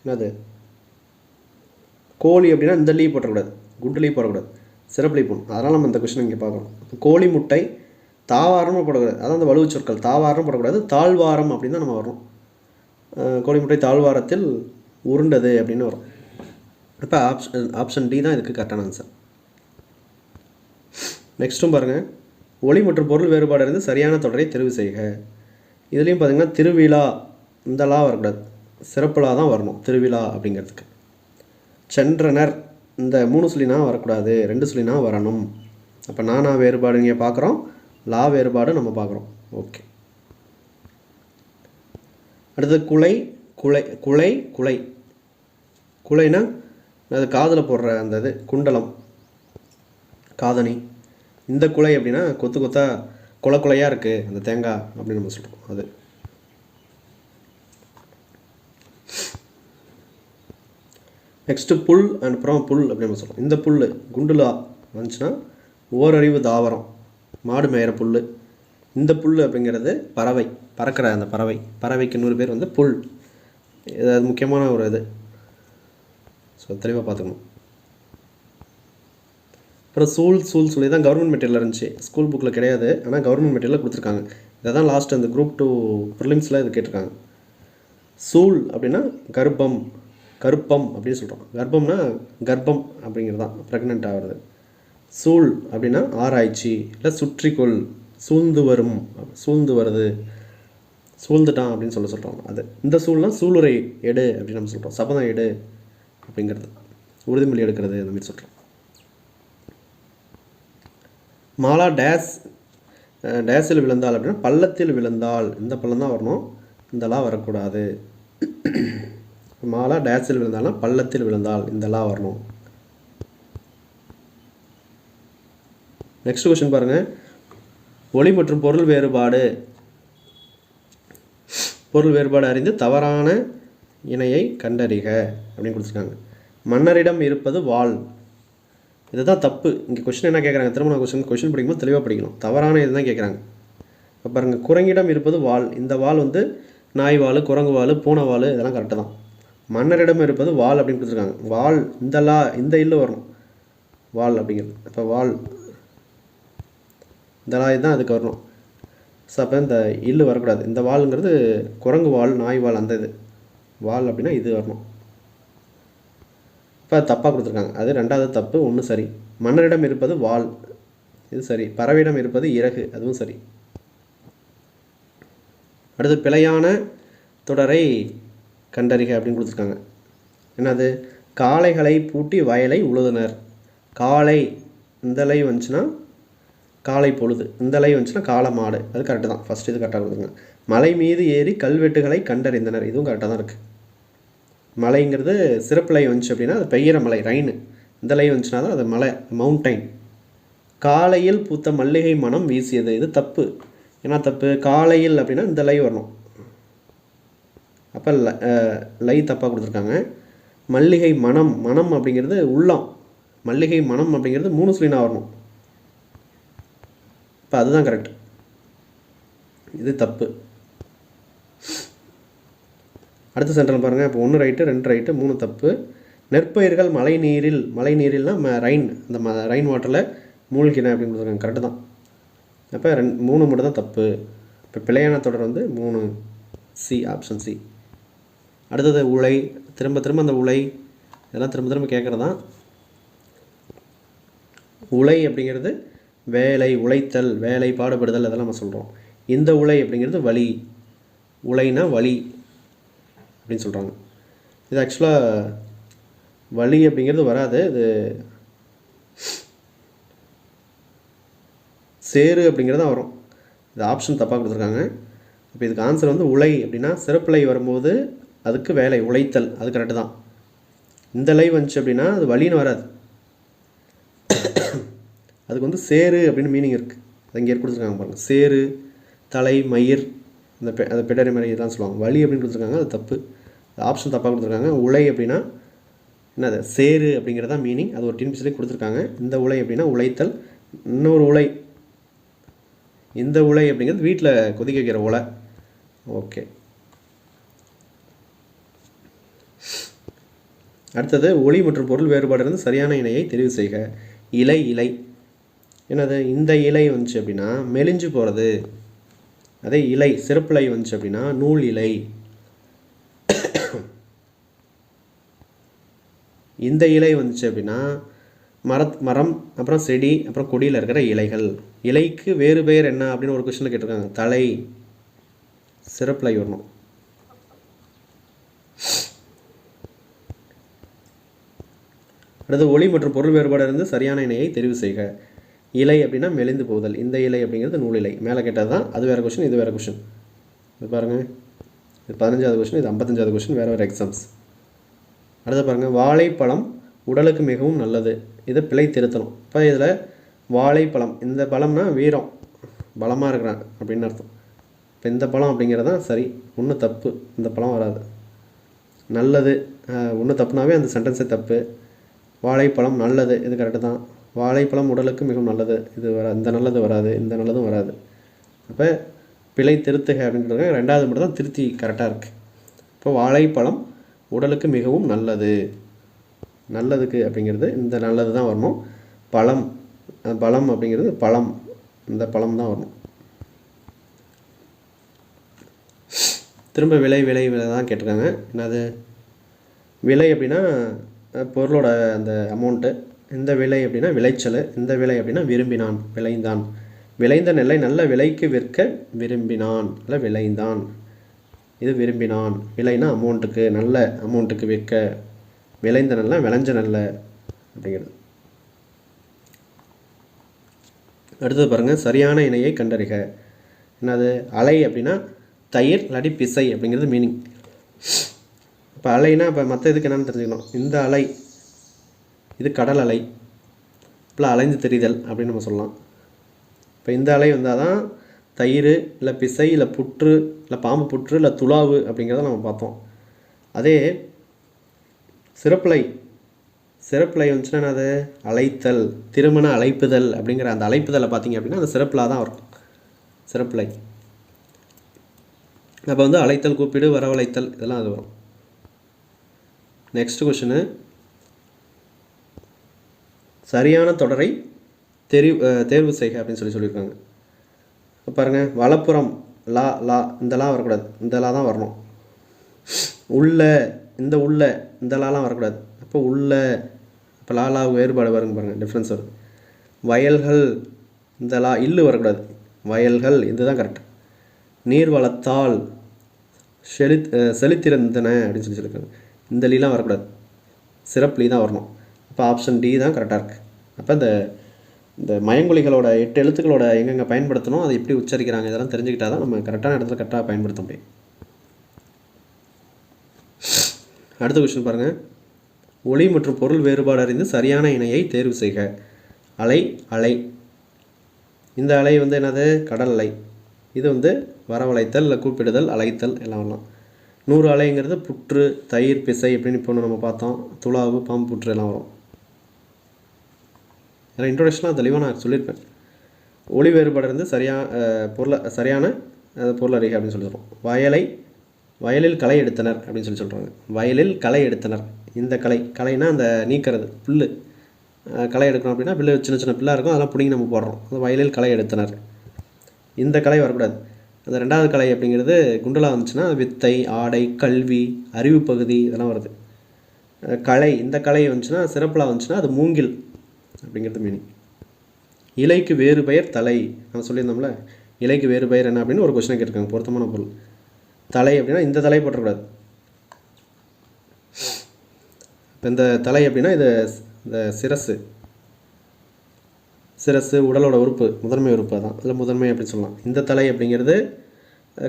என்னது? கோழி அப்படின்னா இந்த லீவ் போடக்கூடாது, குண்டு லீவ் போடக்கூடாது, சிறப்பு லீவ் போடணும். அதனால் நம்ம இந்த கொஸ்டின் இங்கே பார்க்குறோம். கோழி முட்டை தாவாரமும் போடக்கூடாது, அதான் அந்த வலுவு சொற்கள். தாவாரம் போடக்கூடாது, தாழ்வாரம் அப்படின்னு தான் நம்ம வரும். கோழி முட்டை தாழ்வாரத்தில் உருண்டது அப்படின்னு வரும். இப்போ ஆப்ஷன் டி தான் இதுக்கு கரெக்டான ஆன்சர். நெக்ஸ்ட்டும் பாருங்கள், ஒளி மற்றும் பொருள் வேறுபாடு இருந்து சரியான தொடரை தெரிவு செய்க. இதுலேயும் பார்த்திங்கன்னா திருவிழா, இந்த லா வரக்கூடாது, சிறப்புலா தான் வரணும் திருவிழா அப்படிங்கிறதுக்கு. சென்றனர், இந்த 3 சொல்லினா வரக்கூடாது, 2 சொல்லினா வரணும். அப்போ நானா வேறுபாடு இங்கே பார்க்குறோம், லா வேறுபாடு நம்ம பார்க்குறோம். ஓகே. அடுத்து குலைனா அது காதில் போடுற அந்த இது குண்டலம், காதணி. இந்த குலை அப்படின்னா கொத்தா குலையாக இருக்குது அந்த தேங்காய் அப்படின்னு நம்ம சொல்கிறோம். அது நெக்ஸ்ட்டு புல் அண்ட் அப்புறம் புல் அப்படின்னு நம்ம சொல்கிறோம். இந்த புல் குண்டுலா வந்துச்சுன்னா ஓரறிவு தாவரம், மாடு மேயிற புல். இந்த புல் அப்படிங்கிறது பறவை, பறக்கிற அந்த பறவைக்கு இன்னொரு பேர் வந்து புல். இது அது முக்கியமான ஒரு இது, ஸோ தெளிவாக பார்த்துக்கணும். அப்புறம் சூல் சொல்லி தான் கவர்மெண்ட் மெட்டீரியல் இருந்துச்சு, ஸ்கூல் புக்கில் கிடையாது, ஆனால் கவர்மெண்ட் மெட்டீரியலில் கொடுத்துருக்காங்க. இதை தான் லாஸ்ட் அந்த குரூப் 2 ப்ரிலிம்ஸில் இது கேட்டிருக்காங்க. சூல் அப்படின்னா கருப்பம் அப்படின்னு சொல்கிறோம். கர்ப்பம்னா கர்ப்பம் அப்படிங்கிறது தான் ப்ரெக்னென்ட் ஆகிறது. சூல் அப்படின்னா ஆராய்ச்சி, இல்லை சுற்றிக்கொள், சூழ்ந்து வருது, சூழ்ந்துட்டான் அப்படின்னு சொல்கிறாங்க. அது இந்த சூழ்னா சூளுரை எடு அப்படின்னு நம்ம சொல்கிறோம். சபதம் எடு அப்படிங்கிறது, உறுதிமொழி எடுக்கிறது அந்த மாதிரி சொல்கிறோம். மாலா டேஸில் விழுந்தாள் அப்படின்னா பள்ளத்தில் விழுந்தாள், இந்த பள்ளம் தான் வரணும், இந்தலாம் வரக்கூடாது. மாலா டேஸில் விழுந்தாலும் பள்ளத்தில் விழுந்தால் இந்த லா வரணும். நெக்ஸ்ட் கொஸ்டின் பாருங்கள். ஒளி மற்றும் பொருள் வேறுபாடு அறிந்து தவறான இணையை கண்டறிக அப்படின்னு கொடுத்துருக்காங்க. மன்னரிடம் இருப்பது வாள், இதுதான் தப்பு. இங்கே கொஸ்டின் என்ன கேட்குறாங்க, திரும்ப நான் கொஸ்டின் படிக்கும்போது தெளிவாக படிக்கணும். தவறான இதுதான் கேட்குறாங்க. இப்போ பாருங்கள், குரங்கிடம் இருப்பது வாள், இந்த வாள் வந்து நாய் வாள், குரங்கு வாள், பூனை வாள், இதெல்லாம் கரெக்டு தான். மன்னரிடம் இருப்பது வாள் அப்படின்னு கொடுத்துருக்காங்க. வாள் இந்த இல்லு வரணும், வாள் அப்படிங்கிறது. இப்போ வாள் இந்த லா இதுதான் அதுக்கு வரணும். ஸோ அப்போ இந்த இல்லு வரக்கூடாது. இந்த வாளுங்கிறது குரங்கு வாள், நாய் வாள், அந்த இது வாள் அப்படின்னா இது வரணும். இப்போ தப்பாக கொடுத்துருக்காங்க, அது ரெண்டாவது தப்பு, ஒன்று சரி. மன்னரிடம் இருப்பது வாள், இது சரி. பறவையிடம் இருப்பது இறகு, அதுவும் சரி. அடுத்து பிழையான தொடரை கண்டறிக அப்படின்னு கொடுத்துருக்காங்க. என்னது, காளைகளை பூட்டி வயலை உழுதுனர். காளை இந்த லை வந்துச்சுன்னா காளை பொழுது, இந்த லை வந்துச்சுன்னா காளை மாடு, அது கரெக்டு தான். ஃபஸ்ட் இது கரெக்டாக கொடுத்துருங்க. மலை மீது ஏறி கல்வெட்டுகளை கண்டறிந்தனர், இதுவும் கரெக்டாக தான் இருக்குது. மலைங்கிறது சிறப்பு லை வந்துச்சு அப்படின்னா அது பெய்கிற மலை, ரைனு. இந்த லை வந்துச்சுன்னா தான் அது மலை, மவுண்டைன். காலையில் பூத்த மல்லிகை மனம் வீசியது, இது தப்பு. ஏன்னா தப்பு, காலையில் அப்படின்னா இந்த லை வரணும். அப்போ லை தப்பாக கொடுத்துருக்காங்க. மல்லிகை மனம், மனம் அப்படிங்கிறது உள்ளம், மல்லிகை மனம் அப்படிங்கிறது 3 சொல்லினா வரணும். இப்போ அதுதான் கரெக்ட், இது தப்பு. அடுத்த சென்டரில் பாருங்கள். இப்போ 1 ரைட்டு, 2 ரைட்டு, 3 தப்பு. நெற்பயிர்கள் மழை நீரில்னால் ரைன், அந்த ரைன் வாட்டரில் மூழ்கின அப்படின்னு கொடுத்துருக்காங்க, கரெக்டு தான். அப்போ 3 மட்டும் தான் தப்பு. இப்போ பிழையான தொடர் வந்து 3, சி, ஆப்ஷன் சி. அடுத்தது உலை, திரும்ப அந்த உலை இதெல்லாம் திரும்ப கேட்குறதான். உலை அப்படிங்கிறது வேலை, உழைத்தல், வேலை, பாடுபடுதல், அதெல்லாம் நம்ம சொல்கிறோம். இந்த உலை அப்படிங்கிறது வலி, உலைனா வலி அப்படின்னு சொல்கிறாங்க. இது ஆக்சுவலாக வலி அப்படிங்கிறது வராது, இது சேரு அப்படிங்கிறது தான் வரும். இது ஆப்ஷன் தப்பாக கொடுத்துருக்காங்க. இப்போ இதுக்கு ஆன்சர் வந்து உலை அப்படின்னா சிறப்பிலை வரும்போது அதுக்கு வேலை, உழைத்தல், அது கரெக்டு தான். இந்த லை வந்துச்சு அப்படின்னா அது வலின்னு வராது, அதுக்கு வந்து சேரு அப்படின்னு மீனிங் இருக்குது. அது இங்கே கொடுத்துருக்காங்க பாருங்கள். சேரு, தலை, மயிர், அந்த பிடரி மயிர் இதெல்லாம் சொல்லுவாங்க. வலி அப்படின்னு கொடுத்துருக்காங்க, அது தப்பு. ஆப்ஷன் தப்பாக கொடுத்துருக்காங்க. உலை அப்படின்னா என்னது, சேரு அப்படிங்கிறது தான் மீனிங், அது ஒரு டின்பிசிலே கொடுத்துருக்காங்க. இந்த உலை அப்படின்னா உழைத்தல். இன்னொரு உலை, இந்த உலை அப்படிங்கிறது வீட்டில் கொதிக்க வைக்கிற உலை. ஓகே, அடுத்தது ஒளி மற்றும் பொருள் வேறுபாடு இருந்து சரியான இணையை தெரிவு செய்க. இலை, என்னது, இந்த இலை வந்துச்சு அப்படின்னா மெலிஞ்சு போகிறது, அதே இலை சிறப்பிலை வந்துச்சு அப்படின்னா நூல் இலை. இந்த இலை வந்துச்சு அப்படின்னா மரம், அப்புறம் செடி, அப்புறம் கொடியில் இருக்கிற இலைகள். இலைக்கு வேறு பெயர் என்ன அப்படின்னு ஒரு கொஸ்டினில் கேட்டிருக்காங்க. தலை, சிறப்பிலை வரணும். அடுத்து ஒளி மற்றும் பொருள் வேறுபாடு இருந்து சரியான இணையை தெரிவு செய்க. இலை அப்படின்னா மெலிந்து போதல், இந்த இலை அப்படிங்கிறது நூல் இலை. மேலே கேட்டது தான், அது வேறு கொஸ்டின், இது வேறு கொஸ்டின். இது பாருங்கள், இது 15வது கொஸ்டின், இது 55வது கொஸ்டின், வேறு எக்ஸாம்ஸ். அடுத்து பாருங்கள், வாழைப்பழம் உடலுக்கு மிகவும் நல்லது, இதை பிழை திருத்தணும். இப்போ இதில் வாழைப்பழம், இந்த பழம்னா வீரம், பலமாக இருக்கிறான் அப்படின்னு அர்த்தம். இப்போ இந்த பழம் அப்படிங்கிறது தான் சரி, ஒன்று தப்பு, இந்த பழம் வராது. நல்லது ஒன்று தப்புனாவே அந்த சென்டென்ஸே தப்பு. வாழைப்பழம் நல்லது, இது கரெக்டு தான். வாழைப்பழம் உடலுக்கு மிகவும் நல்லது, இது இந்த நல்லது வராது, இந்த நல்லதும் வராது. அப்போ பிழை திருத்துக அப்படின்றது ரெண்டாவது மட்டும் தான் திருத்தி கரெக்டாக இருக்குது. இப்போ வாழைப்பழம் உடலுக்கு மிகவும் நல்லது, நல்லதுக்கு அப்படிங்கிறது இந்த நல்லது தான் வரணும். பழம் அப்படிங்கிறது பழம், இந்த பழம் தான் வரணும். திரும்ப விலை தான் கேட்டிருக்காங்க. என்னது விலை அப்படின்னா பொருளோட அந்த அமௌண்ட்டு, இந்த விலை அப்படின்னா விளைச்சல், இந்த விலை அப்படின்னா விரும்பினான், விளைந்தான். விளைந்த நெல்லை நல்ல விலைக்கு விற்க விரும்பினான், இல்லை விளைந்தான். இது விரும்பினான். விலைனா அமௌண்ட்டுக்கு, நல்ல அமௌண்ட்டுக்கு விற்க. விளைந்த நெல்லை விளைஞ்ச நெல்லை அப்படிங்கிறது. அடுத்தது பாருங்கள், சரியான இணையை கண்டறிக. என்னது அலை அப்படின்னா தயிர் இல்லாட்டி பிசை அப்படிங்கிறது மீனிங். இப்போ அலைனா இப்போ மற்ற இதுக்கு என்னென்னு தெரிஞ்சுக்கணும். இந்த அலை இது கடல் அலை, இப்போ அலைந்து தெரிதல் அப்படின்னு நம்ம சொல்லலாம். இப்போ இந்த அலை வந்தால் தான் தயிர் இல்லை பிசை இல்லை புற்று இல்லை பாம்பு புற்று இல்லை துளாவு அப்படிங்கிறத நம்ம பார்த்தோம். அதே சிறப்புலை வந்துச்சுன்னா என்னது, அழைத்தல், திருமண அழைப்புதல் அப்படிங்கிற அந்த அழைப்புதலை பார்த்தீங்க அப்படின்னா அந்த சிறப்புலா தான் வரும், சிறப்புலை. அப்போ வந்து அழைத்தல், கூப்பிடு, வரவழைத்தல் இதெல்லாம் அது வரும். நெக்ஸ்ட் கொஷினு, சரியான தொடரை தேர்வு செய்க அப்படின்னு சொல்லியிருக்காங்க. பாருங்கள், வலப்புறம் லா லா இந்த லா வரக்கூடாது, இந்த லா தான் வரணும். உள்ள இந்த லாலாம் வரக்கூடாது. அப்போ உள்ள, இப்போ லாலா வேறுபாடு வருங்க பாருங்கள், டிஃப்ரென்ஸ் வருது. வயல்கள் இந்த லா இல்லு வரக்கூடாது, வயல்கள் இதுதான் கரெக்ட். நீர் வளத்தால் செலுத்திருந்தன அப்படின்னு சொல்லியிருக்காங்க. இந்த லீலாம் வரக்கூடாது, சிறப்பு லீ தான் வரணும். அப்போ ஆப்ஷன் டி தான் கரெக்டாக இருக்குது. அப்போ இந்த மயங்கொலிகளோட 8 எழுத்துக்களோட எங்கெங்கே பயன்படுத்தணும், அதை எப்படி உச்சரிக்கிறாங்க, இதெல்லாம் தெரிஞ்சுக்கிட்டால் தான் நம்ம கரெக்டான இடத்துல கரெக்டாக பயன்படுத்த முடியும். அடுத்த கொஸ்டின் பாருங்கள், ஒளி மற்றும் பொருள் வேறுபாடு அறிந்து சரியான இணையை தேர்வு செய்க. அலை அலை, இந்த அலை வந்து என்னது, கடல் அலை. இது வந்து வரவழைத்தல் இல்லை கூப்பிடுதல், அழைத்தல் எல்லாம் வரலாம். 100 அலைங்கிறது புற்று, தயிர், பிசை அப்படின்னு இப்போ நம்ம பார்த்தோம். துளாவு, பாம்பு புற்று எல்லாம் வரும். ஏன்னா இன்ட்ரோடக்ஷனாக தெளிவாக நான் சொல்லியிருப்பேன். ஒளி வேறுபாடு இருந்து சரியான பொருள் அறிக அப்படின்னு சொல்லி சொல்கிறோம். வயலில் களை எடுத்தனர் அப்படின்னு சொல்கிறாங்க. வயலில் களை எடுத்தனர், இந்த களைனா அந்த நீக்கிறது, புல் களை எடுக்கணும் அப்படின்னா புல்லு சின்ன சின்ன புல்லாக இருக்கும், அதெல்லாம் பிடிங்கி நம்ம போடுறோம். அந்த வயலில் களை எடுத்தனர், இந்த களை வரக்கூடாது. அந்த 2வது களை அப்படிங்கிறது குண்டலாக வந்துச்சுன்னா வித்தை, ஆடை, கல்வி, அறிவு பகுதி இதெல்லாம் வருது. களை, இந்த களை வந்துச்சுன்னா சிறப்புலாக வந்துச்சுன்னா அது மூங்கில் அப்படிங்கிறது மீனிங். இலைக்கு வேறு பெயர் தலை, நான் சொல்லியிருந்தோம்ல, இலைக்கு வேறு பெயர் என்ன அப்படின்னு ஒரு கொஸ்டினை கேட்டிருக்காங்க. பொருத்தமான பொருள் தலை அப்படின்னா இந்த தலை போட்டக்கூடாது. இப்போ இந்த தலை அப்படின்னா இது இந்த சிரசு உடலோட உறுப்பு, முதன்மை உறுப்பு, தான் அதில் முதன்மை அப்படின்னு சொல்லலாம். இந்த தலை அப்படிங்கிறது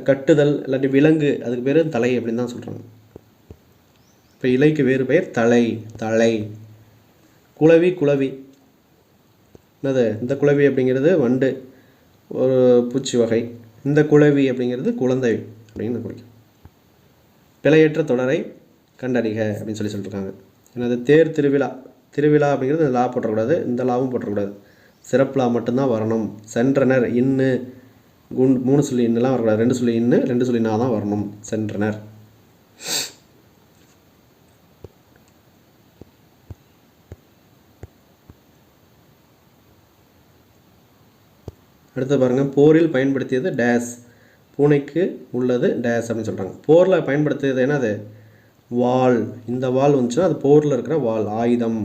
கட்டுதல் இல்லாட்டி விலங்கு, அதுக்கு பேர் தலை அப்படின்னு தான் சொல்கிறாங்க. இப்போ இலைக்கு வேறு பெயர் தலை. குளவி என்னது, இந்த குளவி அப்படிங்கிறது வண்டு, ஒரு பூச்சி வகை. இந்த குளவி அப்படிங்கிறது குழந்தை அப்படின்னு குறிக்கும். பிழையற்ற தொடரை கண்டறிக அப்படின்னு சொல்லியிருக்காங்க. என்னது, தேர் திருவிழா அப்படிங்கிறது இந்த லா போட்டக்கூடாது, இந்த லாவும் போட்டக்கூடாது, சிறப்புலா மட்டும்தான் வரணும். சென்றனர், இன்னு 3 சொல்லி இன்னெல்லாம் வரக்கூடாது, 2 சொல்லி இன்னு 2 சொல்லி நான் தான் வரணும். சென்றனர். அடுத்து பாருங்கள், போரில் பயன்படுத்தியது டேஸ், பூனைக்கு உள்ளது டேஸ் அப்படின்னு சொல்கிறாங்க. போரில் பயன்படுத்தியது என்னது, வாள். இந்த வாள் வந்துச்சுன்னா அது போரில் இருக்கிற வாள், ஆயுதம்.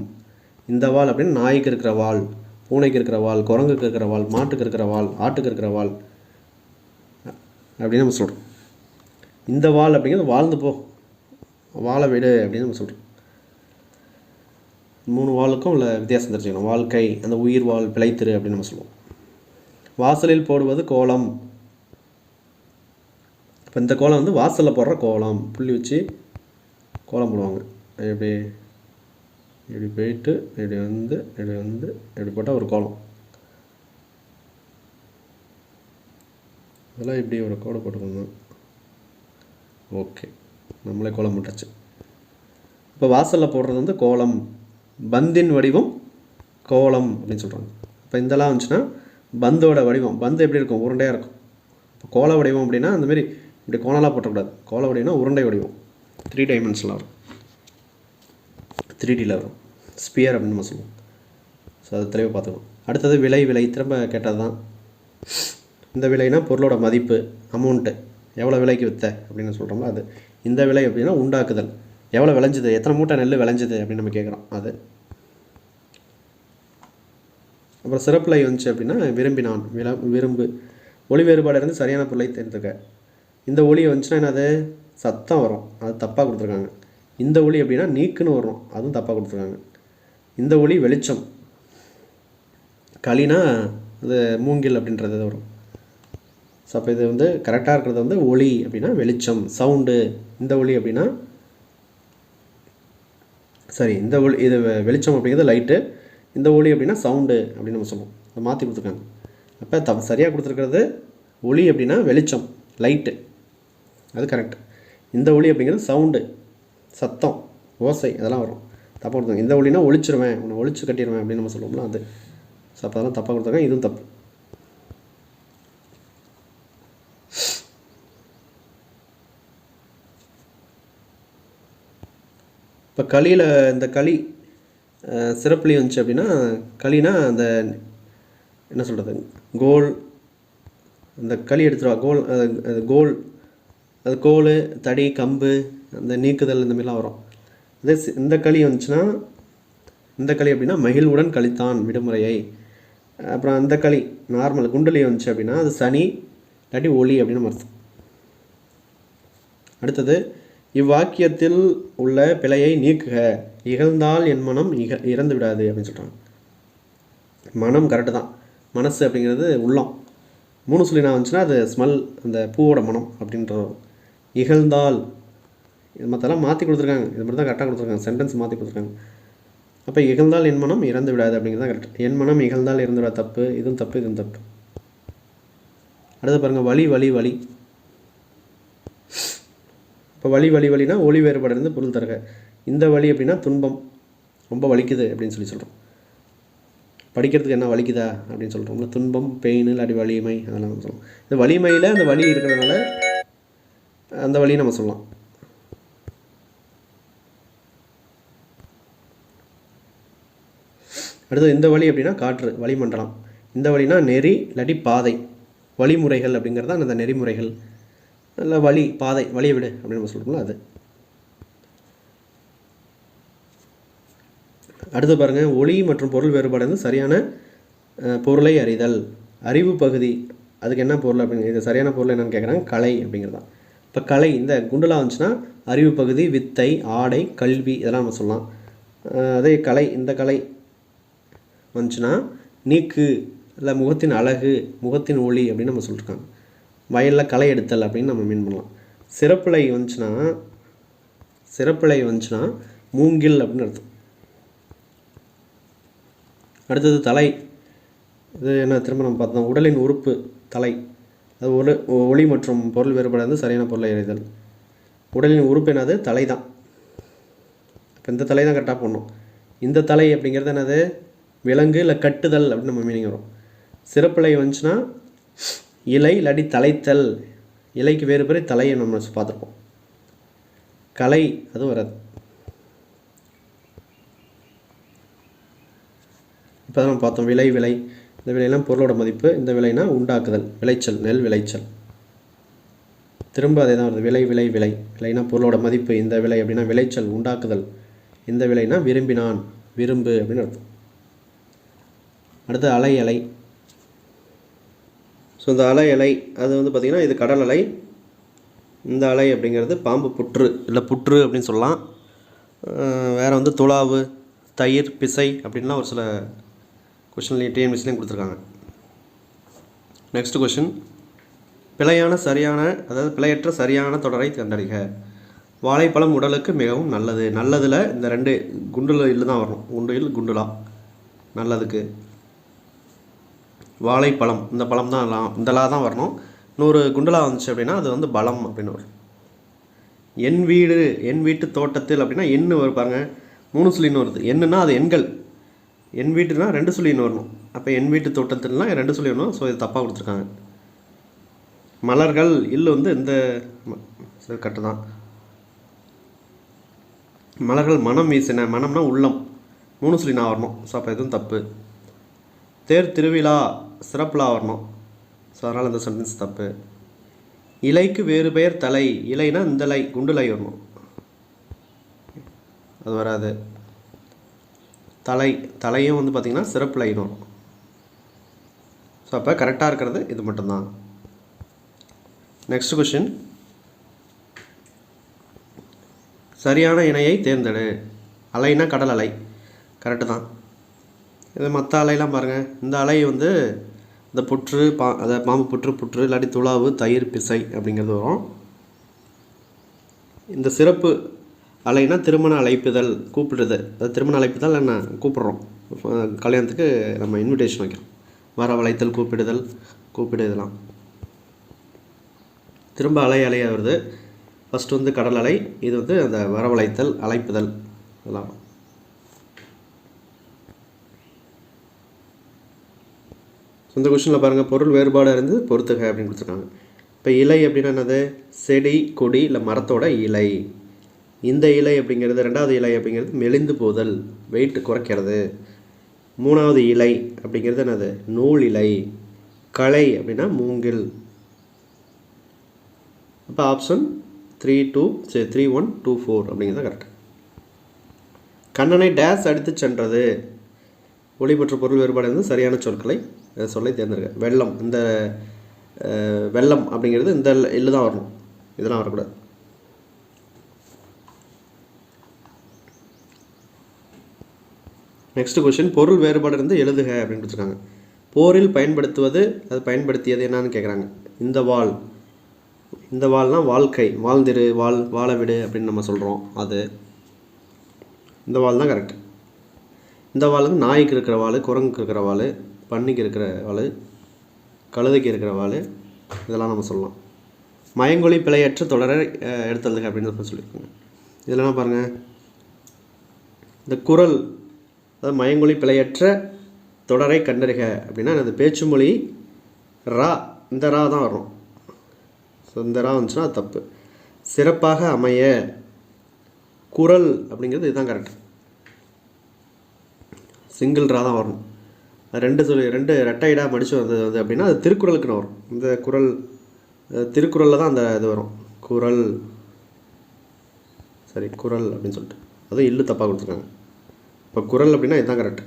இந்த வாள் அப்படின்னு நாய்க்கு இருக்கிற வாள், பூனைக்கு இருக்கிற வாள், குரங்குக்கு இருக்கிற வாள், மாட்டுக்கு இருக்கிற வாள், ஆட்டுக்கு இருக்கிற வாள் அப்படின்னு நம்ம சொல்கிறோம். இந்த வாள் அப்படிங்கிறது வாழ்ந்து போ, வாழை விடு அப்படின்னு நம்ம சொல்கிறோம். 3 வாளுக்கும் உள்ள வித்தியாசம் தெரிஞ்சுக்கணும். வாழ்க்கை, அந்த உயிர் வாழ், பிழைத்திரு அப்படின்னு நம்ம சொல்லுவோம். வாசலில் போடுவது கோலம். இப்போ இந்த கோலம் வந்து வாசலில் போடுற கோலம், புள்ளி வச்சு கோலம் போடுவாங்க. இப்படி போயிட்டு இப்படி வந்து இப்படி போட்டால் ஒரு கோலம். அதெல்லாம் இப்படி ஒரு கோடு போட்டுக்கணும். ஓகே, நம்மளே கோலம் போட்டாச்சு. இப்போ வாசலில் போடுறது வந்து கோலம், பந்தின் வடிவம் கோலம் அப்படின்னு சொல்கிறாங்க. இப்போ இதெல்லாம் வந்துச்சுன்னா பந்தோட வடிவம், பந்து எப்படி இருக்கும், உருண்டையாக இருக்கும். இப்போ கோல வடிவம் அப்படின்னா அந்தமாரி இப்படி கோணலாக போட்டக்கூடாது. கோல வடிவம்னா உருண்டை வடிவம், 3 டைமென்ஷனில் வரும், 3Dயில் வரும், ஸ்பியர் அப்படின்னு நம்ம சொல்லுவோம். ஸோ அதை தெளிவாக பார்த்துக்கணும். அடுத்தது விலை திரும்ப கேட்டது தான். இந்த விலைனா பொருளோட மதிப்பு, அமௌண்ட்டு, எவ்வளோ விலைக்கு விற்ற அப்படின்னு சொல்கிறோம்ல அது. இந்த விலை அப்படின்னா உண்டாக்குதல், எவ்வளோ விளைஞ்சிது, எத்தனை மூட்டை நெல் விளைஞ்சிது அப்படின்னு நம்ம கேட்குறோம் அது. அப்புறம் சிறப்புலை வந்துச்சு அப்படின்னா விரும்பினான், விரும்பு. ஒளி வேறுபாடு இருந்து சரியான பொருளை தேர்ந்தெடுக்க. இந்த ஒளி வந்துச்சுன்னா என்னது, சத்தம் வரும், அது தப்பாக கொடுத்துருக்காங்க. இந்த ஒளி அப்படின்னா நீக்குன்னு வரும், அதுவும் தப்பாக கொடுத்துருக்காங்க. இந்த ஒளி வெளிச்சம், களினா அது மூங்கில் அப்படின்றது வரும். ஸோ அப்போ இது வந்து கரெக்டாக இருக்கிறது வந்து ஒளி அப்படின்னா வெளிச்சம், சவுண்டு. இந்த ஒளி அப்படின்னா சரி, இந்த ஒளி இது வெளிச்சம் அப்படிங்கிறது லைட்டு, இந்த ஒளி அப்படின்னா சவுண்டு அப்படின்னு நம்ம சொல்லுவோம். அதை மாற்றி கொடுத்துருக்காங்க. அப்போ சரியாக கொடுத்துருக்கிறது ஒளி அப்படின்னா வெளிச்சம், லைட்டு, அது கரெக்ட். இந்த ஒளி அப்படிங்கிறது சவுண்டு, சத்தம், ஓசை, அதெல்லாம் வரும். தப்பாக கொடுத்தாங்க. இந்த ஒளினா ஒழிச்சிருவேன், உன்னை ஒழிச்சு கட்டிடுவேன் அப்படின்னு நம்ம சொல்லுவோம்ல, அது. ஸோ அப்போ அதெல்லாம் தப்பாக கொடுத்தாங்க, இதுவும் தப்பு. இப்போ களியில் இந்த களி சிறப்புலி வந்துச்சு அப்படின்னா, களினா அந்த என்ன சொல்கிறது, கோல், அந்த களி எடுத்துருவா கோல், அது கோல், அது கோல், தடி, கம்பு, அந்த நீக்குதல், இந்த மாதிரிலாம் வரும். அதே இந்த களி வந்துச்சுன்னா, இந்த களி அப்படின்னா மகிழ்வுடன் கழித்தான் விடுமுறையை. அப்புறம் அந்த களி நார்மல் குண்டலி வந்துச்சு அப்படின்னா அது சனி இல்லாட்டி ஒளி அப்படின்னு அர்த்தம். அடுத்தது, இவ்வாக்கியத்தில் உள்ள பிழையை நீக்குக, இகழ்ந்தால் என் மனம் இறந்து விடாது அப்படின்னு சொல்கிறாங்க. மனம் கரெக்டு தான், மனசு அப்படிங்கிறது உள்ளம். 3 சொல்லி நான் வந்துச்சுன்னா அது ஸ்மெல், அந்த பூவோட மனம் அப்படின்ற. இகழ்ந்தால், இது மற்றெல்லாம் மாற்றி கொடுத்துருக்காங்க, இது மட்டும் தான் கரெக்டாக கொடுத்துருக்காங்க, சென்டென்ஸ் மாற்றி கொடுத்துருக்காங்க. அப்போ இகழ்ந்தால் என் மனம் இறந்து விடாது அப்படிங்கிறது தான் கரெக்ட். என் மனம் இகழ்ந்தால் இறந்து விடாது தப்பு, இதுவும் தப்பு, இதுவும் தப்பு. அடுத்து பாருங்கள், வலி வலி வலி. இப்போ வலி வலி வலினா ஒளி வேறுபாடு இருந்து பொருள் தருக. இந்த வலி அப்படின்னா துன்பம், ரொம்ப வலிக்குது அப்படின்னு சொல்கிறோம். படிக்கிறதுக்கு என்ன வலிக்குதா அப்படின்னு சொல்கிறோம்ல, துன்பம், பெயின் இல்லாட்டி வலிமை, அதெல்லாம் நம்ம சொல்லலாம். இந்த வலிமையில் அந்த வலி இருக்கிறதுனால அந்த வலியை நம்ம சொல்லலாம். அடுத்தது, இந்த வழி அப்படின்னா காற்று, வளிமண்டலம். இந்த வழினா நெறி இல்லாட்டி பாதை, வழிமுறைகள் அப்படிங்கிறது தான் அந்த நெறிமுறைகள், இல்லை வழி, பாதை, வழியை விடு அப்படின்னு நம்ம சொல்கிறோம்ல, அது. அடுத்து பாருங்கள், ஒளி மற்றும் பொருள் வேறுபாடு வந்து சரியான பொருளை அறிதல். அறிவு பகுதி, அதுக்கு என்ன பொருள் அப்படிங்க, இது சரியான பொருள் என்னென்னு கேட்குறாங்க, கலை அப்படிங்கிறது தான். இப்போ கலை, இந்த குண்டலாக வந்துச்சுன்னா அறிவு பகுதி, வித்தை, ஆடை, கல்வி, இதெல்லாம் நம்ம சொல்லலாம். அதே கலை, இந்த கலை வந்துச்சுன்னா நீக்கு, இல்லை முகத்தின் அழகு, முகத்தின் ஒளி அப்படின்னு நம்ம சொல்லியிருக்காங்க. வயலில் களை எடுத்தல் அப்படின்னு நம்ம மீன் பண்ணலாம். சிறப்பிழை வந்துச்சுன்னா மூங்கில் அப்படின்னு அர்த்தம். அடுத்தது தலை, இது என்ன திரும்ப நம்ம பார்த்தோம், உடலின் உறுப்பு தலை, அது ஒளி மற்றும் பொருள் வேறுபாடு வந்து சரியான பொருளை அறிதல். உடலின் உறுப்பு என்னது, தலை தான். இப்போ இந்த தலை தான் கரெக்டாக போடணும். இந்த தலை அப்படிங்கிறது என்னது, விலங்கு இல்லை கட்டுதல் அப்படின்னு நம்ம மீனிங் வரும். சிறப்பிழை வந்துச்சுன்னா இலை இல்லாட்டி தலைத்தல், இலைக்கு வேறு பேர் தலையை நம்ம பார்த்துருப்போம். கலை அது வராது. இப்போ தான் நம்ம பார்த்தோம் விலை, இந்த விலையெல்லாம் பொருளோட மதிப்பு, இந்த விலைனா உண்டாக்குதல், விளைச்சல், நெல் விளைச்சல். திரும்ப அதே தான் வருது, விலைனா பொருளோட மதிப்பு, இந்த விலை அப்படின்னா விளைச்சல், உண்டாக்குதல். இந்த விலைனா விரும்பினான், விரும்பு அப்படின்னு அர்த்தம். அடுத்து அலை. ஸோ இந்த அலை அது வந்து பார்த்திங்கன்னா இது கடல் அலை. இந்த அலை அப்படிங்கிறது பாம்பு புற்று இல்லை புற்று அப்படின்னு சொல்லலாம். வேறு வந்து துளாவு, தயிர், பிசை அப்படின்லாம் ஒரு சில கொஷின்லையும் டிஎன்பிசிலையும் கொடுத்துருக்காங்க. நெக்ஸ்ட் கொஷின், பிழையற்ற சரியான தொடரை கண்டறிக. வாழைப்பழம் உடலுக்கு மிகவும் நல்லது. நல்லதில் இந்த 2 குண்டுல இல்லு தான் வரணும், குண்டுலா நல்லதுக்கு. வாழைப்பழம், இந்த பழம் தான் இந்த லா தான் வரணும். 100 குண்டலா வந்துச்சு அப்படின்னா அது வந்து பலம் அப்படின்னு வரும். என் வீட்டு தோட்டத்தில் அப்படின்னா எண்ணு வருப்பாங்க, 3 சொல்லின்னு வருது. எண்ணுன்னா அது எண்கள், என் வீட்டுனா 2 சொல்லின்னு வரணும். அப்போ என் வீட்டு தோட்டத்தில்னா 2 சொல்லி வரணும். ஸோ இது தப்பாக கொடுத்துருக்காங்க. மலர்கள் இல்லு வந்து இந்த கட்டு தான். மலர்கள் மனம் வீசின, மனம்னா உள்ளம், 3 சொல்லி நான் வரணும். ஸோ அப்போ எதுவும் தப்பு. தேர் திருவிழா சிறப்புலா வரணும். ஸோ அதனால் இந்த சென்டென்ஸ் தப்பு. இலைக்கு வேறு பெயர் தலை, இலைனா இந்த லை, குண்டுலை வரணும், அது வராது. தலையும் வந்து பார்த்திங்கன்னா சிறப்பு லைன் வரும். ஸோ அப்போ கரெக்டாக இருக்கிறது இது மட்டும்தான். நெக்ஸ்ட் கொஷின், சரியான இணையை தேர்ந்தெடு. அலைனா கடல் அலை, கரெக்டு தான். இது மற்ற அலையெல்லாம் பாருங்கள், இந்த அலை வந்து இந்த புற்று, அதை பாம்பு புற்று இல்லாட்டி துளாவு, தயிர், பிசை அப்படிங்கிறது வரும். இந்த சிறப்பு அலைனா திருமண அழைப்புதல், கூப்பிடுறது. அது திருமண அழைப்புதல் என்ன கூப்பிட்றோம், கல்யாணத்துக்கு நம்ம இன்விடேஷன் வைக்கிறோம். வரவழைத்தல், கூப்பிடுதல், கூப்பிடுதலாம். திரும்ப அலையாக வருது. ஃபஸ்ட்டு வந்து கடல் அலை, இது வந்து அந்த வரவழைத்தல், அழைப்புதல் இதெல்லாம். இந்த கொஷனில் பாருங்கள், பொருள் வேறுபாடு இருந்து பொறுத்துக அப்படின்னு கொடுத்துருக்காங்க. இப்போ இலை அப்படின்னா என்னது, செடி கொடி இல்லை மரத்தோட இலை. இந்த இலை அப்படிங்கிறது, ரெண்டாவது இலை அப்படிங்கிறது மெலிந்து போதல், வெயிட் குறைக்கிறது. மூணாவது இலை அப்படிங்கிறது என்னது, நூல் இலை. களை அப்படின்னா மூங்கில். அப்போ ஆப்ஷன் 3-1-2-4 அப்படிங்கிறது கரெக்ட். கண்ணனை டேஸ் அடித்து சென்றது. ஒளி மற்றும் பொருள் வேறுபாடு இருந்து சரியான சொற்களை சொல்லை தேர்ந்தெடுக்க. வெள்ளம், இந்த வெள்ளம் அப்படிங்கிறது இந்த இல்லு தான் வரணும், இதெல்லாம் வரக்கூடாது. நெக்ஸ்ட் கொஸ்டின், பொருள் வேறுபாடு இருந்து எழுதுக அப்படின்னு கொடுத்துருக்காங்க. போரில் பயன்படுத்துவது, அது பயன்படுத்தியது என்னன்னு கேட்குறாங்க. இந்த வாள், இந்த வாள்னால் வாழ்க்கை, வாழ்ந்திரு, வாழ விடு அப்படின்னு நம்ம சொல்கிறோம். அது இந்த வாள் தான் கரெக்ட். இந்த வாளுக்கு நாய்க்கு இருக்கிற வாள், குரங்குக்கு இருக்கிற வாள், பன்னிக்கு இருக்கிற வாள், கழுதைக்கு இருக்கிற வாள், இதெல்லாம் நம்ம சொல்லலாம். மயங்கொலி பிழையற்ற தொடரை எடுத்துள்ளது அப்படின்னு சொல்லியிருக்காங்க. இதெல்லாம் பாருங்கள், இந்த குரல், அதாவது மயங்கொலி பிழையற்ற தொடரை கண்டறிக அப்படின்னா அந்த பேச்சு மொழி ரா, இந்த ரா தான் வரும். ஸோ இந்த ரா வந்துச்சுன்னா அது தப்பு. சிறப்பாக அமைய, குரல் அப்படிங்கிறது இதுதான் கரெக்ட், சிங்கிள் ரா தான் வரணும். ரெண்டு ரெட்டையிடாக மடித்து வந்தது அப்படின்னா அது திருக்குறளுக்குன்னு வரும். இந்த குரல் திருக்குறளில் தான் அந்த இது வரும், குரல். சரி, குரல் அப்படின்னு சொல்லிட்டு அதுவும் இல்லு தப்பாக கொடுத்துருக்காங்க. இப்போ குரல் அப்படின்னா இதுதான் கரெக்ட்,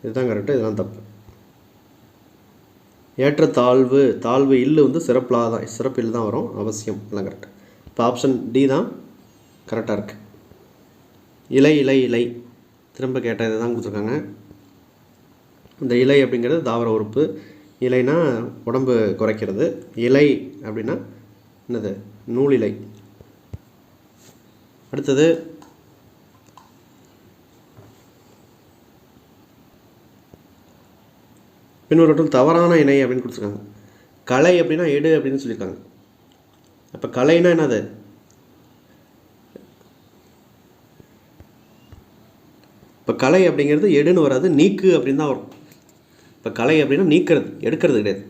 இதுதான் கரெக்டு, இதெல்லாம் தப்பு. ஏற்ற தாழ்வு, தாழ்வு இல்லு வந்து சிறப்பில் தான், சிறப்பு இல்லு தான் வரும், அவசியம், எல்லாம் கரெக்ட். இப்போ ஆப்ஷன் டி தான் கரெக்டாக இருக்குது. இலை இலை இலை திரும்ப கேட்ட இதை தான் கொடுத்துருக்காங்க. இந்த இலை அப்படிங்கிறது தாவர உறுப்பு. இலைனா உடம்பு குறைக்கிறது. இலை அப்படின்னா என்னது, நூல் இலை. அடுத்தது பின்வருவற்றில் தவறான இணை அப்படின்னு கொடுத்துருக்காங்க. கலை அப்படின்னா எடு அப்படின்னு சொல்லியிருக்காங்க. அப்போ கலைனா என்னது, இப்போ கலை அப்படிங்கிறது எடுன்னு வராது, நீக்கு அப்படின்னு தான் வரும். இப்போ கலை அப்படின்னா நீக்கிறது, எடுக்கிறது கிடையாது.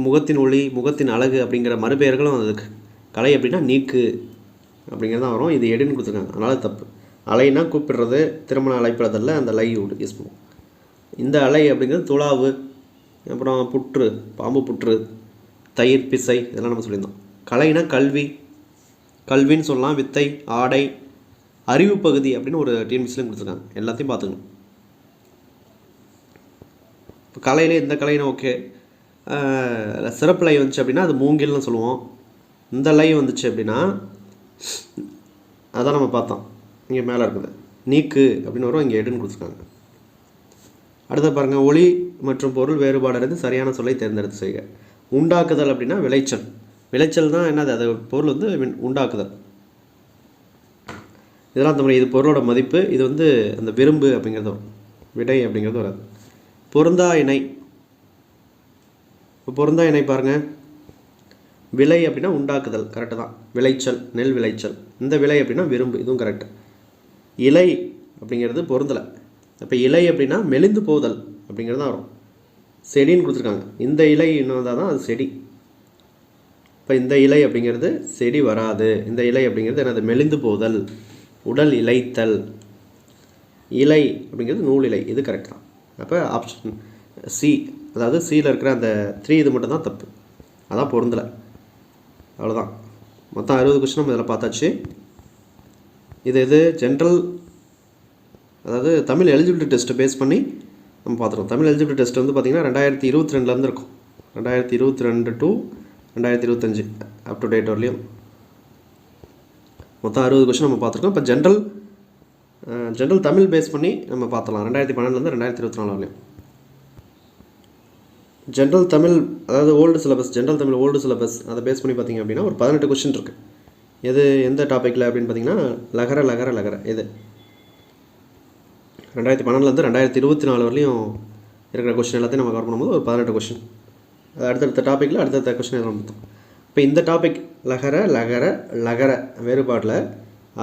முகத்தின் ஒளி, முகத்தின் அழகு அப்படிங்கிற மறுபெயர்களும் அதுக்கு. கலை அப்படின்னா நீக்கு அப்படிங்கிறது தான் வரும். இது எடுன்னு கொடுத்துருக்காங்க, அதனால் தப்பு. அலைனா கூப்பிடுறது, திருமண அழைப்பிடத்தில் அந்த லை யூஸ் பண்ணுவோம். இந்த அலை அப்படிங்கிறது துளாவு, அப்புறம் புற்று, பாம்பு புற்று, தயிர் பிசை, இதெல்லாம் நம்ம சொல்லியிருந்தோம். கலைனா கல்வி, கல்வின்னு சொல்லலாம். வித்தை, ஆடை, அறிவு பகுதி அப்படின்னு ஒரு டிஎன்பிசிலையும் கொடுத்துருக்காங்க. எல்லாத்தையும் பார்த்துக்கணும். இப்போ கலையிலே இந்த கலைனா ஓகே. சிறப்பு லை வந்துச்சு அப்படின்னா அது மூங்கில்னு சொல்லுவோம். இந்த லை வந்துச்சு அப்படின்னா அதான் நம்ம பார்த்தோம், இங்கே மேலே இருக்குது நீக்கு அப்படின்னு வரும், இங்கே எடுன்னு கொடுத்துருக்காங்க. அடுத்த பாருங்கள், ஒளி மற்றும் பொருள் வேறுபாடு சரியான சொல்லை தேர்ந்தெடுத்து செய்க. உண்டாக்குதல் அப்படின்னா விளைச்சல், விளைச்சல் தான் என்னது, அது பொருள் வந்து உண்டாக்குதல். இதெல்லாம் அந்த இது பொருளோட மதிப்பு. இது வந்து அந்த விரும்பு அப்படிங்கிறது வரும், விடை அப்படிங்கிறது வராது. பொருந்தா இணை, இப்போ பொருந்தா இணை பாருங்கள், விலை அப்படின்னா உண்டாக்குதல், கரெக்டு தான். விளைச்சல், நெல் விளைச்சல். இந்த விலை அப்படின்னா விரும்பு, இதுவும் கரெக்டு. இலை அப்படிங்கிறது பொருந்தலை. இப்போ இலை அப்படின்னா மெலிந்து போதல் அப்படிங்கிறது தான் வரும். செடின்னு கொடுத்துருக்காங்க. இந்த இலை இன்னும் வந்தால் தான் அது செடி. இப்போ இந்த இலை அப்படிங்கிறது செடி வராது. இந்த இலை அப்படிங்கிறது என்னது, மெலிந்து போதல், உடல் இலைத்தல். இலை அப்படிங்கிறது நூல் இலை, இது கரெக்ட் தான். அப்போ ஆப்ஷன் சி, அதாவது சியில் இருக்கிற அந்த 3 இது மட்டும் தான் தப்பு, அதான் பொருந்தலை. அவ்வளோதான். மொத்தம் 60 கொஸ்டின் நம்ம இதில் பார்த்தாச்சு. இது ஜென்ரல், அதாவது தமிழ் எலிஜிபிலிட்டி டெஸ்ட்டை பேஸ் பண்ணி நம்ம பார்த்துருக்கோம். தமிழ் எலிஜிபிலிட்டி டெஸ்ட் வந்து பார்த்திங்கன்னா 2022 இருக்கும். 2022 to 2025 அப் டு டேட் வரலையும் மொத்தம் 60 கொஸ்டின் நம்ம பார்த்துருக்கோம். இப்போ ஜென்ரல் தமிழ் பேஸ் பண்ணி நம்ம பார்த்துலாம். 2012 2024 வரலையும் ஜென்ரல் தமிழ், அதாவது old syllabus, general Tamil old syllabus, அதை பேஸ் பண்ணி பார்த்திங்க அப்படின்னா ஒரு 18 கொஸ்டின் இருக்குது. எது எந்த டாப்பிக்கில் அப்படின்னு பார்த்தீங்கன்னா லகர இது 2012 2024 வரலையும் இருக்கிற கொஸ்டின் எல்லாத்தையும் நம்ம கவர் பண்ணும்போது ஒரு 18 கொஸ்டின். அது அடுத்தடுத்த டாப்பிக்கில் அடுத்தடுத்த கொஸ்டின் எல்லாம் பார்த்தோம். இப்போ இந்த டாபிக் லகர வேறுபாட்டில்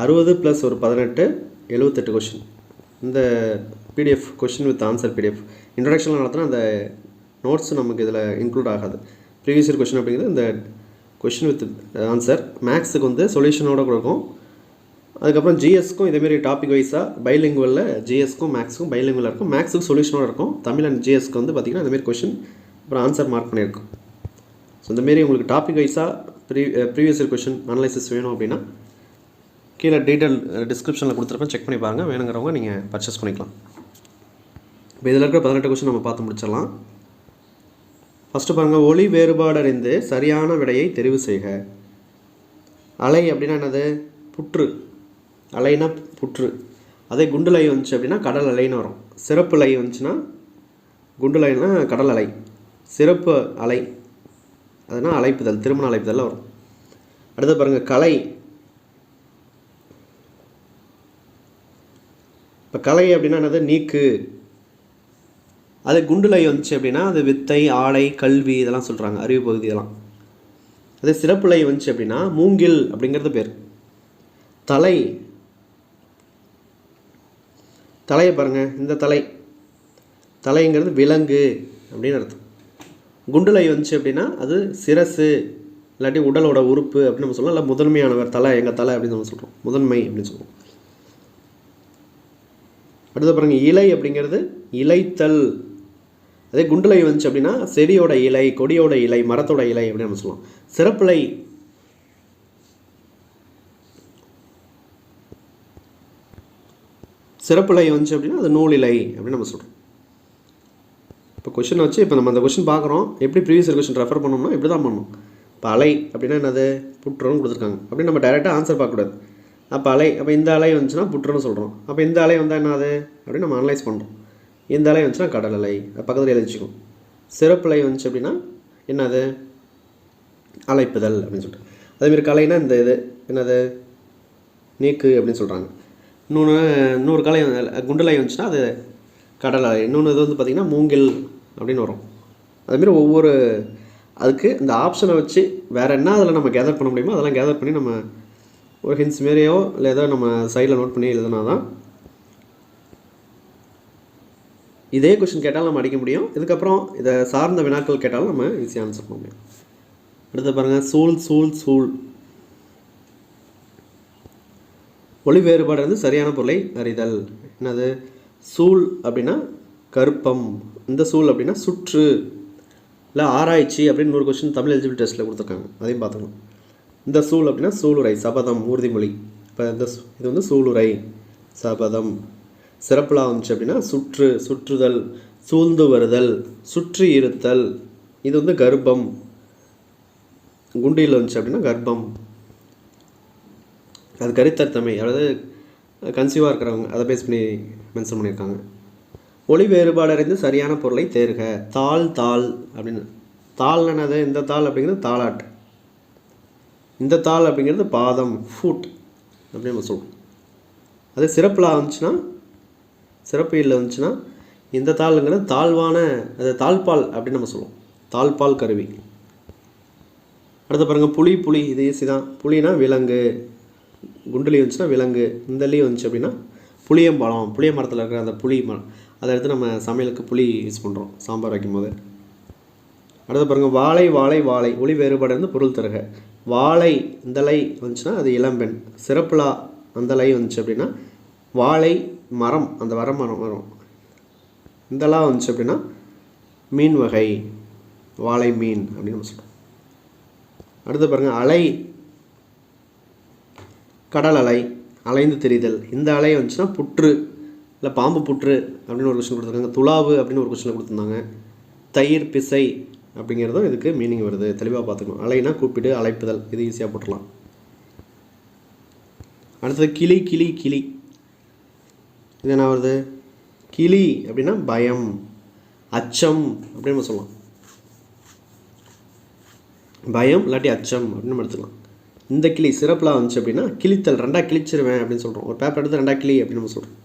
60 + ஒரு 18 78 கொஸ்டின். இந்த PDF question with answer PDF இன்ட்ரடக்ஷனில் நடத்தினா அந்த நோட்ஸ் நமக்கு இதில் இன்க்ளூட் ஆகாது. ப்ரீவியஸ் இயர் கொஸ்டின் அப்படிங்கிறது இந்த கொஸ்டின் வித் ஆன்சர். மேக்ஸுக்கு வந்து சொல்யூஷனோட கொடுக்கும். அதுக்கப்புறம் ஜிஎஸ்க்கும் இதேமாரி டாபிக் வைஸாக பைலிங்குவலில் ஜிஎஸ்க்கும் மேக்ஸுக்கும் பைலிங்குவலாக இருக்கும். மேக்ஸுக்கு சொல்யூஷனோட இருக்கும். தமிழ் அண்ட் ஜிஎஸ்க்கு வந்து பார்த்திங்கன்னா இந்தமாரி கொஸ்டின் அப்புறம் ஆன்சர் மார்க் பண்ணியிருக்கும். ஸோ இந்தமாரி உங்களுக்கு டாபிக் வைஸாக ப்ரீவியஸ் இயர் கொஸ்டின் அனலைசிஸ் வேணும் அப்படின்னா கீழே டீட்டெயில் டிஸ்கிரிப்ஷனில் கொடுத்துருப்பேன், செக் பண்ணி பாருங்கள். வேணுங்கிறவங்க நீங்கள் பர்ச்சேஸ் பண்ணிக்கலாம். இப்போ இதில் இருக்கிற 18 கொஸ்டின் நம்ம பார்த்து முடிச்சிடலாம். ஃபஸ்ட்டு பாருங்கள், ஒளி வேறுபாடு அறிந்து சரியான விடையை தெரிவு செய்க. அலை அப்படின்னா என்னது? புற்று. அலைனா புற்று. அதே குண்டுலை வந்துச்சு அப்படின்னா கடல் அலைன்னு வரும். சிறப்பு அலை வந்துச்சுன்னா குண்டுலைன்னா கடல் அலை. சிறப்பு அலை அதுனா அழைப்புதல், திருமண அழைப்புதல் வரும். அடுத்து பாருங்கள், கலை. இப்போ கலை அப்படின்னா என்னது? நீக்கு. அது குண்டுலை வந்துச்சு அப்படின்னா அது வித்தை, ஆலை, கல்வி இதெல்லாம் சொல்கிறாங்க, அறிவு பகுதி இதெல்லாம். அதே சிறப்புலை வந்துச்சு அப்படின்னா மூங்கில் அப்படிங்கிறது பேர். தலையை பாருங்கள், இந்த தலைங்கிறது விலங்கு அப்படின்னு அர்த்தம். குண்டுலை வந்துச்சு அப்படின்னா அது சிரசு இல்லாட்டி உடலோட உறுப்பு அப்படின்னு நம்ம சொல்லலாம். இல்லை முதன்மையானவர், தலை, எங்கள் தலை அப்படின்னு நம்ம சொல்கிறோம், முதன்மை அப்படின்னு சொல்லுவோம். அடுத்து பாருங்கள், இலை அப்படிங்கிறது இலைத்தல். அதே குண்டுலை வந்துச்சு அப்படின்னா செடியோட இலை, கொடியோட இலை, மரத்தோட இலை அப்படின்னு நம்ம சொல்லுவோம். சிறப்புலை வந்துச்சு அப்படின்னா அது நூலிலை அப்படின்னு நம்ம சொல்கிறோம். இப்போ கொஷின் வச்சு இப்போ நம்ம அந்த கொஷின் பார்க்குறோம். எப்படி ப்ரீவியஸ் இயர் கொஷின் ரெஃபர் பண்ணோம்னா இப்படி தான் பண்ணணும். இப்போ அலை அப்படின்னா என்னது? புற்றுன்னு கொடுத்துருக்காங்க. அப்படின்னு நம்ம டைரெக்டாக ஆன்சர் பார்க்கக்கூடாது. அப்போ அலை, அப்போ இந்த அலை வந்துச்சுன்னா புற்றுன்னு சொல்கிறோம். அப்போ இந்த அலை வந்தால் என்னது அப்படின்னு நம்ம அனலைஸ் பண்ணுறோம். இந்த அலை வந்துச்சுன்னா கடல் அலை, பக்கத்தில் எழுதிச்சிக்கும். சிறப்புலை வந்துச்சு அப்படின்னா என்னது? அழைப்புதல் அப்படின்னு சொல்லிட்டு. அதேமாரி கலைனா இந்த இது என்னது? நீக்கு அப்படின்னு சொல்கிறாங்க. இன்னொரு கலை குண்டுலை வந்துச்சுன்னா அது கடல் அலை. இன்னொன்று இது வந்து பார்த்திங்கன்னா மூங்கில் அப்படின்னு வரும். அதுமாரி ஒவ்வொரு அதுக்கு இந்த ஆப்ஷனை வச்சு வேறு என்ன அதில் நம்ம கேதர் பண்ண முடியுமோ அதெல்லாம் கேதர் பண்ணி நம்ம ஒரு ஹின்ஸ் மாரியோ இல்லை ஏதோ நம்ம சைடில் நோட் பண்ணி எழுதுனா தான் இதே கொஷின் கேட்டாலும் நம்ம அடிக்க முடியும். இதுக்கப்புறம் இதை சார்ந்த வினாக்கள் கேட்டாலும் நம்ம ஈஸியாக ஆன்சர் பண்ண முடியும். அடுத்து பாருங்கள், சூழ். ஒளி வேறுபாடு வந்து சரியான பொருளை அறிதல். என்னது? சூழ் அப்படின்னா கருப்பம், இந்த சூழ் அப்படின்னா சுற்று இல்லை ஆராய்ச்சி அப்படின்னு 100 கொஸ்டின் தமிழ் எலிஜிபிலிட்டி டெஸ்ட்டில் கொடுத்துருக்காங்க, அதையும் பார்த்துக்கணும். இந்த சூழ் அப்படின்னா சூளுரை, சபதம், உறுதிமொழி. இப்போ இது வந்து சூளுரை, சபதம். சிறப்புலா வந்துச்சு அப்படின்னா சுற்றுதல், சூழ்ந்து வருதல், சுற்றி இருத்தல். இது வந்து கர்ப்பம். குண்டியில் வந்துச்சு அப்படின்னா கர்ப்பம், அது கருத்தர்த்தமை, அதாவது கன்சீவாக இருக்கிறவங்க அதை பேஸ் பண்ணி மென்ஷன் பண்ணியிருக்காங்க. ஒளி வேறுபாடு அறிந்து சரியான பொருளை தேர்க. தாள் அப்படின்னு. தாள் என்னது? இந்த தாள் அப்படிங்கிறது தாளாட்டு. இந்த தாள் அப்படிங்கிறது பாதம், ஃபுட் அப்படின்னு நம்ம சொல்லுவோம். அதே சிறப்புலா வந்துச்சுன்னா, சிறப்பு இல்லை வந்துச்சுன்னா இந்த தாளுங்கிறது தாழ்வான, அது தாழ்பால் அப்படின்னு நம்ம சொல்லுவோம், தாழ்பால் கருவி. அடுத்து பாருங்கள், புலி. இது ஈஸி தான். புலினா விலங்கு. குண்டுலி வந்துச்சுன்னா விலங்கு. இந்த லீ வந்துச்சு அப்படின்னா புளியம்பழம், புளிய மரத்தில் இருக்கிற அந்த புளி மரம், அதை எடுத்து நம்ம சமையலுக்கு புளி யூஸ் பண்ணுறோம் சாம்பார் வைக்கும்போது. அடுத்து பாருங்கள், வாழை. ஒளி வேறுபாடு வந்து பொருள் தருக. வாழை இந்த லை வந்துச்சுன்னா அது இளம்பெண். சிறப்புலா அந்த லை வந்துச்சு அப்படின்னா வாழை மரம், அந்த மரம் வரும். இந்தலா வந்துச்சு அப்படின்னா மீன் வகை, வாழை மீன் அப்படின்னு நம்ம சொல்கிறோம். அடுத்து பாருங்கள், அலை, கடல் அலை, அலைந்து தெரிதல். இந்த அலை வந்துச்சுன்னா புற்று இல்லை பாம்பு புற்று அப்படின்னு ஒரு கொஸ்டின் கொடுத்துருக்காங்க. துளாவு அப்படின்னு ஒரு கொஸ்டினில் கொடுத்துருந்தாங்க. தயிர் பிசை அப்படிங்கிறதும் இதுக்கு மீனிங் வருது, தெளிவாக பார்த்துக்கணும். அலைனா கூப்பிடு, அழைப்புதல், இது ஈஸியாக போட்டுடலாம். அடுத்தது கிளி. இது என்ன வருது? கிளி அப்படின்னா பயம், அச்சம் அப்படின்னு நம்ம சொல்லலாம். பயம் இல்லாட்டி அச்சம் அப்படின்னு நம்ம எடுத்துக்கலாம். இந்த கிளி சிறப்புலா வந்துச்சு அப்படின்னா கிழித்தல், ரெண்டாக கிழிச்சிருவேன் அப்படின்னு சொல்கிறோம். ஒரு பேப்பர் எடுத்து ரெண்டாக கிளி அப்படின்னு நம்ம சொல்கிறோம்.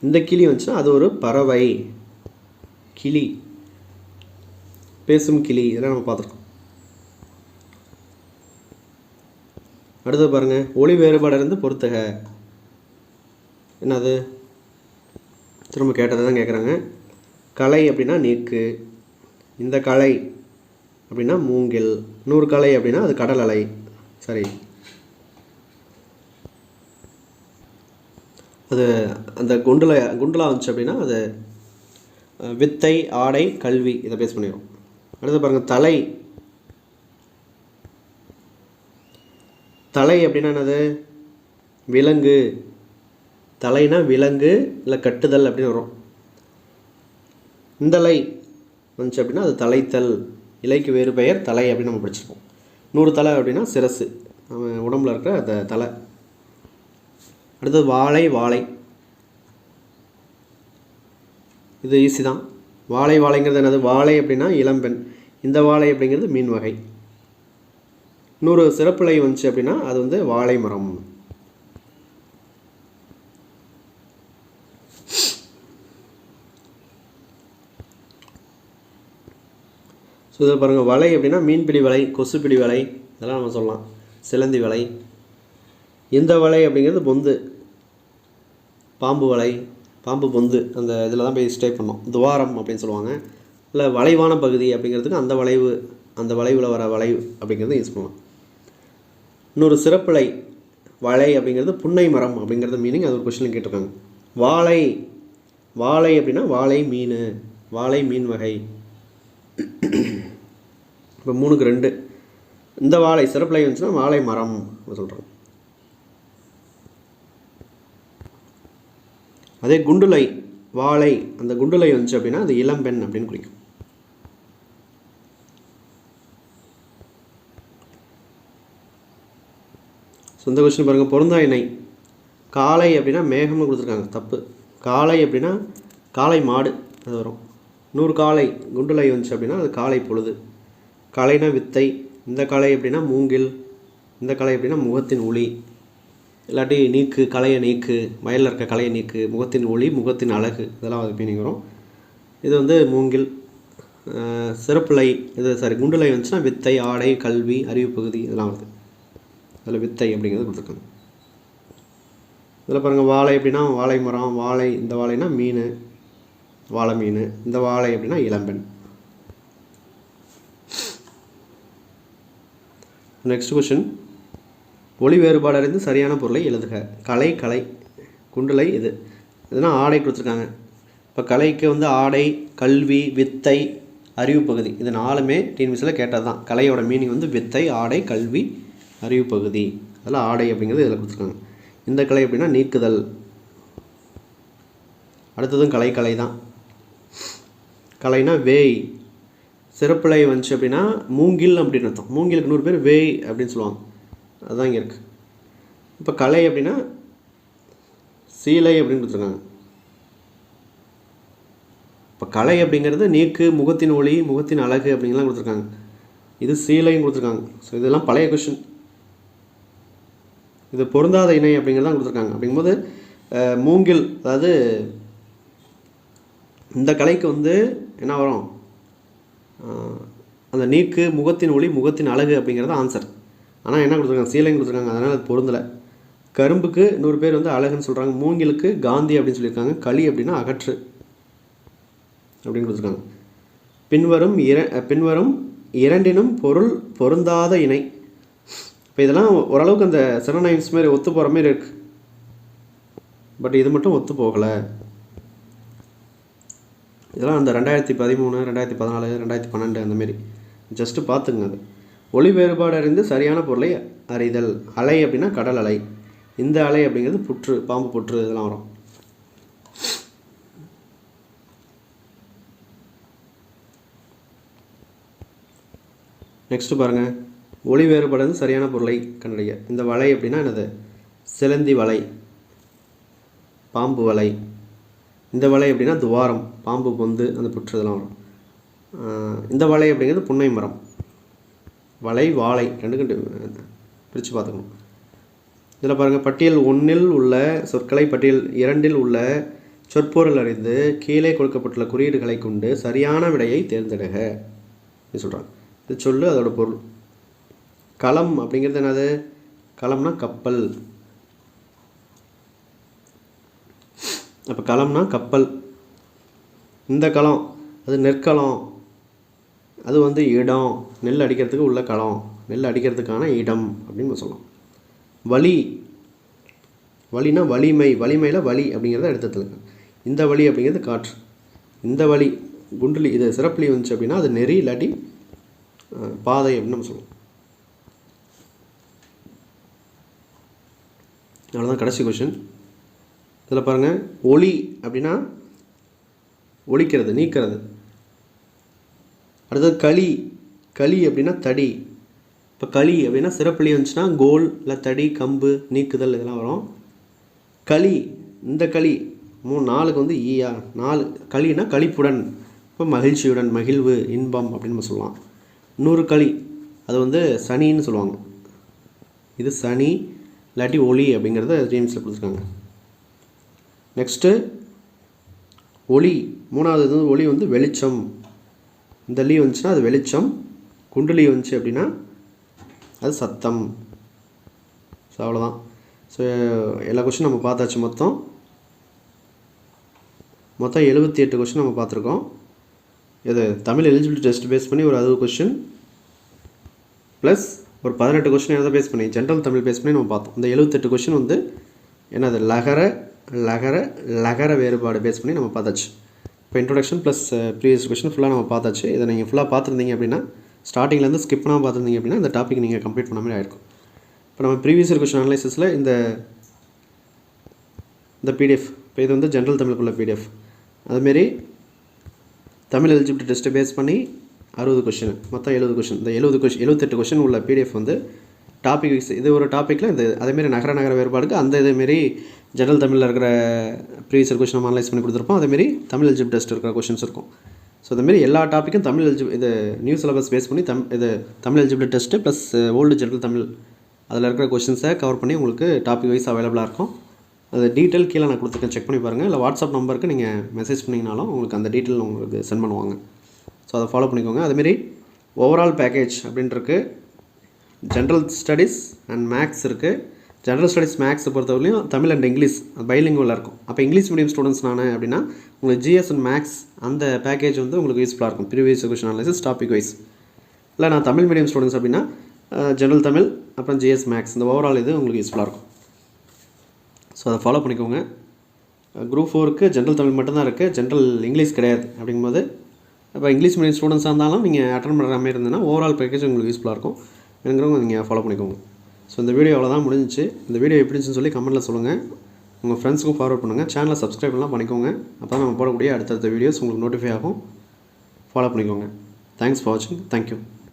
இந்த கிளி வந்துச்சுன்னா அது ஒரு பறவை, கிளி, பேசும் கிளி, இதெல்லாம் நம்ம பார்த்துருக்கோம். அடுத்து பாருங்கள், ஒளி வேறுபாடு இருந்து பொறுத்துக. என்னது, திரும்ப கேட்டதை தான் கேட்குறாங்க. கலை அப்படின்னா நீக்கு, இந்த கலை அப்படின்னா மூங்கில், 100 கலை அப்படின்னா அது கடல் அலை. சரி, அது அந்த குண்டுலா வந்துச்சு அப்படின்னா அது வித்தை, ஆடை, கல்வி, இதை பேஸ் பண்ணிடும். அடுத்து பாருங்கள், தலை. தலை அப்படின்னா என்னது, விலங்கு. தலைனா விலங்கு இல்லை கட்டுதல் அப்படின்னு வரும். இந்த லை வந்துச்சு அப்படின்னா அது தலைத்தல், இலைக்கு வேறு பெயர் தலை அப்படின்னு நம்ம படிச்சிருப்போம். 100 தலை அப்படின்னா சிரசு, நம்ம உடம்புல இருக்கிற அந்த தலை. அடுத்தது வாழை, வாழை, இது ஈஸி தான். வாழைங்கிறது என்னது, வாழை அப்படின்னா இளம்பெண், இந்த வாழை அப்படிங்கிறது மீன் வகை. 100 சிறப்புலை வந்துச்சு அப்படின்னா அது வந்து வாழை மரம். ஸோ இதில் பாருங்கள், வலை அப்படின்னா மீன்பிடி வலை, கொசுப்பிடி வலை, இதெல்லாம் நம்ம சொல்லலாம். சிலந்தி வலை. இந்த வலை அப்படிங்கிறது பொந்து, பாம்பு வலை, பாம்பு பொந்து, அந்த இதில் தான் போய் ஸ்டே பண்ணோம். துவாரம் அப்படின்னு சொல்லுவாங்க. இல்லை வளைவான பகுதி அப்படிங்கிறதுக்கு அந்த வளைவு, அந்த வளைவில் வர வளைவு அப்படிங்கிறத யூஸ் பண்ணலாம். 100 சிறப்புலை வலை அப்படிங்கிறது புன்னை மரம் அப்படிங்கிறது மீனிங், அது ஒரு கொஸ்டின் கேட்டிருக்காங்க. வாழை, வாழை அப்படின்னா வாழை மீன், வாழை மீன் வகை. இப்போ 3க்கு 2. இந்த வாழை சிறப்புலை வந்துச்சுன்னா வாழை மரம் சொல்கிறோம். அதே குண்டுலை வாழை, அந்த குண்டுலை வந்துச்சு அப்படின்னா அது இளம்பெண் அப்படின்னு குறிக்கும். சொந்த கொஸ்டின் பாருங்கள், பொருந்தா இணை. காளை அப்படின்னா மேகம்னு கொடுத்துருக்காங்க, தப்பு. காளை அப்படின்னா காளை மாடு, அது வரும். 100 காளை குண்டுலை வந்துச்சு அப்படின்னா அது காளை பொழுது. கலைனா வித்தை, இந்த கலை அப்படின்னா மூங்கில், இந்த கலை அப்படின்னா முகத்தின் ஒளி, இல்லாட்டி நீக்கு, கலையை நீக்கு, வயலில் இருக்க கலையை நீக்கு, முகத்தின் ஒளி, முகத்தின் அழகு, இதெல்லாம் அது மீனிங் வரும். இது வந்து மூங்கில். சிறப்புலை, இது குண்டுலை வந்துச்சுன்னா வித்தை, ஆடை, கல்வி, அறிவு பகுதி, இதெல்லாம் வருது. அதில் வித்தை அப்படிங்கிறது கொடுத்துருக்காங்க. இதில் பாருங்கள், வாழை அப்படின்னா வாழை மரம், வாழை, இந்த வாழைனா மீன், வாழை மீன், இந்த வாழை அப்படின்னா இளம்பெண். நெக்ஸ்ட் கொஸ்டின், ஒளி வேறுபாடு அறிந்து சரியான பொருளை எழுதுக. கலை, கலை, குண்டுலை, இதுனா ஆடை கொடுத்துருக்காங்க. இப்போ கலைக்கு வந்து ஆடை, கல்வி, வித்தை, அறிவு பகுதி, இது 4மே டிஎன்பிஎஸ்சியில் கேட்டது தான். கலையோட மீனிங் வந்து வித்தை, ஆடை, கல்வி, அறிவு பகுதி, அதெல்லாம் ஆடை அப்படிங்கிறது இதில் கொடுத்துருக்காங்க. இந்த கலை அப்படின்னா நீக்குதல். அடுத்ததும் கலை, கலை தான். கலைனா வேய், சிறப்புலை வந்துச்சு அப்படின்னா மூங்கில் அப்படின்னு அர்த்தம். மூங்கிலுக்கு 100 பேர் வேய் அப்படின்னு சொல்லுவாங்க, அதுதான் இங்கே இருக்குது. இப்போ கலை அப்படின்னா சீலை அப்படின்னு கொடுத்துருக்காங்க. இப்போ கலை அப்படிங்கிறது நீக்கு, முகத்தின் ஒளி, முகத்தின் அழகு அப்படிங்கலாம் கொடுத்துருக்காங்க. இது சீலையும் கொடுத்துருக்காங்க. ஸோ இதெல்லாம் பழைய கொஷின். இது பொருந்தாத இணை அப்படிங்கிறதான் கொடுத்துருக்காங்க. அப்படிங்கும்போது மூங்கில், அதாவது இந்த கலைக்கு வந்து என்ன வரும், அந்த நீக்கு, முகத்தின் ஒளி, முகத்தின் அழகு அப்படிங்கிறது ஆன்சர். ஆனால் என்ன கொடுத்துருக்காங்க, சீலையும் கொடுத்துருக்காங்க, அதனால் அது பொருந்தலை. கரும்புக்கு 100 பேர் வந்து அழகுன்னு சொல்கிறாங்க. மூங்கிலுக்கு காந்தி அப்படின்னு சொல்லியிருக்காங்க. களி அப்படின்னா அகற்று அப்படின்னு கொடுத்துருக்காங்க. பின்வரும் இரண்டினும் பொருள் பொருந்தாத இணை. இப்போ இதெல்லாம் ஓரளவுக்கு அந்த சினோனைம்ஸ் மாரி ஒத்து போகிற மாரி இருக்குது, பட் இது மட்டும் ஒத்து போகலை. இதெல்லாம் அந்த 2013, 2014, 2012 அந்தமாரி ஜஸ்ட்டு பார்த்துங்க. அது ஒளி வேறுபாடு அறிந்து சரியான பொருளை அறிதல். அலை அப்படின்னா கடல் அலை, இந்த அலை அப்படிங்கிறது புற்று, பாம்பு புற்று, இதெல்லாம் வரும். நெக்ஸ்ட்டு பாருங்கள், ஒளி வேறுபாடு சரியான பொருளை கண்டறிய. இந்த வலை அப்படின்னா என்னது, சிலந்தி வலை, பாம்பு வலை. இந்த வலை அப்படின்னா துவாரம், பாம்பு பொந்து, அந்த புற்று, இதெல்லாம் வரும். இந்த வலை அப்படிங்கிறது புன்னை மரம். வலை, வாழை ரெண்டுக்கும் பிரித்து பார்த்துக்கணும். இதில் பாருங்கள், பட்டியல் 1 உள்ள சொற்களை பட்டியல் 2 உள்ள சொற்பொருள் அறிந்து கீழே கொடுக்கப்பட்டுள்ள குறியீடுகளை கொண்டு சரியான விடையை தேர்ந்தெடுக அப்படின்னு சொல்கிறாங்க. இது சொல்லு அதோட பொருள். களம் அப்படிங்கிறது என்னது? களம்னா கப்பல். அப்போ களம்னா கப்பல். இந்த களம் அது நெற்களம், அது வந்து இடம், நெல் அடிக்கிறதுக்கு உள்ள களம், நெல் அடிக்கிறதுக்கான இடம் அப்படின்னு சொல்லலாம். வலி, வலினா வலிமை, வலிமையில் வலி அப்படிங்கிறத எடுத்துக்கலாம். இந்த வலி அப்படிங்கிறது காற்று. இந்த வலி குண்டுலி, இது சிறப்புலி வந்துச்சு அப்படின்னா அது நெறி இல்லாட்டி பாதை அப்படின்னு நம்ம சொல்லுவோம். அவ்வளோதான் கடைசி கொஷின். இதில் பாருங்கள், ஒளி அப்படின்னா ஒழிக்கிறது, நீக்கிறது. அடுத்தது களி, களி அப்படின்னா தடி. இப்போ களி அப்படின்னா சிறப்புலி வந்துச்சுன்னா கோல் இல்லை தடி, கம்பு, நீக்குதல் இதெல்லாம் வரும். களி, இந்த களி 4க்கு வந்து ஈயா, 4 களினா களிப்புடன், இப்போ மகிழ்ச்சியுடன், மகிழ்வு, இன்பம் அப்படின்னு நம்ம சொல்லலாம். 100 களி அது வந்து சனின்னு சொல்லுவாங்க. இது சனி இல்லாட்டி ஒளி அப்படிங்கிறத ஜேம்ஸில் கொடுத்துருக்காங்க. நெக்ஸ்ட்டு ஒளி, 3வது இது ஒளி வந்து வெளிச்சம். இந்த லீ வந்துச்சுன்னா அது வெளிச்சம், குண்டுலி வந்துச்சு அப்படின்னா அது சத்தம். ஸோ அவ்வளோதான். ஸோ எல்லா கொஷின் நம்ம பார்த்தாச்சு. மொத்தம் 78 கொஷின் நம்ம பார்த்துருக்கோம். இது தமிழ் எலிஜிபிலிட்டி டெஸ்ட் பேஸ் பண்ணி ஒரு 60 கொஷின் ப்ளஸ் ஒரு 18 கொஷின் எதை பேஸ் பண்ணி ஜென்ரல் தமிழ் பேஸ் பண்ணி நம்ம பார்த்தோம். இந்த 78 கொஷின் வந்து என்னது? லகர வேறுபாடு பேஸ் பண்ணி நம்ம பார்த்தாச்சு. இப்போ இன்ட்ரோடக்ஷன் ப்ளஸ் ப்ரீவியஸ் கொஷின் ஃபுல்லாக நம்ம பார்த்தாச்சு. இதை நீங்கள் ஃபுல்லாக பார்த்துருந்தீங்க அப்படின்னா, ஸ்டார்டிங்லேருந்து ஸ்கிப் பண்ணாமல் பார்த்துருந்தீங்க அப்படின்னா இந்த டாபிக் நீங்கள் கம்ப்ளீட் பண்ண மாதிரி ஆயிருக்கும். இப்போ நம்ம ப்ரீவியஸ் கொஷின் அனலைசிஸில் இந்த பிடிஎஃப், இப்போ இது வந்து ஜென்ரல் தமிழுக்குள்ள பிடிஎஃப், அதுமாரி தமிழ் எலிஜிபிலிட்டி டெஸ்ட்டை பேஸ் பண்ணி 60 கொஷின், மொத்தம் 70 கொஷின். இந்த 78 கொஷின் உள்ள பிடிஎஃப் வந்து டாபிக் வைஸ், இது ஒரு டாப்பிக்கில் இந்த அதேமாரி நகர வேறுபாடுக்கு அந்த இதேமாரி ஜென்ரல் தமிழில் இருக்கிற ப்ரீவியஸ் கொஷின் நம்ம அனலைஸ் பண்ணி கொடுத்துருப்போம். அதேமாரி தமிழ் எலிஜிபிலிட்டி டெஸ்ட் இருக்கிற கொஷின்ஸ் இருக்கும். ஸோ அதுமாரி எல்லா டாப்பிக்கும் தமிழ் இது நியூ சிலபஸ் பேஸ் பண்ணி இது Tamil eligibility test plus old general Tamil அதில் இருக்கிற கொஷின்ஸை கவர் பண்ணி உங்களுக்கு டாபிக் வைஸ் அவைலபிளாக இருக்கும். அது டீட்டெயில் கீழே நான் கொடுத்துருக்கேன், செக் பண்ணி பாருங்கள். இல்லை வாட்ஸ்அப் நம்பருக்கு நீங்கள் மெசேஜ் பண்ணிங்கனாலும் உங்களுக்கு அந்த டீட்டெயில் உங்களுக்கு சென்ட் பண்ணுவாங்க. ஸோ அதை ஃபாலோ பண்ணிக்கோங்க. அதுமாரி ஓவரால் பேக்கேஜ் அப்படின்ட்டுருக்கு. ஜென்ரல் ஸ்டடீஸ் அண்ட் மேக்ஸ் இருக்குது. ஜென்ரல் ஸ்டடீஸ் மேக்ஸை பொறுத்தவரையிலையும் தமிழ் அண்ட் இங்கிலீஷ் பைலிங்குவலாக இருக்கும். அப்போ இங்கிலீஷ் மீடியம் ஸ்டூடெண்ட்ஸ் நான் அப்படின்னா உங்களுக்கு ஜிஎஸ் அண்ட் மேக்ஸ் அந்த பேக்கேஜ் வந்து உங்களுக்கு யூஸ்ஃபுல்லாக இருக்கும். Previous question analysis topic wise. இல்லை நான் தமிழ் மீடியம் ஸ்டூடெண்ட்ஸ் அப்படின்னா ஜென்ரல் தமிழ் அப்புறம் ஜிஎஸ் மேக்ஸ் இந்த ஓவரால் இது உங்களுக்கு யூஸ்ஃபுல்லாக இருக்கும். ஸோ அதை ஃபாலோ பண்ணிக்கோங்க. குரூப் 4க்கு ஜென்ரல் தமிழ் மட்டும்தான் இருக்குது, ஜென்ரல் இங்கிலீஷ் கிடையாது. அப்படிங்கும்போது இப்போ இங்கிலீஷ் மீடியம் ஸ்டூடெண்ட்ஸாக இருந்தாலும் நீங்கள் அட்டன் பண்ணுற மாதிரி இருந்ததுன்னா ஓவரால் பேக்கேஜ் உங்களுக்கு யூஸ்ஃபுல்லாக இருக்கும். வேணுங்கிறவங்க நீங்கள் ஃபாலோ பண்ணிக்கோங்க. ஸோ இந்த வீடியோ அவ்வளோதான் முடிஞ்சிச்சு. இந்த வீடியோ எப்படி இருந்துச்சுன்னு சொல்லி கமெண்ட்டில் சொல்லுங்கள். உங்கள் ஃப்ரெண்ட்ஸுக்கும் ஃபார்வர்ட் பண்ணுங்கள். சேனலை சப்ஸ்கிரைப்லாம் பண்ணிக்கோங்க. அப்போ தான் நம்ம போடக்கூடிய அடுத்தடுத்த வீடியோஸ் உங்களுக்கு நோட்டிஃபை ஆகும். ஃபாலோ பண்ணிக்கோங்க. தேங்க்ஸ் ஃபார் வாட்சிங். தேங்க்யூ.